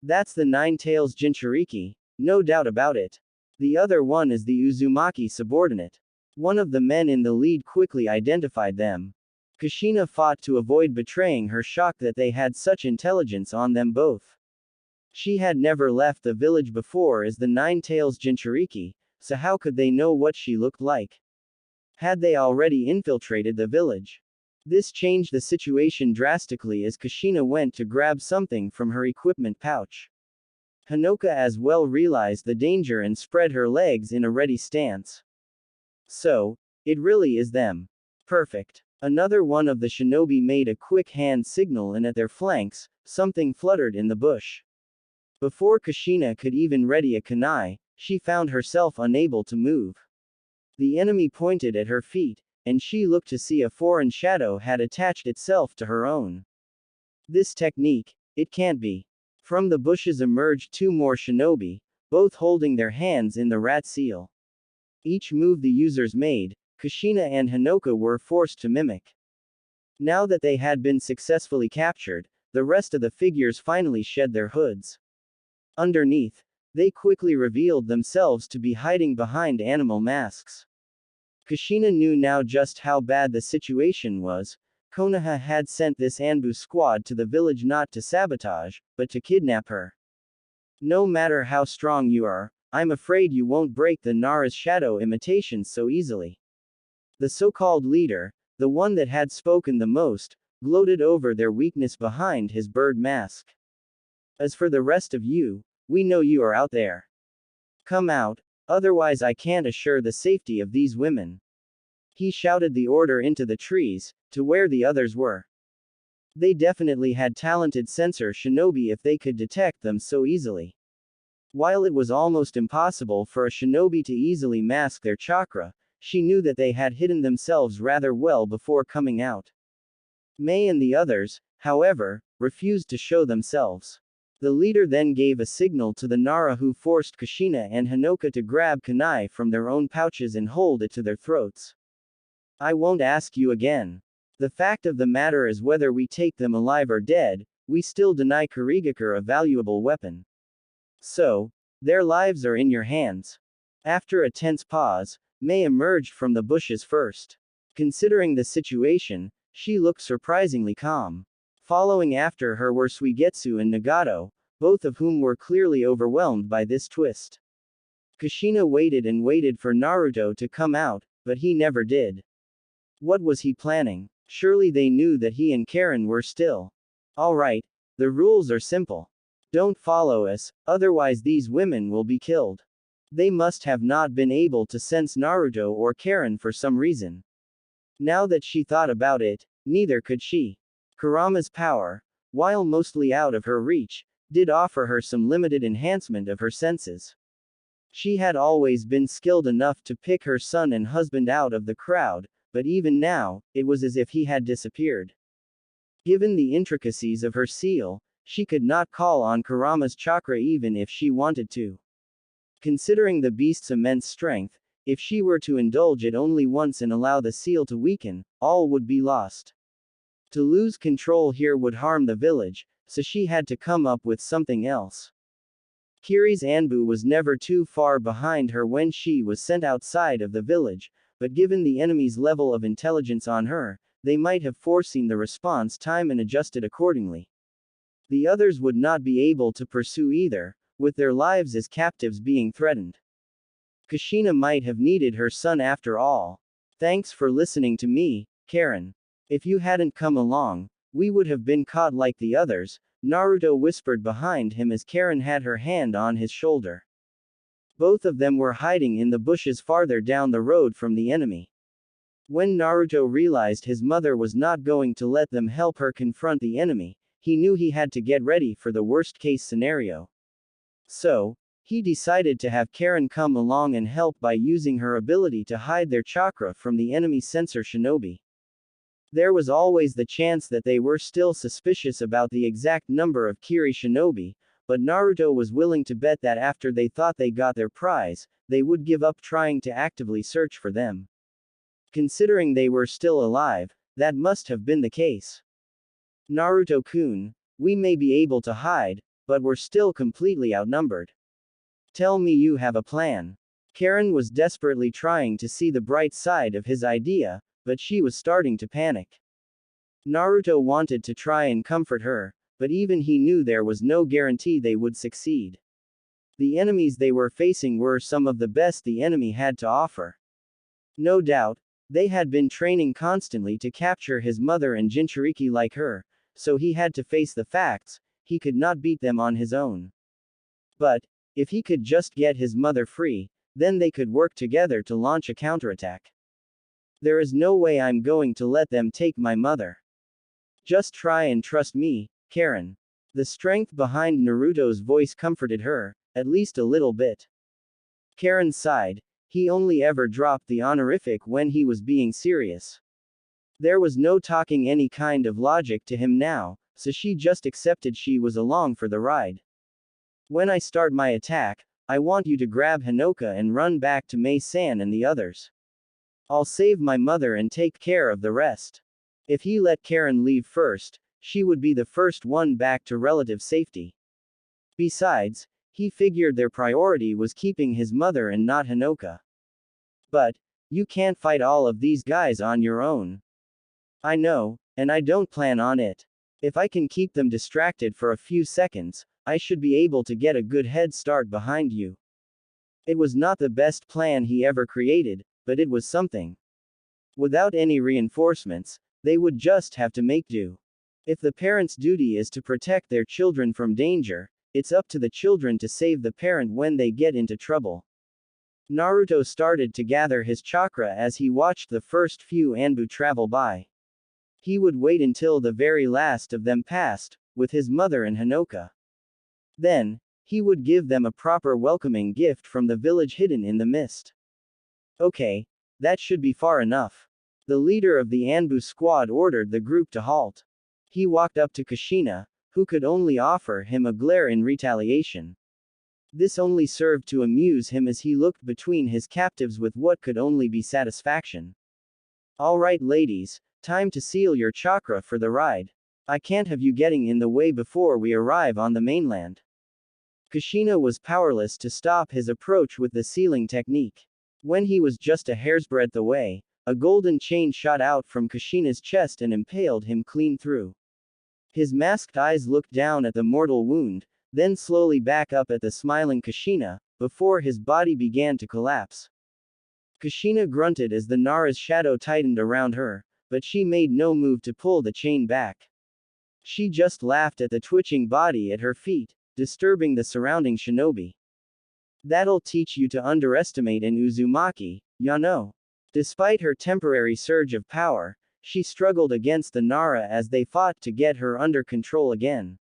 That's the Nine-Tails Jinchuriki, no doubt about it. The other one is the Uzumaki subordinate. One of the men in the lead quickly identified them. Kushina fought to avoid betraying her shock that they had such intelligence on them both. She had never left the village before as the Nine-Tails Jinchuriki, so how could they know what she looked like? Had they already infiltrated the village? This changed the situation drastically as Kushina went to grab something from her equipment pouch. Hinoka as well realized the danger and spread her legs in a ready stance. So, it really is them. Perfect. Another one of the shinobi made a quick hand signal and at their flanks, something fluttered in the bush. Before Kushina could even ready a kunai, she found herself unable to move. The enemy pointed at her feet, and she looked to see a foreign shadow had attached itself to her own. This technique, it can't be. From the bushes emerged two more shinobi, both holding their hands in the rat seal. Each move the users made, Kushina and Hinoka were forced to mimic. Now that they had been successfully captured, the rest of the figures finally shed their hoods. Underneath, they quickly revealed themselves to be hiding behind animal masks. Kushina knew now just how bad the situation was. Konoha had sent this Anbu squad to the village not to sabotage, but to kidnap her. No matter how strong you are, I'm afraid you won't break the Nara's shadow imitations so easily. The so-called leader, the one that had spoken the most, gloated over their weakness behind his bird mask. As for the rest of you, we know you are out there. Come out, otherwise I can't assure the safety of these women. He shouted the order into the trees, to where the others were. They definitely had talented sensor shinobi if they could detect them so easily. While it was almost impossible for a shinobi to easily mask their chakra, she knew that they had hidden themselves rather well before coming out. Mei and the others, however, refused to show themselves. The leader then gave a signal to the Nara who forced Kushina and Hinoka to grab kunai from their own pouches and hold it to their throats. I won't ask you again. The fact of the matter is whether we take them alive or dead, we still deny Kurigakure a valuable weapon. So, their lives are in your hands. After a tense pause, Mei emerged from the bushes first. Considering the situation, she looked surprisingly calm. Following after her were Suigetsu and Nagato, both of whom were clearly overwhelmed by this twist. Kushina waited and waited for Naruto to come out, but he never did. What was he planning? Surely they knew that he and Karen were still. Alright, the rules are simple. Don't follow us, otherwise these women will be killed. They must have not been able to sense Naruto or Karen for some reason. Now that she thought about it, neither could she. Kurama's power, while mostly out of her reach, did offer her some limited enhancement of her senses. She had always been skilled enough to pick her son and husband out of the crowd, but even now, it was as if he had disappeared. Given the intricacies of her seal, she could not call on Kurama's chakra even if she wanted to. Considering the beast's immense strength, if she were to indulge it only once and allow the seal to weaken, all would be lost. To lose control here would harm the village, so she had to come up with something else. Kiri's Anbu was never too far behind her when she was sent outside of the village, but given the enemy's level of intelligence on her, they might have foreseen the response time and adjusted accordingly. The others would not be able to pursue either, with their lives as captives being threatened. Kushina might have needed her son after all. Thanks for listening to me, Karen. If you hadn't come along, we would have been caught like the others, Naruto whispered behind him as Karen had her hand on his shoulder. Both of them were hiding in the bushes farther down the road from the enemy. When Naruto realized his mother was not going to let them help her confront the enemy, he knew he had to get ready for the worst-case scenario. So, he decided to have Karen come along and help by using her ability to hide their chakra from the enemy sensor shinobi. There was always the chance that they were still suspicious about the exact number of Kiri shinobi, but Naruto was willing to bet that after they thought they got their prize, they would give up trying to actively search for them. Considering they were still alive, that must have been the case. Naruto-kun, we may be able to hide, but we're still completely outnumbered. Tell me you have a plan. Karen was desperately trying to see the bright side of his idea, but she was starting to panic. Naruto wanted to try and comfort her, but even he knew there was no guarantee they would succeed. The enemies they were facing were some of the best the enemy had to offer. No doubt, they had been training constantly to capture his mother and Jinchuriki like her, so he had to face the facts, he could not beat them on his own. But, if he could just get his mother free, then they could work together to launch a counterattack. There is no way I'm going to let them take my mother. Just try and trust me, Karen. The strength behind Naruto's voice comforted her, at least a little bit. Karen sighed. He only ever dropped the honorific when he was being serious. There was no talking any kind of logic to him now, so she just accepted she was along for the ride. When I start my attack, I want you to grab Hinoka and run back to Mei-san and the others. I'll save my mother and take care of the rest. If he let Karen leave first, she would be the first one back to relative safety. Besides, he figured their priority was keeping his mother and not Hinoka. But, you can't fight all of these guys on your own. I know, and I don't plan on it. If I can keep them distracted for a few seconds, I should be able to get a good head start behind you. It was not the best plan he ever created, but it was something. Without any reinforcements, they would just have to make do. If the parent's duty is to protect their children from danger, it's up to the children to save the parent when they get into trouble. Naruto started to gather his chakra as he watched the first few Anbu travel by. He would wait until the very last of them passed, with his mother and Hinoka. Then, he would give them a proper welcoming gift from the village hidden in the mist. Okay, that should be far enough. The leader of the Anbu squad ordered the group to halt. He walked up to Kushina, who could only offer him a glare in retaliation. This only served to amuse him as he looked between his captives with what could only be satisfaction. Alright ladies, time to seal your chakra for the ride. I can't have you getting in the way before we arrive on the mainland. Kushina was powerless to stop his approach with the sealing technique. When he was just a hair's breadth away, a golden chain shot out from Kushina's chest and impaled him clean through. His masked eyes looked down at the mortal wound, then slowly back up at the smiling Kushina, before his body began to collapse. Kushina grunted as the Nara's shadow tightened around her, but she made no move to pull the chain back. She just laughed at the twitching body at her feet, disturbing the surrounding shinobi. That'll teach you to underestimate an Uzumaki, Yano. Despite her temporary surge of power, she struggled against the Nara as they fought to get her under control again.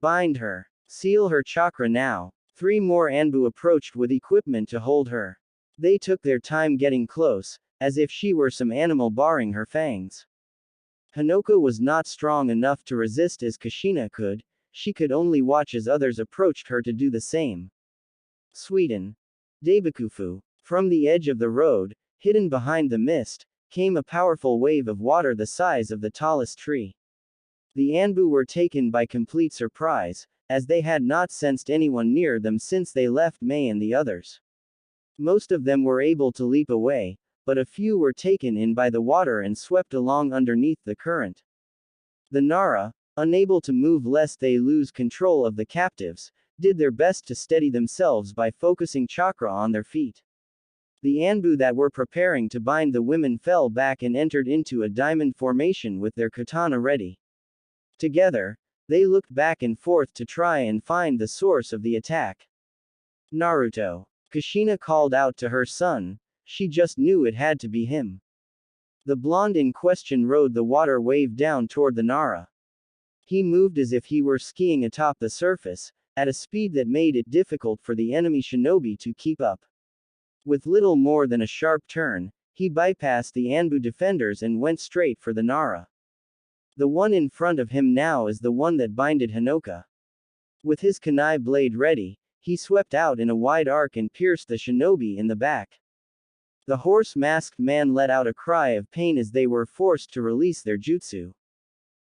Bind her. Seal her chakra now. 3 more Anbu approached with equipment to hold her. They took their time getting close, as if she were some animal baring her fangs. Hinoka was not strong enough to resist as Kushina could, she could only watch as others approached her to do the same. Sweden. Dabakufu. From the edge of the road, hidden behind the mist, came a powerful wave of water the size of the tallest tree. The Anbu were taken by complete surprise, as they had not sensed anyone near them since they left Mei and the others. Most of them were able to leap away, but a few were taken in by the water and swept along underneath the current. The Nara, unable to move lest they lose control of the captives, did their best to steady themselves by focusing chakra on their feet. The Anbu that were preparing to bind the women fell back and entered into a diamond formation with their katana ready. Together, they looked back and forth to try and find the source of the attack. Naruto. Kushina called out to her son, she just knew it had to be him. The blonde in question rode the water wave down toward the Nara. He moved as if he were skiing atop the surface, at a speed that made it difficult for the enemy shinobi to keep up. With little more than a sharp turn, he bypassed the Anbu defenders and went straight for the Nara. The one in front of him now is the one that binded Hinoka. With his kunai blade ready, he swept out in a wide arc and pierced the shinobi in the back. The horse-masked man let out a cry of pain as they were forced to release their jutsu.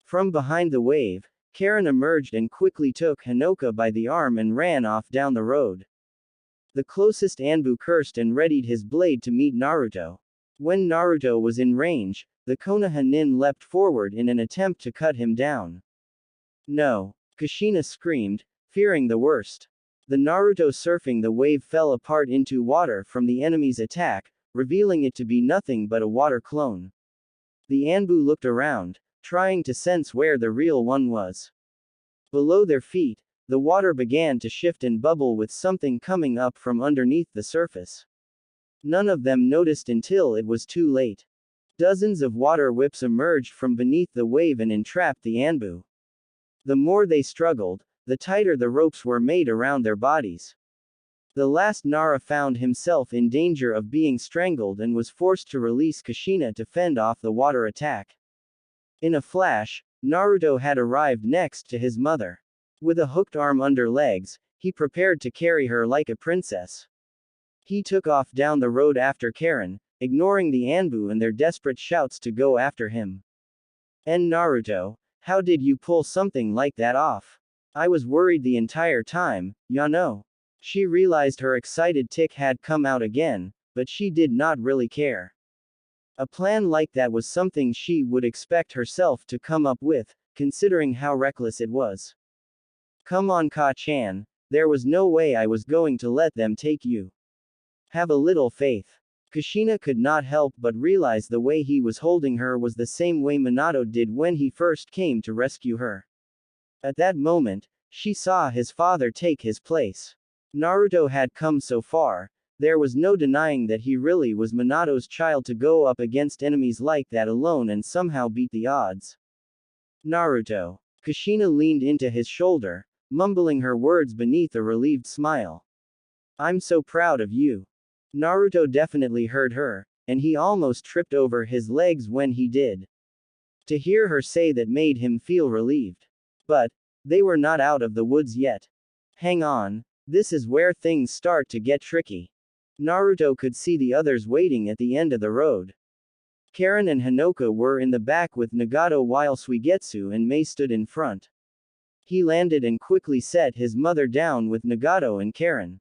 From behind the wave, Karen emerged and quickly took Hinoka by the arm and ran off down the road. The closest Anbu cursed and readied his blade to meet Naruto. When Naruto was in range, the Konoha nin leapt forward in an attempt to cut him down. No! Kushina screamed, fearing the worst. The Naruto surfing the wave fell apart into water from the enemy's attack, revealing it to be nothing but a water clone. The Anbu looked around, trying to sense where the real one was. Below their feet, the water began to shift and bubble with something coming up from underneath the surface. None of them noticed until it was too late. Dozens of water whips emerged from beneath the wave and entrapped the Anbu. The more they struggled, the tighter the ropes were made around their bodies. The last Nara found himself in danger of being strangled and was forced to release Kushina to fend off the water attack. In a flash, Naruto had arrived next to his mother. With a hooked arm under legs, he prepared to carry her like a princess. He took off down the road after Karen, ignoring the Anbu and their desperate shouts to go after him. And Naruto, how did you pull something like that off? I was worried the entire time, ya know. She realized her excited tick had come out again, but she did not really care. A plan like that was something she would expect herself to come up with, considering how reckless it was. Come on Ka-chan, there was no way I was going to let them take you. Have a little faith. Kushina could not help but realize the way he was holding her was the same way Minato did when he first came to rescue her. At that moment, she saw his father take his place. Naruto had come so far, there was no denying that he really was Minato's child to go up against enemies like that alone and somehow beat the odds. Naruto. Kushina leaned into his shoulder, mumbling her words beneath a relieved smile. I'm so proud of you. Naruto definitely heard her, and he almost tripped over his legs when he did. To hear her say that made him feel relieved. But, they were not out of the woods yet. Hang on, this is where things start to get tricky. Naruto could see the others waiting at the end of the road. Karen and Hinoka were in the back with Nagato while Suigetsu and Mei stood in front. He landed and quickly set his mother down with Nagato and Karen.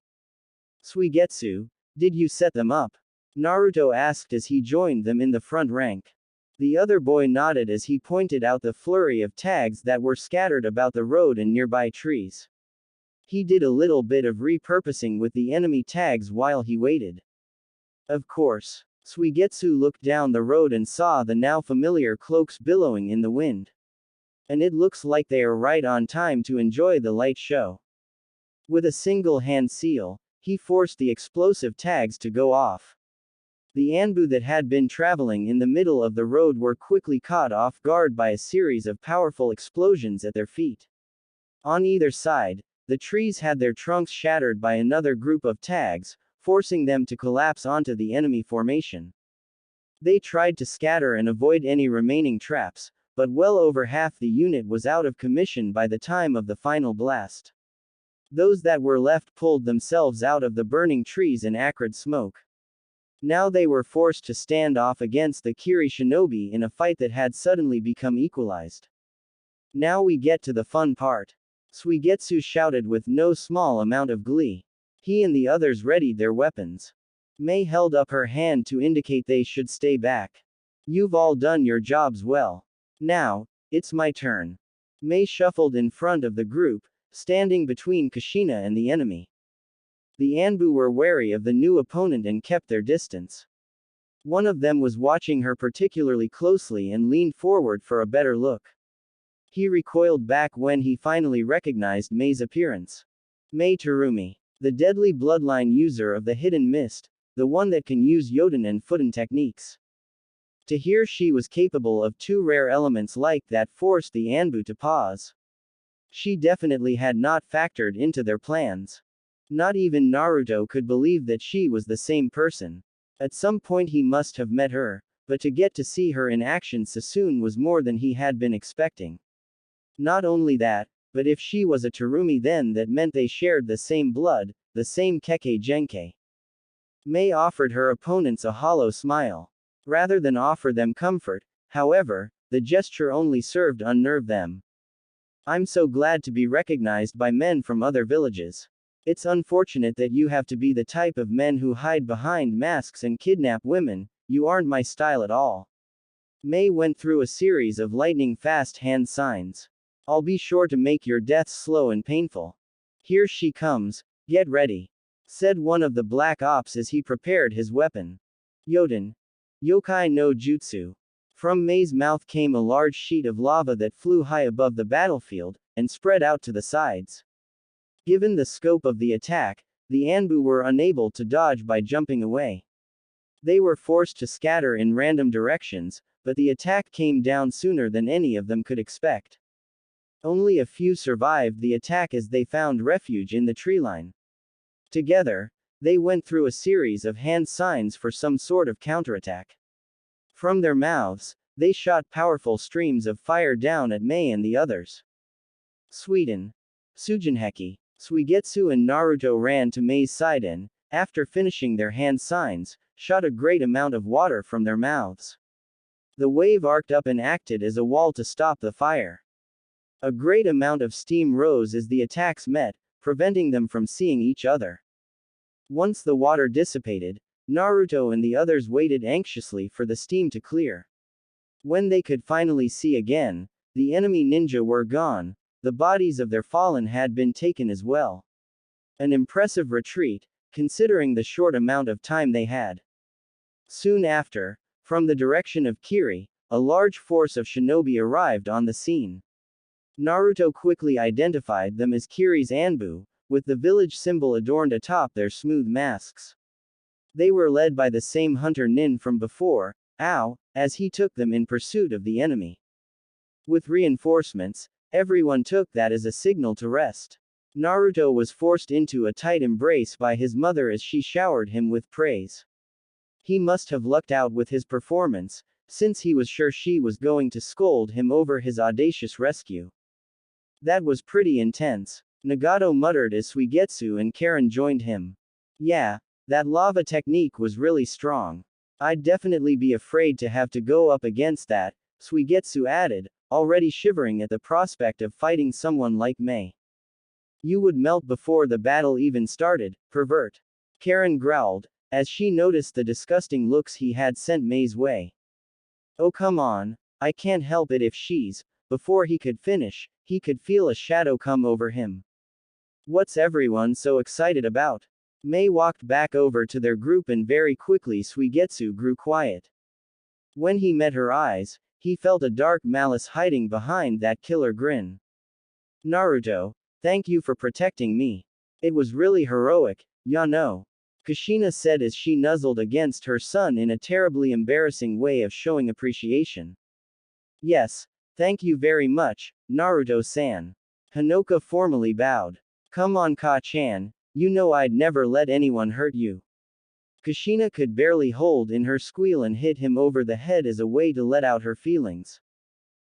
Suigetsu, did you set them up? Naruto asked as he joined them in the front rank. The other boy nodded as he pointed out the flurry of tags that were scattered about the road and nearby trees. He did a little bit of repurposing with the enemy tags while he waited. Of course. Suigetsu looked down the road and saw the now familiar cloaks billowing in the wind. And it looks like they are right on time to enjoy the light show. With a single hand seal, he forced the explosive tags to go off. The Anbu that had been traveling in the middle of the road were quickly caught off guard by a series of powerful explosions at their feet. On either side, the trees had their trunks shattered by another group of tags, forcing them to collapse onto the enemy formation. They tried to scatter and avoid any remaining traps, but well over half the unit was out of commission by the time of the final blast. Those that were left pulled themselves out of the burning trees and acrid smoke. Now they were forced to stand off against the Kiri shinobi in a fight that had suddenly become equalized. Now we get to the fun part. Suigetsu shouted with no small amount of glee. He and the others readied their weapons. Mei held up her hand to indicate they should stay back. You've all done your jobs well. Now, it's my turn. Mei shuffled in front of the group, standing between Kushina and the enemy. The Anbu were wary of the new opponent and kept their distance. One of them was watching her particularly closely and leaned forward for a better look. He recoiled back when he finally recognized Mei's appearance. Mei Terumi, the deadly bloodline user of the Hidden Mist, the one that can use Yoden and Futen techniques. To hear she was capable of two rare elements like that forced the Anbu to pause. She definitely had not factored into their plans. Not even Naruto could believe that she was the same person. At some point he must have met her, but to get to see her in action so soon was more than he had been expecting. Not only that, but if she was a Terumi then that meant they shared the same blood, the same Kekkei Genkei. Mei offered her opponents a hollow smile. Rather than offer them comfort, however, the gesture only served to unnerve them. I'm so glad to be recognized by men from other villages. It's unfortunate that you have to be the type of men who hide behind masks and kidnap women. You aren't my style at all. Mei went through a series of lightning-fast hand signs. I'll be sure to make your deaths slow and painful. Here she comes, get ready, said one of the Black Ops as he prepared his weapon. Yoden. Yokai no Jutsu. From Mei's mouth came a large sheet of lava that flew high above the battlefield, and spread out to the sides. Given the scope of the attack, the Anbu were unable to dodge by jumping away. They were forced to scatter in random directions, but the attack came down sooner than any of them could expect. Only a few survived the attack as they found refuge in the treeline. Together, they went through a series of hand signs for some sort of counterattack. From their mouths, they shot powerful streams of fire down at Mei and the others. Sweden. Sujinheki, Suigetsu and Naruto ran to Mei's side and, after finishing their hand signs, shot a great amount of water from their mouths. The wave arced up and acted as a wall to stop the fire. A great amount of steam rose as the attacks met, preventing them from seeing each other. Once the water dissipated, Naruto and the others waited anxiously for the steam to clear. When they could finally see again, the enemy ninja were gone, the bodies of their fallen had been taken as well. An impressive retreat, considering the short amount of time they had. Soon after, from the direction of Kiri, a large force of shinobi arrived on the scene. Naruto quickly identified them as Kiri's Anbu, with the village symbol adorned atop their smooth masks. They were led by the same hunter Nin from before, Ao, as he took them in pursuit of the enemy. With reinforcements, everyone took that as a signal to rest. Naruto was forced into a tight embrace by his mother as she showered him with praise. He must have lucked out with his performance, since he was sure she was going to scold him over his audacious rescue. That was pretty intense, Nagato muttered as Suigetsu and Karen joined him. Yeah, that lava technique was really strong. I'd definitely be afraid to have to go up against that, Suigetsu added, already shivering at the prospect of fighting someone like Mei. You would melt before the battle even started, pervert. Karen growled, as she noticed the disgusting looks he had sent Mei's way. Oh come on, I can't help it if she's. Before he could finish, he could feel a shadow come over him. What's everyone so excited about? Mei walked back over to their group and very quickly Suigetsu grew quiet. When he met her eyes, he felt a dark malice hiding behind that killer grin. Naruto, thank you for protecting me. It was really heroic, ya know. Kushina said as she nuzzled against her son in a terribly embarrassing way of showing appreciation. Yes, thank you very much, Naruto-san. Hanoka formally bowed. Come on Ka-chan, you know I'd never let anyone hurt you. Kushina could barely hold in her squeal and hit him over the head as a way to let out her feelings.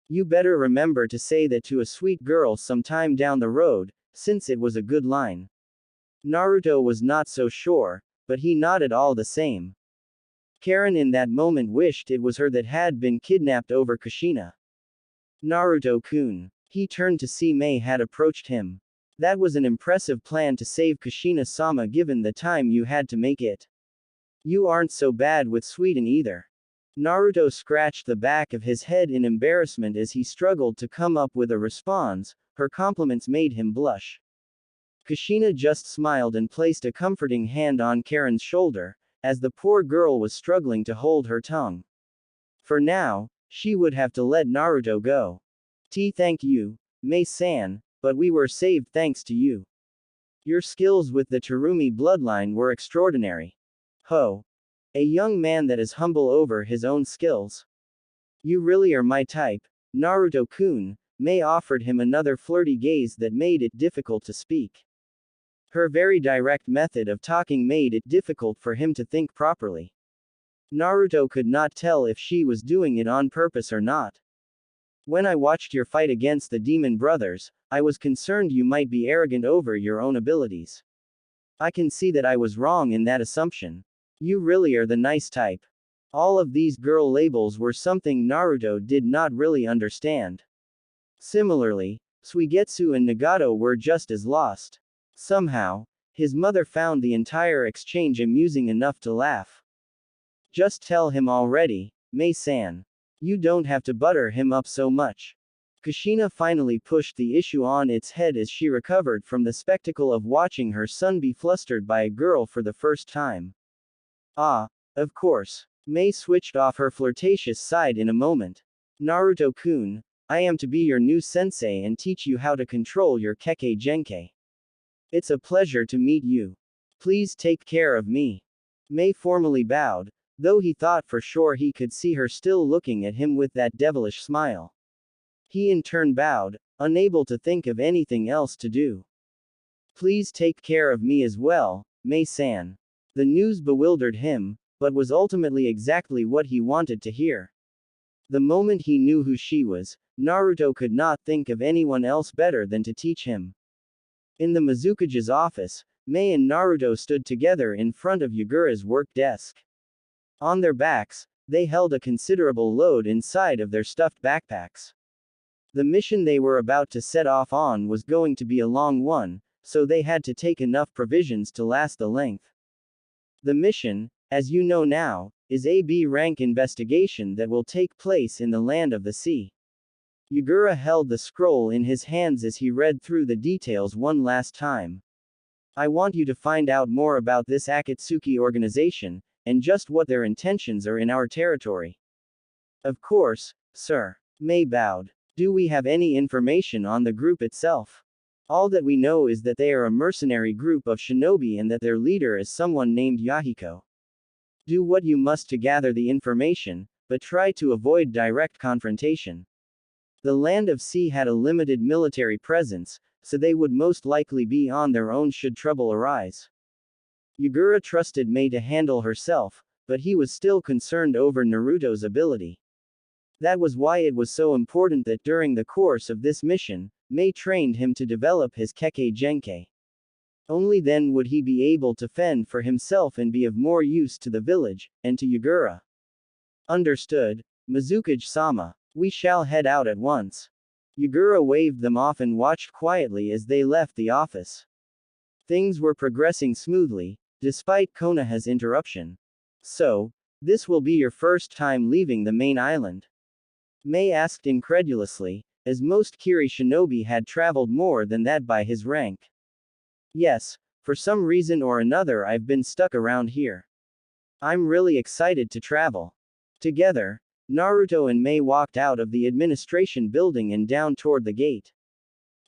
You better remember to say that to a sweet girl sometime down the road, since it was a good line. Naruto was not so sure, but he nodded all the same. Karen in that moment wished it was her that had been kidnapped over Kushina. Naruto-kun. He turned to see Mei had approached him. That was an impressive plan to save Kushina-sama given the time you had to make it. You aren't so bad with Sweden either. Naruto scratched the back of his head in embarrassment as he struggled to come up with a response. Her compliments made him blush. Kushina just smiled and placed a comforting hand on Karen's shoulder, as the poor girl was struggling to hold her tongue. For now, she would have to let Naruto go. Thank you, Mei-san, but we were saved thanks to you. Your skills with the Terumi bloodline were extraordinary. Ho! A young man that is humble over his own skills. You really are my type, Naruto-kun. Mei offered him another flirty gaze that made it difficult to speak. Her very direct method of talking made it difficult for him to think properly. Naruto could not tell if she was doing it on purpose or not. When I watched your fight against the demon brothers, I was concerned you might be arrogant over your own abilities. I can see that I was wrong in that assumption. You really are the nice type. All of these girl labels were something Naruto did not really understand. Similarly, Suigetsu and Nagato were just as lost. Somehow, his mother found the entire exchange amusing enough to laugh. Just tell him already, Mei-san. You don't have to butter him up so much. Kushina finally pushed the issue on its head as she recovered from the spectacle of watching her son be flustered by a girl for the first time. Ah, of course. Mei switched off her flirtatious side in a moment. Naruto-kun, I am to be your new sensei and teach you how to control your Kekkei Genkai. It's a pleasure to meet you. Please take care of me. Mei formally bowed, though he thought for sure he could see her still looking at him with that devilish smile. He in turn bowed, unable to think of anything else to do. Please take care of me as well, Mei-san. The news bewildered him, but was ultimately exactly what he wanted to hear. The moment he knew who she was, Naruto could not think of anyone else better than to teach him. In the Mizukage's office, Mei and Naruto stood together in front of Yagura's work desk. On their backs, they held a considerable load inside of their stuffed backpacks. The mission they were about to set off on was going to be a long one, so they had to take enough provisions to last the length. The mission, as you know now, is a B-rank investigation that will take place in the land of the sea. Yagura held the scroll in his hands as he read through the details one last time. I want you to find out more about this Akatsuki organization, and just what their intentions are in our territory. Of course, sir. Mei bowed. Do we have any information on the group itself? All that we know is that they are a mercenary group of shinobi and that their leader is someone named Yahiko. Do what you must to gather the information, but try to avoid direct confrontation. The land of sea had a limited military presence, so they would most likely be on their own should trouble arise. Yagura trusted Mei to handle herself, but he was still concerned over Naruto's ability. That was why it was so important that during the course of this mission, Mei trained him to develop his Kekkei Genkai. Only then would he be able to fend for himself and be of more use to the village, and to Yagura. Understood, Mizukage-sama. We shall head out at once. Yagura waved them off and watched quietly as they left the office. Things were progressing smoothly, despite Konoha's interruption. So, this will be your first time leaving the main island? Mei asked incredulously, as most Kiri shinobi had traveled more than that by his rank. Yes, for some reason or another I've been stuck around here. I'm really excited to travel. Together, Naruto and Mei walked out of the administration building and down toward the gate.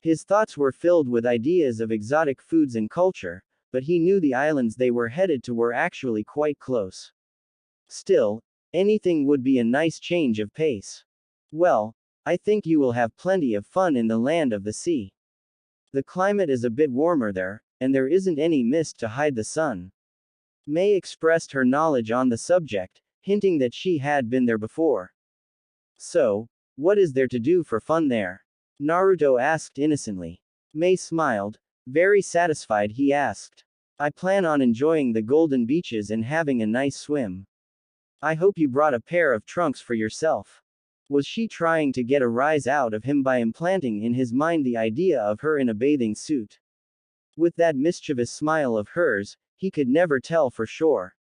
His thoughts were filled with ideas of exotic foods and culture, but he knew the islands they were headed to were actually quite close. Still, anything would be a nice change of pace. Well, I think you will have plenty of fun in the land of the sea. The climate is a bit warmer there, and there isn't any mist to hide the sun. Mei expressed her knowledge on the subject, hinting that she had been there before. So, what is there to do for fun there? Naruto asked innocently. Mei smiled, very satisfied. He asked. I plan on enjoying the golden beaches and having a nice swim. I hope you brought a pair of trunks for yourself. Was she trying to get a rise out of him by implanting in his mind the idea of her in a bathing suit? With that mischievous smile of hers, he could never tell for sure.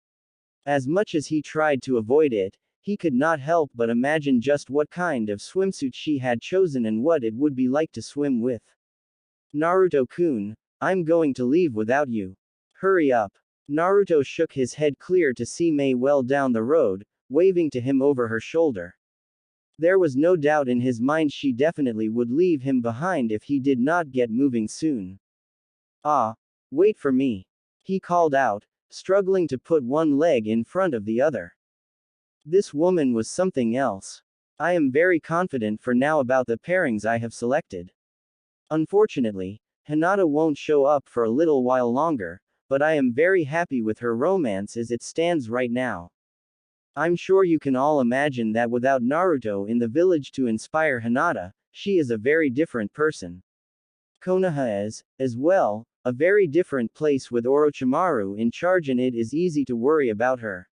As much as he tried to avoid it, He could not help but imagine just what kind of swimsuit she had chosen and what it would be like to swim with. Naruto-kun, I'm going to leave without you. Hurry up. Naruto shook his head clear to see Mei well down the road, waving to him over her shoulder. There was no doubt in his mind she definitely would leave him behind if he did not get moving soon. Ah, wait for me. He called out, struggling to put one leg in front of the other. This woman was something else. I am very confident for now about the pairings I have selected. Unfortunately, Hinata won't show up for a little while longer, but I am very happy with her romance as it stands right now. I'm sure you can all imagine that without Naruto in the village to inspire Hinata, she is a very different person. Konoha is, as well, a very different place with Orochimaru in charge, and it is easy to worry about her.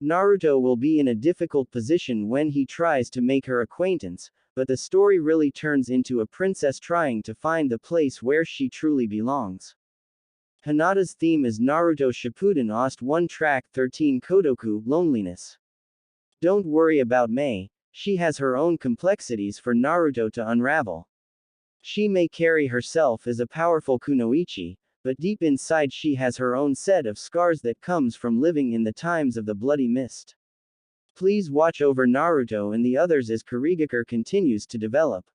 Naruto will be in a difficult position when he tries to make her acquaintance, but the story really turns into a princess trying to find the place where she truly belongs. Hinata's theme is Naruto Shippuden OST 1 Track 13 Kodoku, Loneliness. Don't worry about Mei, she has her own complexities for Naruto to unravel. She may carry herself as a powerful kunoichi, but deep inside she has her own set of scars that comes from living in the times of the Bloody Mist. Please watch over Naruto and the others as Kurigakure continues to develop.